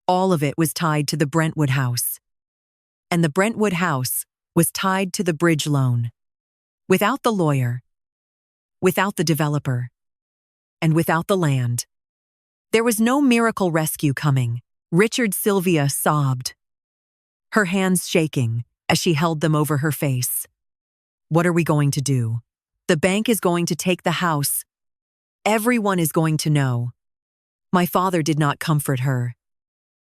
B: all of it was tied to the Brentwood house. And the Brentwood house was tied to the bridge loan. Without the lawyer, without the developer, and without the land, there was no miracle rescue coming. Sylvia sobbed, her hands shaking as she held them over her face. "What are we going to do? The bank is going to take the house. Everyone is going to know." My father did not comfort her.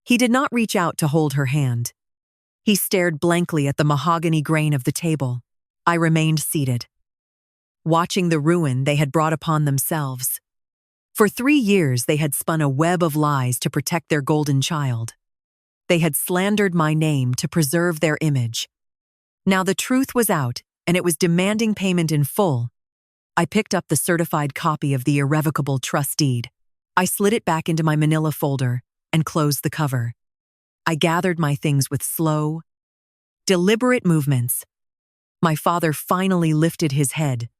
B: He did not reach out to hold her hand. He stared blankly at the mahogany grain of the table. I remained seated, watching the ruin they had brought upon themselves. For 3 years, they had spun a web of lies to protect their golden child. They had slandered my name to preserve their image. Now the truth was out, and it was demanding payment in full. I picked up the certified copy of the irrevocable trust deed. I slid it back into my manila folder and closed the cover. I gathered my things with slow, deliberate movements. My father finally lifted his head.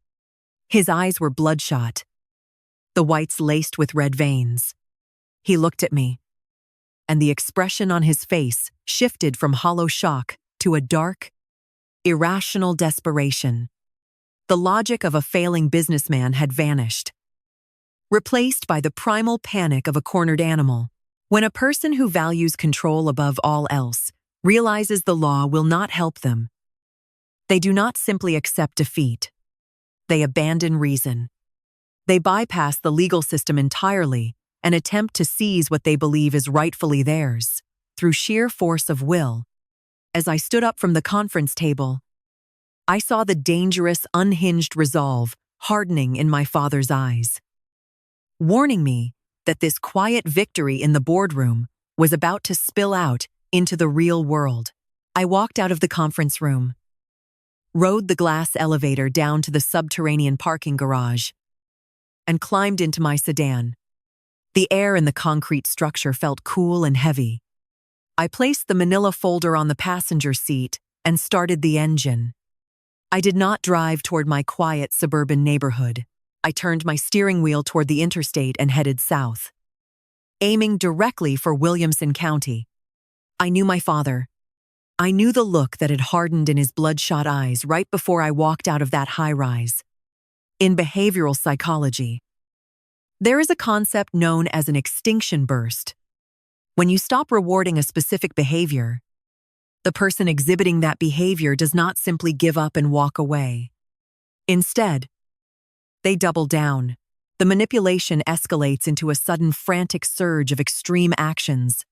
B: His eyes were bloodshot, the whites laced with red veins. He looked at me, and the expression on his face shifted from hollow shock to a dark, irrational desperation. The logic of a failing businessman had vanished, replaced by the primal panic of a cornered animal. When a person who values control above all else realizes the law will not help them, they do not simply accept defeat. They abandon reason. They bypass the legal system entirely and attempt to seize what they believe is rightfully theirs, through sheer force of will. As I stood up from the conference table, I saw the dangerous, unhinged resolve hardening in my father's eyes, warning me that this quiet victory in the boardroom was about to spill out into the real world. I walked out of the conference room, rode the glass elevator down to the subterranean parking garage, and climbed into my sedan. The air in the concrete structure felt cool and heavy. I placed the manila folder on the passenger seat and started the engine. I did not drive toward my quiet suburban neighborhood. I turned my steering wheel toward the interstate and headed south, aiming directly for Williamson County. I knew my father. I knew the look that had hardened in his bloodshot eyes right before I walked out of that high-rise. In behavioral psychology, there is a concept known as an extinction burst. When you stop rewarding a specific behavior, the person exhibiting that behavior does not simply give up and walk away. Instead, they double down. The manipulation escalates into a sudden frantic surge of extreme actions.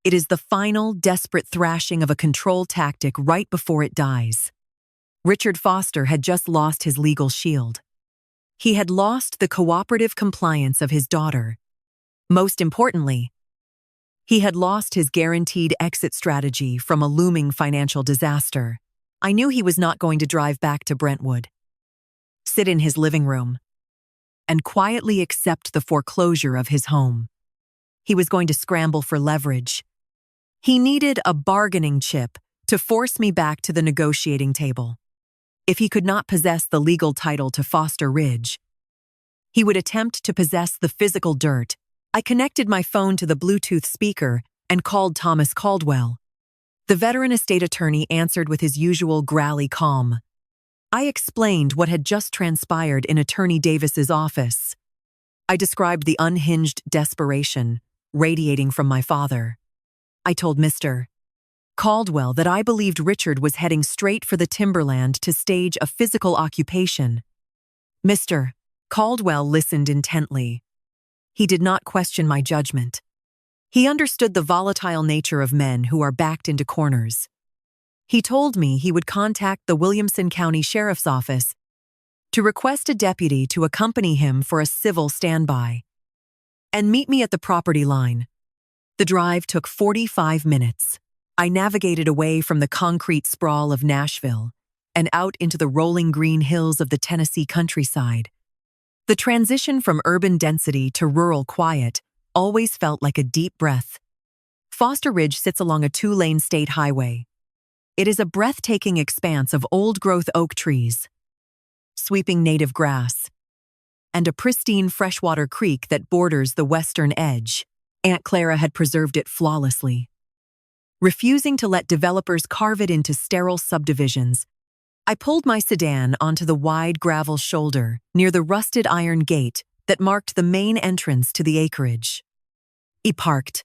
B: It is the final, desperate thrashing of a control tactic right before it dies. Richard Foster had just lost his legal shield. He had lost the cooperative compliance of his daughter. Most importantly, he had lost his guaranteed exit strategy from a looming financial disaster. I knew he was not going to drive back to Brentwood, sit in his living room, and quietly accept the foreclosure of his home. He was going to scramble for leverage. He needed a bargaining chip to force me back to the negotiating table. If he could not possess the legal title to Foster Ridge, he would attempt to possess the physical dirt. I connected my phone to the Bluetooth speaker and called Thomas Caldwell. The veteran estate attorney answered with his usual growly calm. I explained what had just transpired in Attorney Davis's office. I described the unhinged desperation radiating from my father. I told Mr. Caldwell that I believed Richard was heading straight for the timberland to stage a physical occupation. Mr. Caldwell listened intently. He did not question my judgment. He understood the volatile nature of men who are backed into corners. He told me he would contact the Williamson County Sheriff's Office to request a deputy to accompany him for a civil standby and meet me at the property line. The drive took 45 minutes. I navigated away from the concrete sprawl of Nashville and out into the rolling green hills of the Tennessee countryside. The transition from urban density to rural quiet always felt like a deep breath. Foster Ridge sits along a 2-lane state highway. It is a breathtaking expanse of old-growth oak trees, sweeping native grass, and a pristine freshwater creek that borders the western edge. Aunt Clara had preserved it flawlessly, refusing to let developers carve it into sterile subdivisions. I pulled my sedan onto the wide gravel shoulder near the rusted iron gate that marked the main entrance to the acreage. I parked,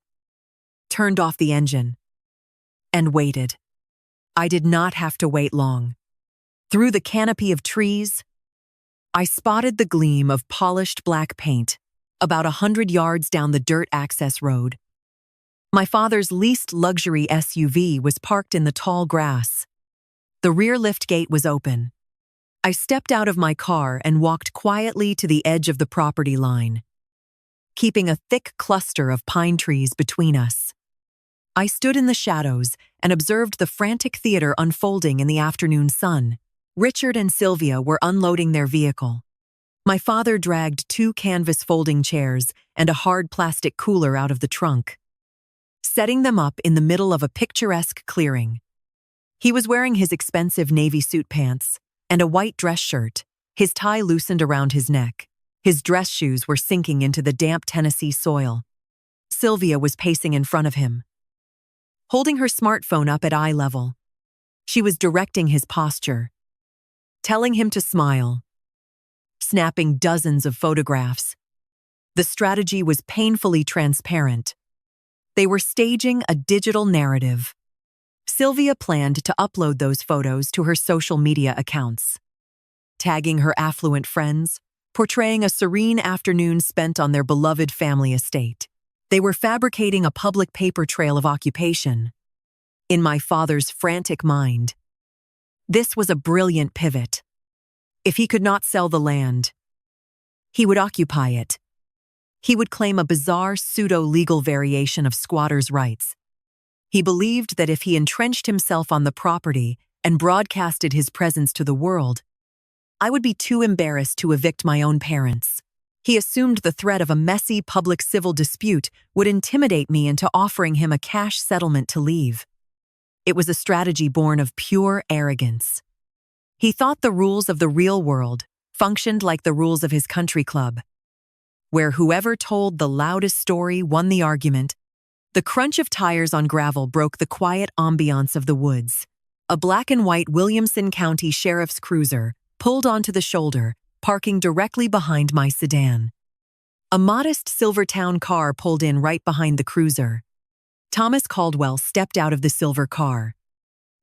B: turned off the engine, and waited. I did not have to wait long. Through the canopy of trees, I spotted the gleam of polished black paint about 100 yards down the dirt access road. My father's least luxury SUV was parked in the tall grass. The rear lift gate was open. I stepped out of my car and walked quietly to the edge of the property line, keeping a thick cluster of pine trees between us. I stood in the shadows and observed the frantic theater unfolding in the afternoon sun. Richard and Sylvia were unloading their vehicle. My father dragged 2 canvas folding chairs and a hard plastic cooler out of the trunk, setting them up in the middle of a picturesque clearing. He was wearing his expensive navy suit pants and a white dress shirt, his tie loosened around his neck. His dress shoes were sinking into the damp Tennessee soil. Sylvia was pacing in front of him, holding her smartphone up at eye level. She was directing his posture, telling him to smile, snapping dozens of photographs. The strategy was painfully transparent. They were staging a digital narrative. Sylvia planned to upload those photos to her social media accounts, tagging her affluent friends, portraying a serene afternoon spent on their beloved family estate. They were fabricating a public paper trail of occupation. In my father's frantic mind, this was a brilliant pivot. If he could not sell the land, he would occupy it. He would claim a bizarre pseudo-legal variation of squatters' rights. He believed that if he entrenched himself on the property and broadcasted his presence to the world, I would be too embarrassed to evict my own parents. He assumed the threat of a messy public civil dispute would intimidate me into offering him a cash settlement to leave. It was a strategy born of pure arrogance. He thought the rules of the real world functioned like the rules of his country club, where whoever told the loudest story won the argument. The crunch of tires on gravel broke the quiet ambiance of the woods. A black and white Williamson County Sheriff's cruiser pulled onto the shoulder, parking directly behind my sedan. A modest Silvertown car pulled in right behind the cruiser. Thomas Caldwell stepped out of the silver car.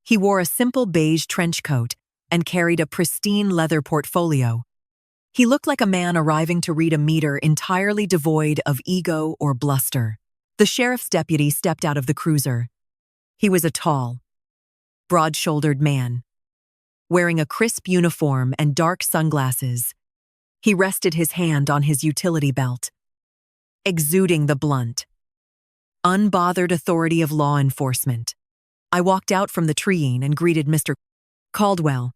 B: He wore a simple beige trench coat and carried a pristine leather portfolio. He looked like a man arriving to read a meter entirely devoid of ego or bluster. The sheriff's deputy stepped out of the cruiser. He was a tall, broad-shouldered man, wearing a crisp uniform and dark sunglasses. He rested his hand on his utility belt, exuding the blunt, unbothered authority of law enforcement. I walked out from the treeing and greeted Mr. Caldwell.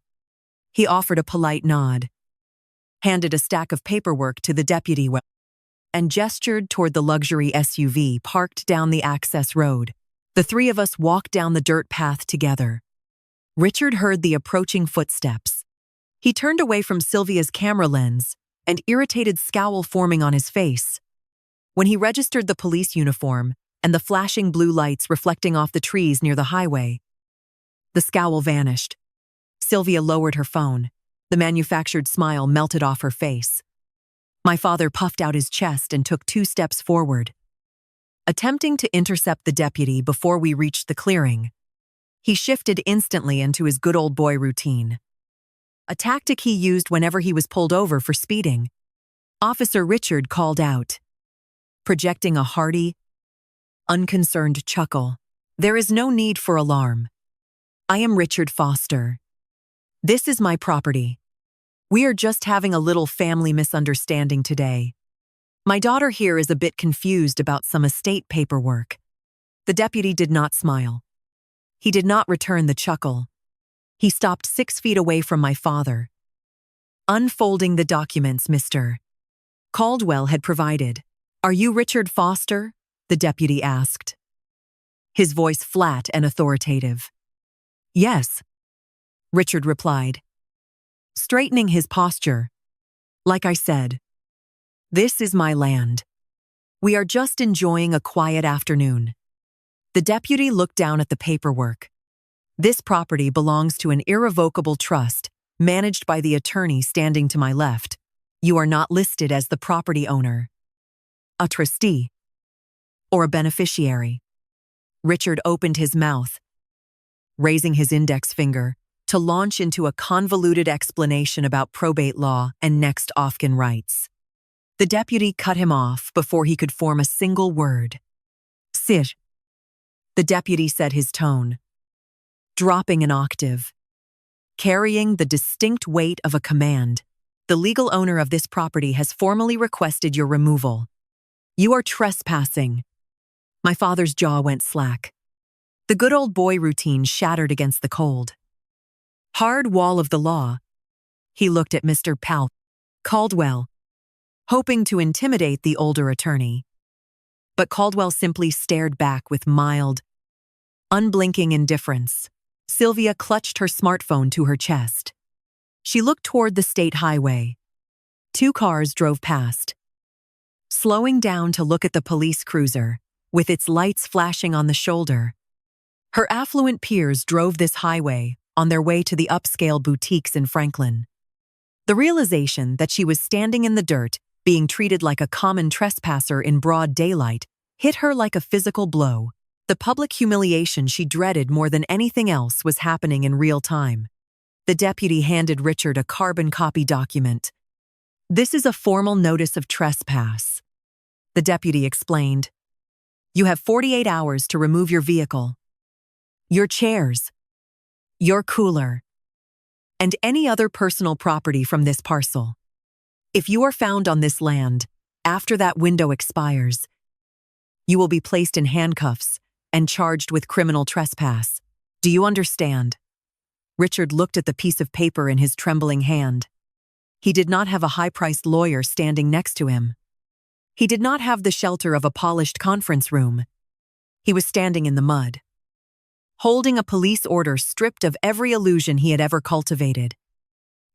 B: He offered a polite nod, handed a stack of paperwork to the deputy, and gestured toward the luxury SUV parked down the access road. The 3 of us walked down the dirt path together. Richard heard the approaching footsteps. He turned away from Sylvia's camera lens, an irritated scowl forming on his face. When he registered the police uniform and the flashing blue lights reflecting off the trees near the highway, the scowl vanished. Sylvia lowered her phone. The manufactured smile melted off her face. My father puffed out his chest and took 2 steps forward, attempting to intercept the deputy before we reached the clearing. He shifted instantly into his good old boy routine, a tactic he used whenever he was pulled over for speeding. Officer Richard called out, projecting a hearty, unconcerned chuckle. There is no need for alarm. I am Richard Foster. This is my property. We are just having a little family misunderstanding today. My daughter here is a bit confused about some estate paperwork. The deputy did not smile. He did not return the chuckle. He stopped 6 feet away from my father. Unfolding the documents, Mr. Caldwell had provided. Are you Richard Foster? The deputy asked, his voice flat and authoritative. Yes, Richard replied, straightening his posture. Like I said, this is my land. We are just enjoying a quiet afternoon. The deputy looked down at the paperwork. This property belongs to an irrevocable trust managed by the attorney standing to my left. You are not listed as the property owner, a trustee, or a beneficiary. Richard opened his mouth, raising his index finger to launch into a convoluted explanation about probate law and next of kin rights. The deputy cut him off before he could form a single word. Sit. The deputy said, his tone dropping an octave, carrying the distinct weight of a command. The legal owner of this property has formally requested your removal. You are trespassing. My father's jaw went slack. The good old boy routine shattered against the cold, hard wall of the law. He looked at Mr. Powell. Caldwell, hoping to intimidate the older attorney. But Caldwell simply stared back with mild, unblinking indifference. Sylvia clutched her smartphone to her chest. She looked toward the state highway. 2 cars drove past. Slowing down to look at the police cruiser, with its lights flashing on the shoulder. Her affluent peers drove this highway on their way to the upscale boutiques in Franklin. The realization that she was standing in the dirt, being treated like a common trespasser in broad daylight, hit her like a physical blow. The public humiliation she dreaded more than anything else was happening in real time. The deputy handed Richard a carbon copy document. "This is a formal notice of trespass," the deputy explained. "You have 48 hours to remove your vehicle, your chairs, your cooler, and any other personal property from this parcel. If you are found on this land after that window expires, you will be placed in handcuffs and charged with criminal trespass. Do you understand?" Richard looked at the piece of paper in his trembling hand. He did not have a high-priced lawyer standing next to him. He did not have the shelter of a polished conference room. He was standing in the mud, holding a police order stripped of every illusion he had ever cultivated.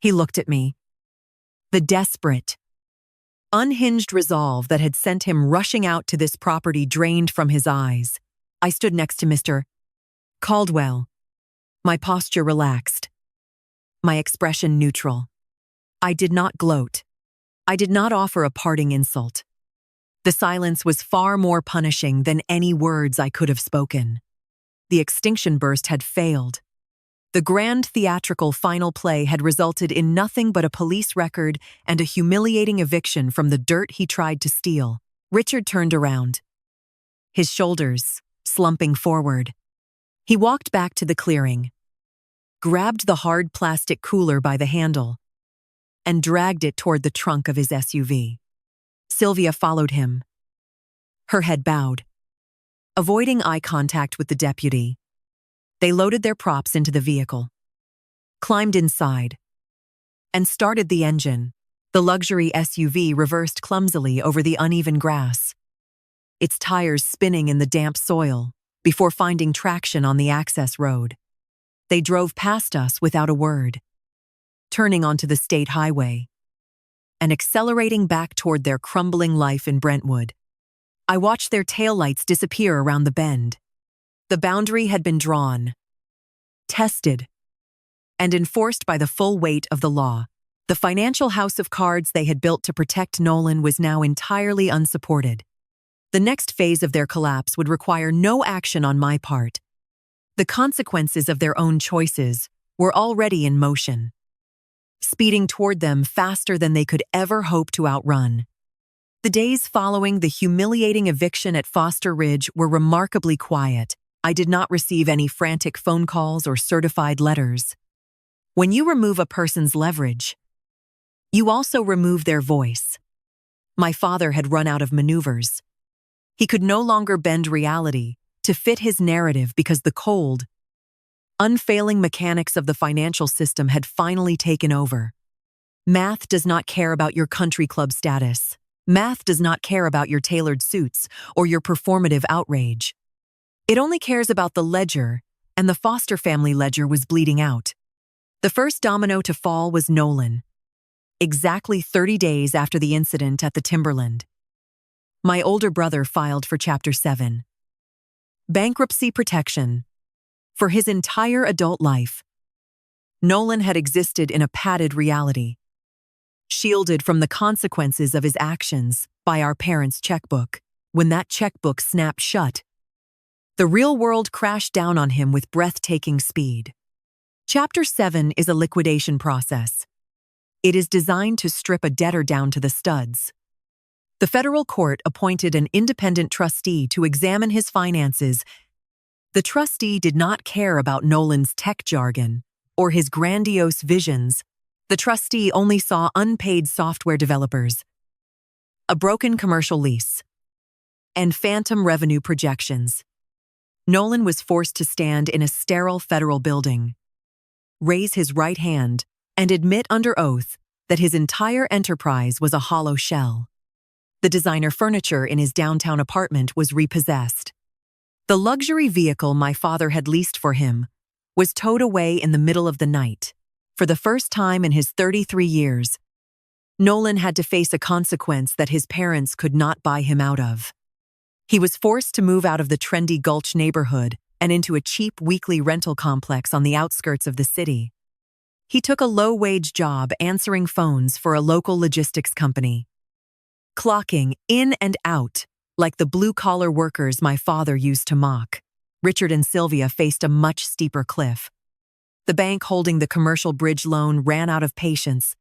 B: He looked at me. The desperate, unhinged resolve that had sent him rushing out to this property drained from his eyes. I stood next to Mr. Caldwell, my posture relaxed, my expression neutral. I did not gloat. I did not offer a parting insult. The silence was far more punishing than any words I could have spoken. The extinction burst had failed. The grand theatrical final play had resulted in nothing but a police record and a humiliating eviction from the dirt he tried to steal. Richard turned around, his shoulders slumping forward. He walked back to the clearing, grabbed the hard plastic cooler by the handle, and dragged it toward the trunk of his SUV. Sylvia followed him, her head bowed. Avoiding eye contact with the deputy, they loaded their props into the vehicle, climbed inside, and started the engine. The luxury SUV reversed clumsily over the uneven grass, its tires spinning in the damp soil before finding traction on the access road. They drove past us without a word, turning onto the state highway and accelerating back toward their crumbling life in Brentwood. I watched their taillights disappear around the bend. The boundary had been drawn, tested, and enforced by the full weight of the law. The financial house of cards they had built to protect Nolan was now entirely unsupported. The next phase of their collapse would require no action on my part. The consequences of their own choices were already in motion, speeding toward them faster than they could ever hope to outrun. The days following the humiliating eviction at Foster Ridge were remarkably quiet. I did not receive any frantic phone calls or certified letters. When you remove a person's leverage, you also remove their voice. My father had run out of maneuvers. He could no longer bend reality to fit his narrative because the cold, unfailing mechanics of the financial system had finally taken over. Math does not care about your country club status. Math does not care about your tailored suits or your performative outrage. It only cares about the ledger, and the Foster family ledger was bleeding out. The first domino to fall was Nolan, exactly 30 days after the incident at the Timberland. My older brother filed for Chapter 7. Bankruptcy protection. For his entire adult life, Nolan had existed in a padded reality, shielded from the consequences of his actions by our parents' checkbook. When that checkbook snapped shut, the real world crashed down on him with breathtaking speed. Chapter 7 is a liquidation process. It is designed to strip a debtor down to the studs. The federal court appointed an independent trustee to examine his finances. The trustee did not care about Nolan's tech jargon or his grandiose visions. The trustee only saw unpaid software developers, a broken commercial lease, and phantom revenue projections. Nolan was forced to stand in a sterile federal building, raise his right hand, and admit under oath that his entire enterprise was a hollow shell. The designer furniture in his downtown apartment was repossessed. The luxury vehicle my father had leased for him was towed away in the middle of the night. For the first time in his 33 years, Nolan had to face a consequence that his parents could not buy him out of. He was forced to move out of the trendy Gulch neighborhood and into a cheap weekly rental complex on the outskirts of the city. He took a low-wage job answering phones for a local logistics company, clocking in and out like the blue-collar workers my father used to mock. Richard and Sylvia faced a much steeper cliff. The bank holding the commercial bridge loan ran out of patience.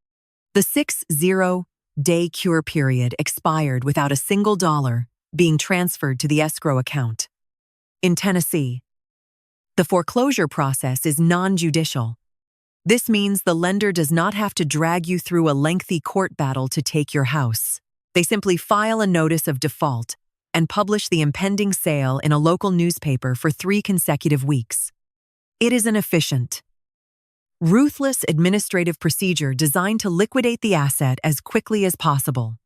B: The 60-day cure period expired without a single dollar being transferred to the escrow account. In Tennessee, the foreclosure process is non-judicial. This means the lender does not have to drag you through a lengthy court battle to take your house. They simply file a notice of default and publish the impending sale in a local newspaper for 3 consecutive weeks. It is an efficient, ruthless administrative procedure designed to liquidate the asset as quickly as possible.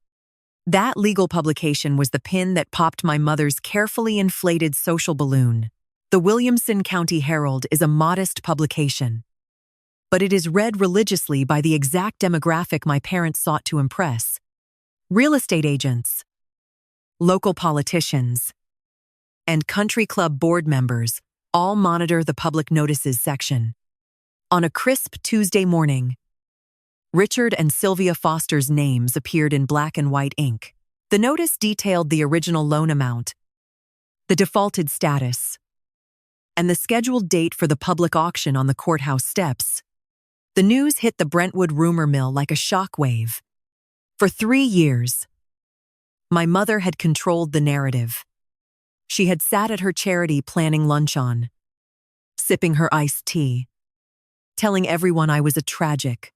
B: That legal publication was the pin that popped my mother's carefully inflated social balloon. The Williamson County Herald is a modest publication, but it is read religiously by the exact demographic my parents sought to impress: real estate agents, local politicians, and country club board members all monitor the public notices section. On a crisp Tuesday morning, Richard and Sylvia Foster's names appeared in black and white ink. The notice detailed the original loan amount, the defaulted status, and the scheduled date for the public auction on the courthouse steps. The news hit the Brentwood rumor mill like a shockwave. For 3 years, my mother had controlled the narrative. She had sat at her charity planning luncheon, sipping her iced tea, telling everyone I was a tragic,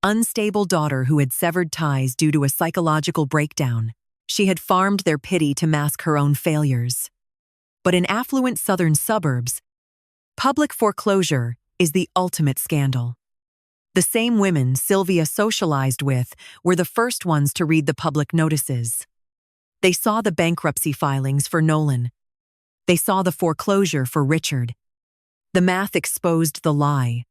B: unstable daughter who had severed ties due to a psychological breakdown. She had farmed their pity to mask her own failures. But in affluent southern suburbs, public foreclosure is the ultimate scandal. The same women Sylvia socialized with were the first ones to read the public notices. They saw the bankruptcy filings for Nolan. They saw the foreclosure for Richard. The math exposed the lie.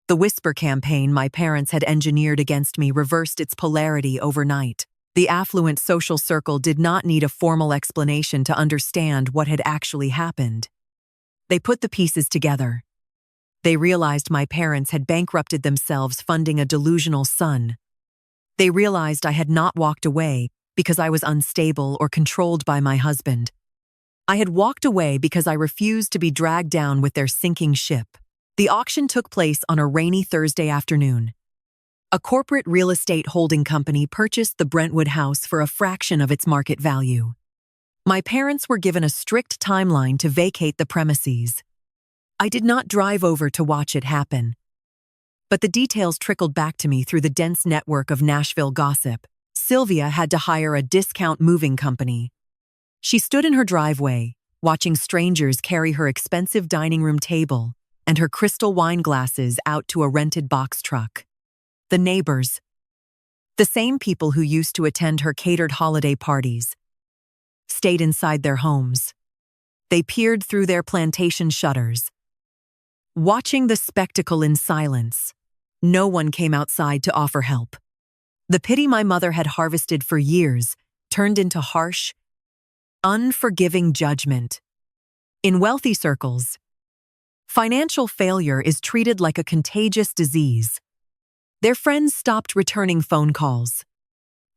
B: The whisper campaign my parents had engineered against me reversed its polarity overnight. The affluent social circle did not need a formal explanation to understand what had actually happened. They put the pieces together. They realized my parents had bankrupted themselves funding a delusional son. They realized I had not walked away because I was unstable or controlled by my husband. I had walked away because I refused to be dragged down with their sinking ship. The auction took place on a rainy Thursday afternoon. A corporate real estate holding company purchased the Brentwood house for a fraction of its market value. My parents were given a strict timeline to vacate the premises. I did not drive over to watch it happen, but the details trickled back to me through the dense network of Nashville gossip. Sylvia had to hire a discount moving company. She stood in her driveway, watching strangers carry her expensive dining room table and her crystal wine glasses out to a rented box truck. The neighbors, the same people who used to attend her catered holiday parties, stayed inside their homes. They peered through their plantation shutters, watching the spectacle in silence. No one came outside to offer help. The pity my mother had harvested for years turned into harsh, unforgiving judgment. In wealthy circles, financial failure is treated like a contagious disease. Their friends stopped returning phone calls.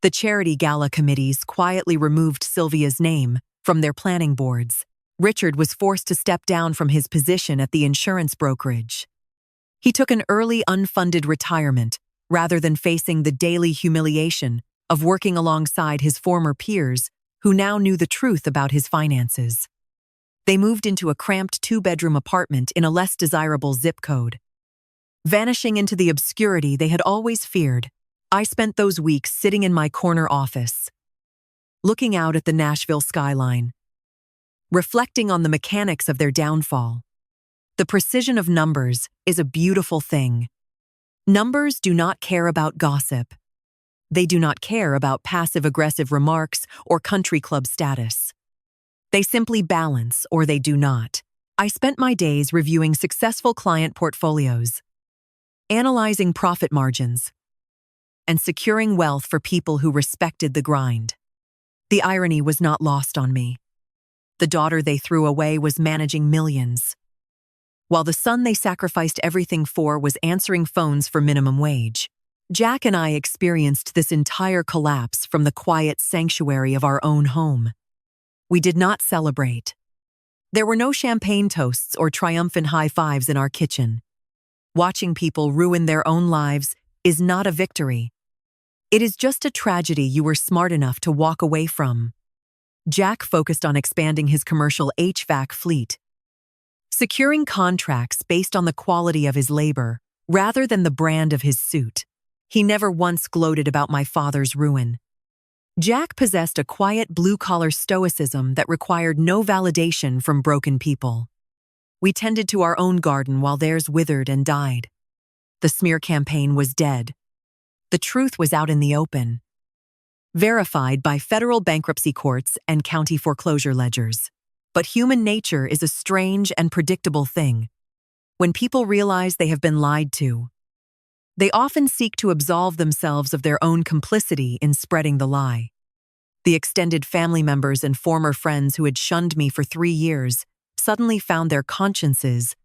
B: The charity gala committees quietly removed Sylvia's name from their planning boards. Richard was forced to step down from his position at the insurance brokerage. He took an early unfunded retirement rather than facing the daily humiliation of working alongside his former peers who now knew the truth about his finances. They moved into a cramped 2-bedroom apartment in a less desirable zip code. Vanishing into the obscurity they had always feared, I spent those weeks sitting in my corner office, looking out at the Nashville skyline, reflecting on the mechanics of their downfall. The precision of numbers is a beautiful thing, Numbers do not care about gossip. They do not care about passive-aggressive remarks or country club status. They simply balance or they do not. I spent my days reviewing successful client portfolios, analyzing profit margins, and securing wealth for people who respected the grind. The irony was not lost on me. The daughter they threw away was managing millions, while the son they sacrificed everything for was answering phones for minimum wage. Jack and I experienced this entire collapse from the quiet sanctuary of our own home. We did not celebrate. There were no champagne toasts or triumphant high fives in our kitchen. Watching people ruin their own lives is not a victory. It is just a tragedy you were smart enough to walk away from. Jack focused on expanding his commercial HVAC fleet, securing contracts based on the quality of his labor rather than the brand of his suit. He never once gloated about my father's ruin. Jack possessed a quiet blue-collar stoicism that required no validation from broken people. We tended to our own garden while theirs withered and died. The smear campaign was dead. The truth was out in the open, verified by federal bankruptcy courts and county foreclosure ledgers. But human nature is a strange and predictable thing. When people realize they have been lied to, they often seek to absolve themselves of their own complicity in spreading the lie. The extended family members and former friends who had shunned me for 3 years suddenly found their consciences.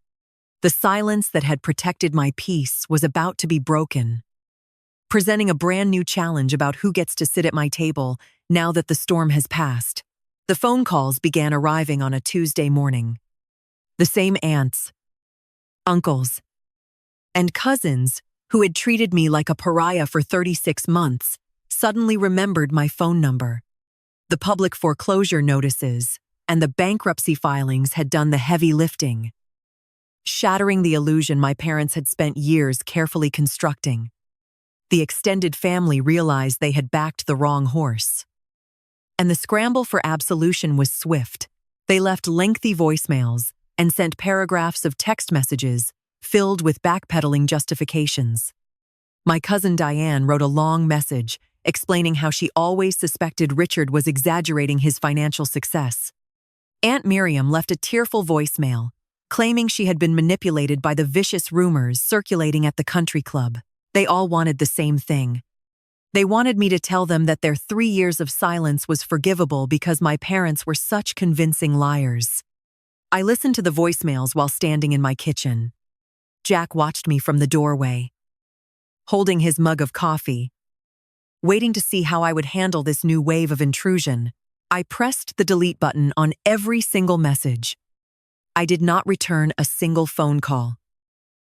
B: The silence that had protected my peace was about to be broken, presenting a brand new challenge about who gets to sit at my table now that the storm has passed. The phone calls began arriving on a Tuesday morning. The same aunts, uncles, and cousins who had treated me like a pariah for 36 months suddenly remembered my phone number. The public foreclosure notices and the bankruptcy filings had done the heavy lifting, shattering the illusion my parents had spent years carefully constructing. The extended family realized they had backed the wrong horse, and the scramble for absolution was swift. They left lengthy voicemails and sent paragraphs of text messages filled with backpedaling justifications. My cousin Diane wrote a long message explaining how she always suspected Richard was exaggerating his financial success. Aunt Miriam left a tearful voicemail, claiming she had been manipulated by the vicious rumors circulating at the country club. They all wanted the same thing. They wanted me to tell them that their 3 years of silence was forgivable because my parents were such convincing liars. I listened to the voicemails while standing in my kitchen. Jack watched me from the doorway, holding his mug of coffee, waiting to see how I would handle this new wave of intrusion. I pressed the delete button on every single message. I did not return a single phone call.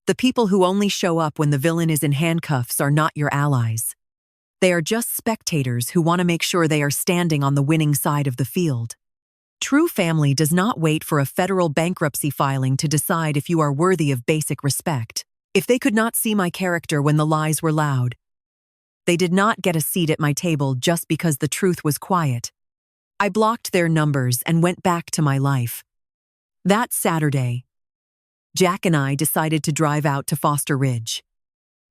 B: The people who only show up when the villain is in handcuffs are not your allies. They are just spectators who want to make sure they are standing on the winning side of the field. True family does not wait for a federal bankruptcy filing to decide if you are worthy of basic respect. If they could not see my character when the lies were loud, they did not get a seat at my table just because the truth was quiet. I blocked their numbers and went back to my life. That Saturday, Jack and I decided to drive out to Foster Ridge.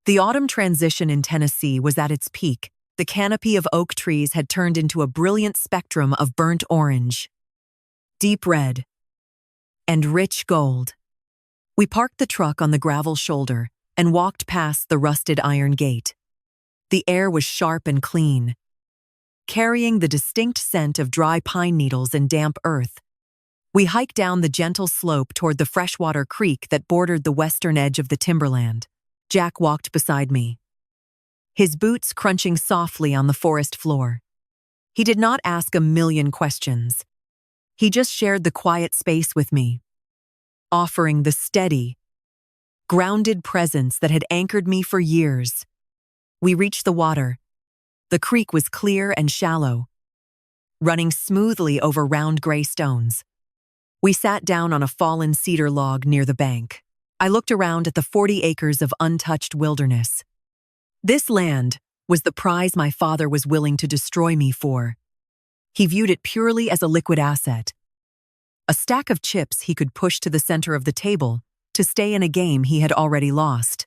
B: The autumn transition in Tennessee was at its peak. The canopy of oak trees had turned into a brilliant spectrum of burnt orange, deep red, and rich gold. We parked the truck on the gravel shoulder and walked past the rusted iron gate. The air was sharp and clean, carrying the distinct scent of dry pine needles and damp earth. We hiked down the gentle slope toward the freshwater creek that bordered the western edge of the timberland. Jack walked beside me, his boots crunching softly on the forest floor. He did not ask a million questions. He just shared the quiet space with me, offering the steady, grounded presence that had anchored me for years. We reached the water. The creek was clear and shallow, running smoothly over round gray stones. We sat down on a fallen cedar log near the bank. I looked around at the 40 acres of untouched wilderness. This land was the prize my father was willing to destroy me for. He viewed it purely as a liquid asset, a stack of chips he could push to the center of the table to stay in a game he had already lost.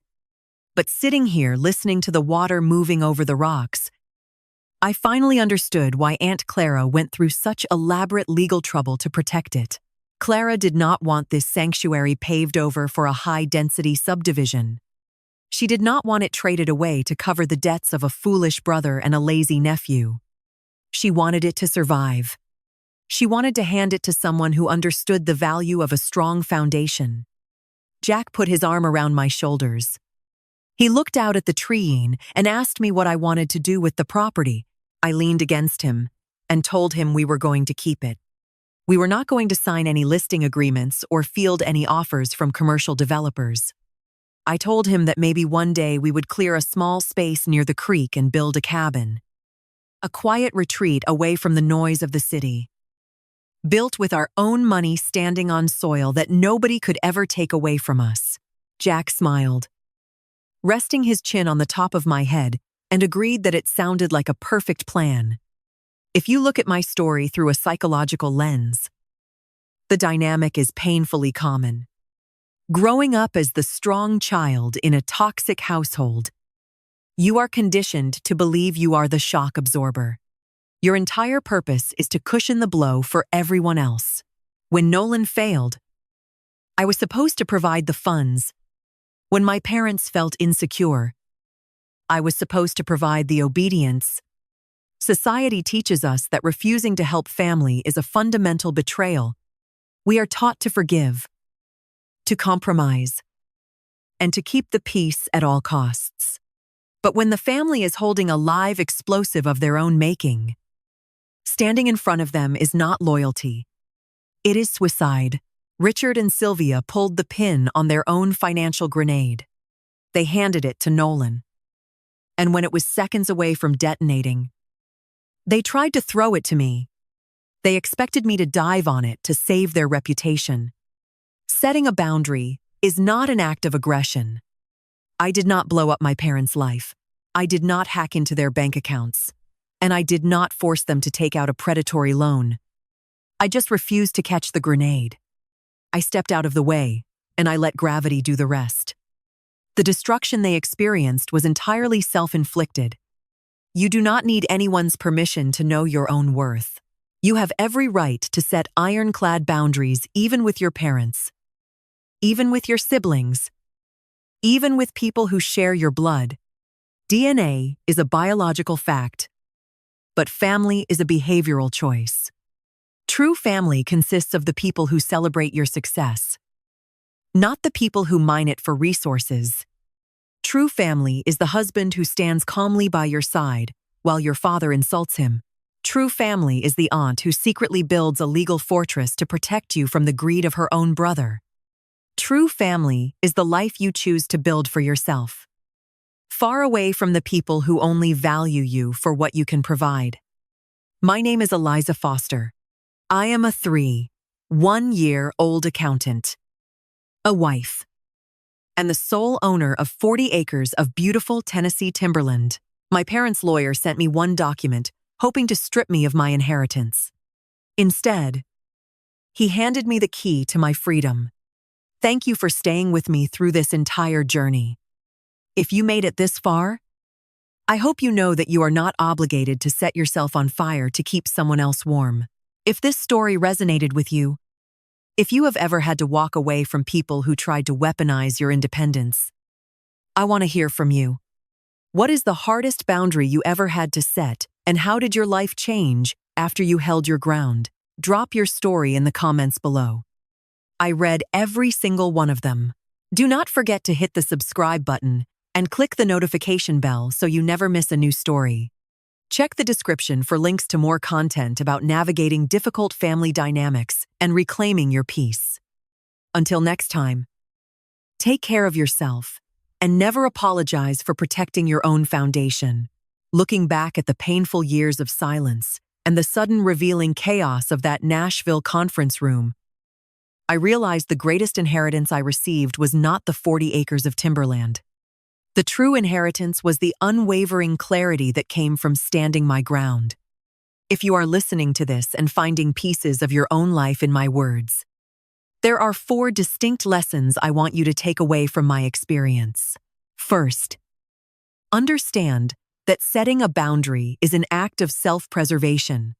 B: But sitting here, listening to the water moving over the rocks, I finally understood why Aunt Clara went through such elaborate legal trouble to protect it. Clara did not want this sanctuary paved over for a high-density subdivision. She did not want it traded away to cover the debts of a foolish brother and a lazy nephew. She wanted it to survive. She wanted to hand it to someone who understood the value of a strong foundation. Jack put his arm around my shoulders. He looked out at the treeing and asked me what I wanted to do with the property. I leaned against him and told him we were going to keep it. We were not going to sign any listing agreements or field any offers from commercial developers. I told him that maybe one day we would clear a small space near the creek and build a cabin. A quiet retreat away from the noise of the city. Built with our own money, standing on soil that nobody could ever take away from us. Jack smiled, resting his chin on the top of my head, and agreed that it sounded like a perfect plan. If you look at my story through a psychological lens, the dynamic is painfully common. Growing up as the strong child in a toxic household, you are conditioned to believe you are the shock absorber. Your entire purpose is to cushion the blow for everyone else. When Nolan failed, I was supposed to provide the funds. When my parents felt insecure, I was supposed to provide the obedience. Society teaches us that refusing to help family is a fundamental betrayal. We are taught to forgive, to compromise, and to keep the peace at all costs. But when the family is holding a live explosive of their own making, standing in front of them is not loyalty. It is suicide. Richard and Sylvia pulled the pin on their own financial grenade. They handed it to Nolan. And when it was seconds away from detonating, they tried to throw it to me. They expected me to dive on it to save their reputation. Setting a boundary is not an act of aggression. I did not blow up my parents' life. I did not hack into their bank accounts. And I did not force them to take out a predatory loan. I just refused to catch the grenade. I stepped out of the way, and I let gravity do the rest. The destruction they experienced was entirely self-inflicted. You do not need anyone's permission to know your own worth. You have every right to set ironclad boundaries even with your parents, even with your siblings, even with people who share your blood. DNA is a biological fact, but family is a behavioral choice. True family consists of the people who celebrate your success, not the people who mine it for resources. True family is the husband who stands calmly by your side while your father insults him. True family is the aunt who secretly builds a legal fortress to protect you from the greed of her own brother. True family is the life you choose to build for yourself, far away from the people who only value you for what you can provide. My name is Eliza Foster. I am a 1-year-old accountant, a wife, and the sole owner of 40 acres of beautiful Tennessee timberland. My parents' lawyer sent me one document, hoping to strip me of my inheritance. Instead, he handed me the key to my freedom. Thank you for staying with me through this entire journey. If you made it this far, I hope you know that you are not obligated to set yourself on fire to keep someone else warm. If this story resonated with you, if you have ever had to walk away from people who tried to weaponize your independence, I want to hear from you. What is the hardest boundary you ever had to set, and how did your life change after you held your ground? Drop your story in the comments below. I read every single one of them. Do not forget to hit the subscribe button and click the notification bell so you never miss a new story. Check the description for links to more content about navigating difficult family dynamics and reclaiming your peace. Until next time, take care of yourself and never apologize for protecting your own foundation. Looking back at the painful years of silence and the sudden revealing chaos of that Nashville conference room, I realized the greatest inheritance I received was not the 40 acres of timberland. The true inheritance was the unwavering clarity that came from standing my ground. If you are listening to this and finding pieces of your own life in my words, there are 4 distinct lessons I want you to take away from my experience. First, understand that setting a boundary is an act of self-preservation,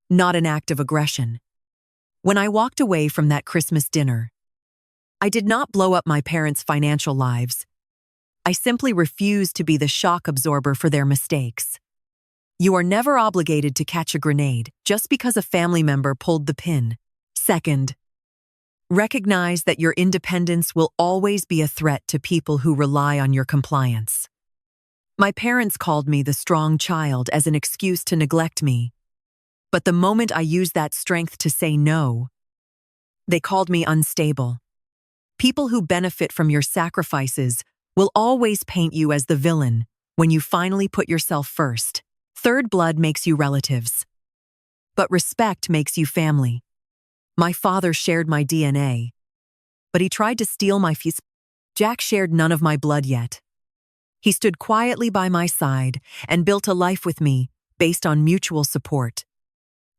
B: not an act of aggression. When I walked away from that Christmas dinner, I did not blow up my parents' financial lives. I simply refused to be the shock absorber for their mistakes. You are never obligated to catch a grenade just because a family member pulled the pin. Second, recognize that your independence will always be a threat to people who rely on your compliance. My parents called me the strong child as an excuse to neglect me. But the moment I used that strength to say no, they called me unstable. People who benefit from your sacrifices will always paint you as the villain when you finally put yourself first. Third blood makes you relatives, but respect makes you family. My father shared my DNA, but he tried to steal my fuse. Jack shared none of my blood yet. He stood quietly by my side and built a life with me based on mutual support.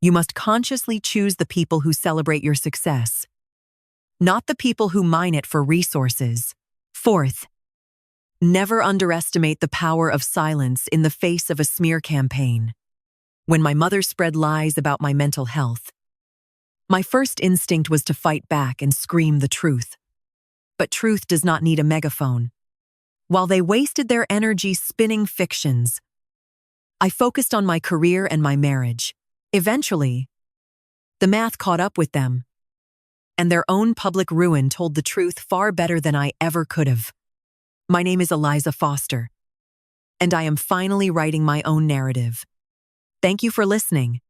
B: You must consciously choose the people who celebrate your success, not the people who mine it for resources. Fourth, never underestimate the power of silence in the face of a smear campaign. When my mother spread lies about my mental health, my first instinct was to fight back and scream the truth. But truth does not need a megaphone. While they wasted their energy spinning fictions, I focused on my career and my marriage. Eventually, the math caught up with them, and their own public ruin told the truth far better than I ever could have. My name is Eliza Foster, and I am finally writing my own narrative. Thank you for listening.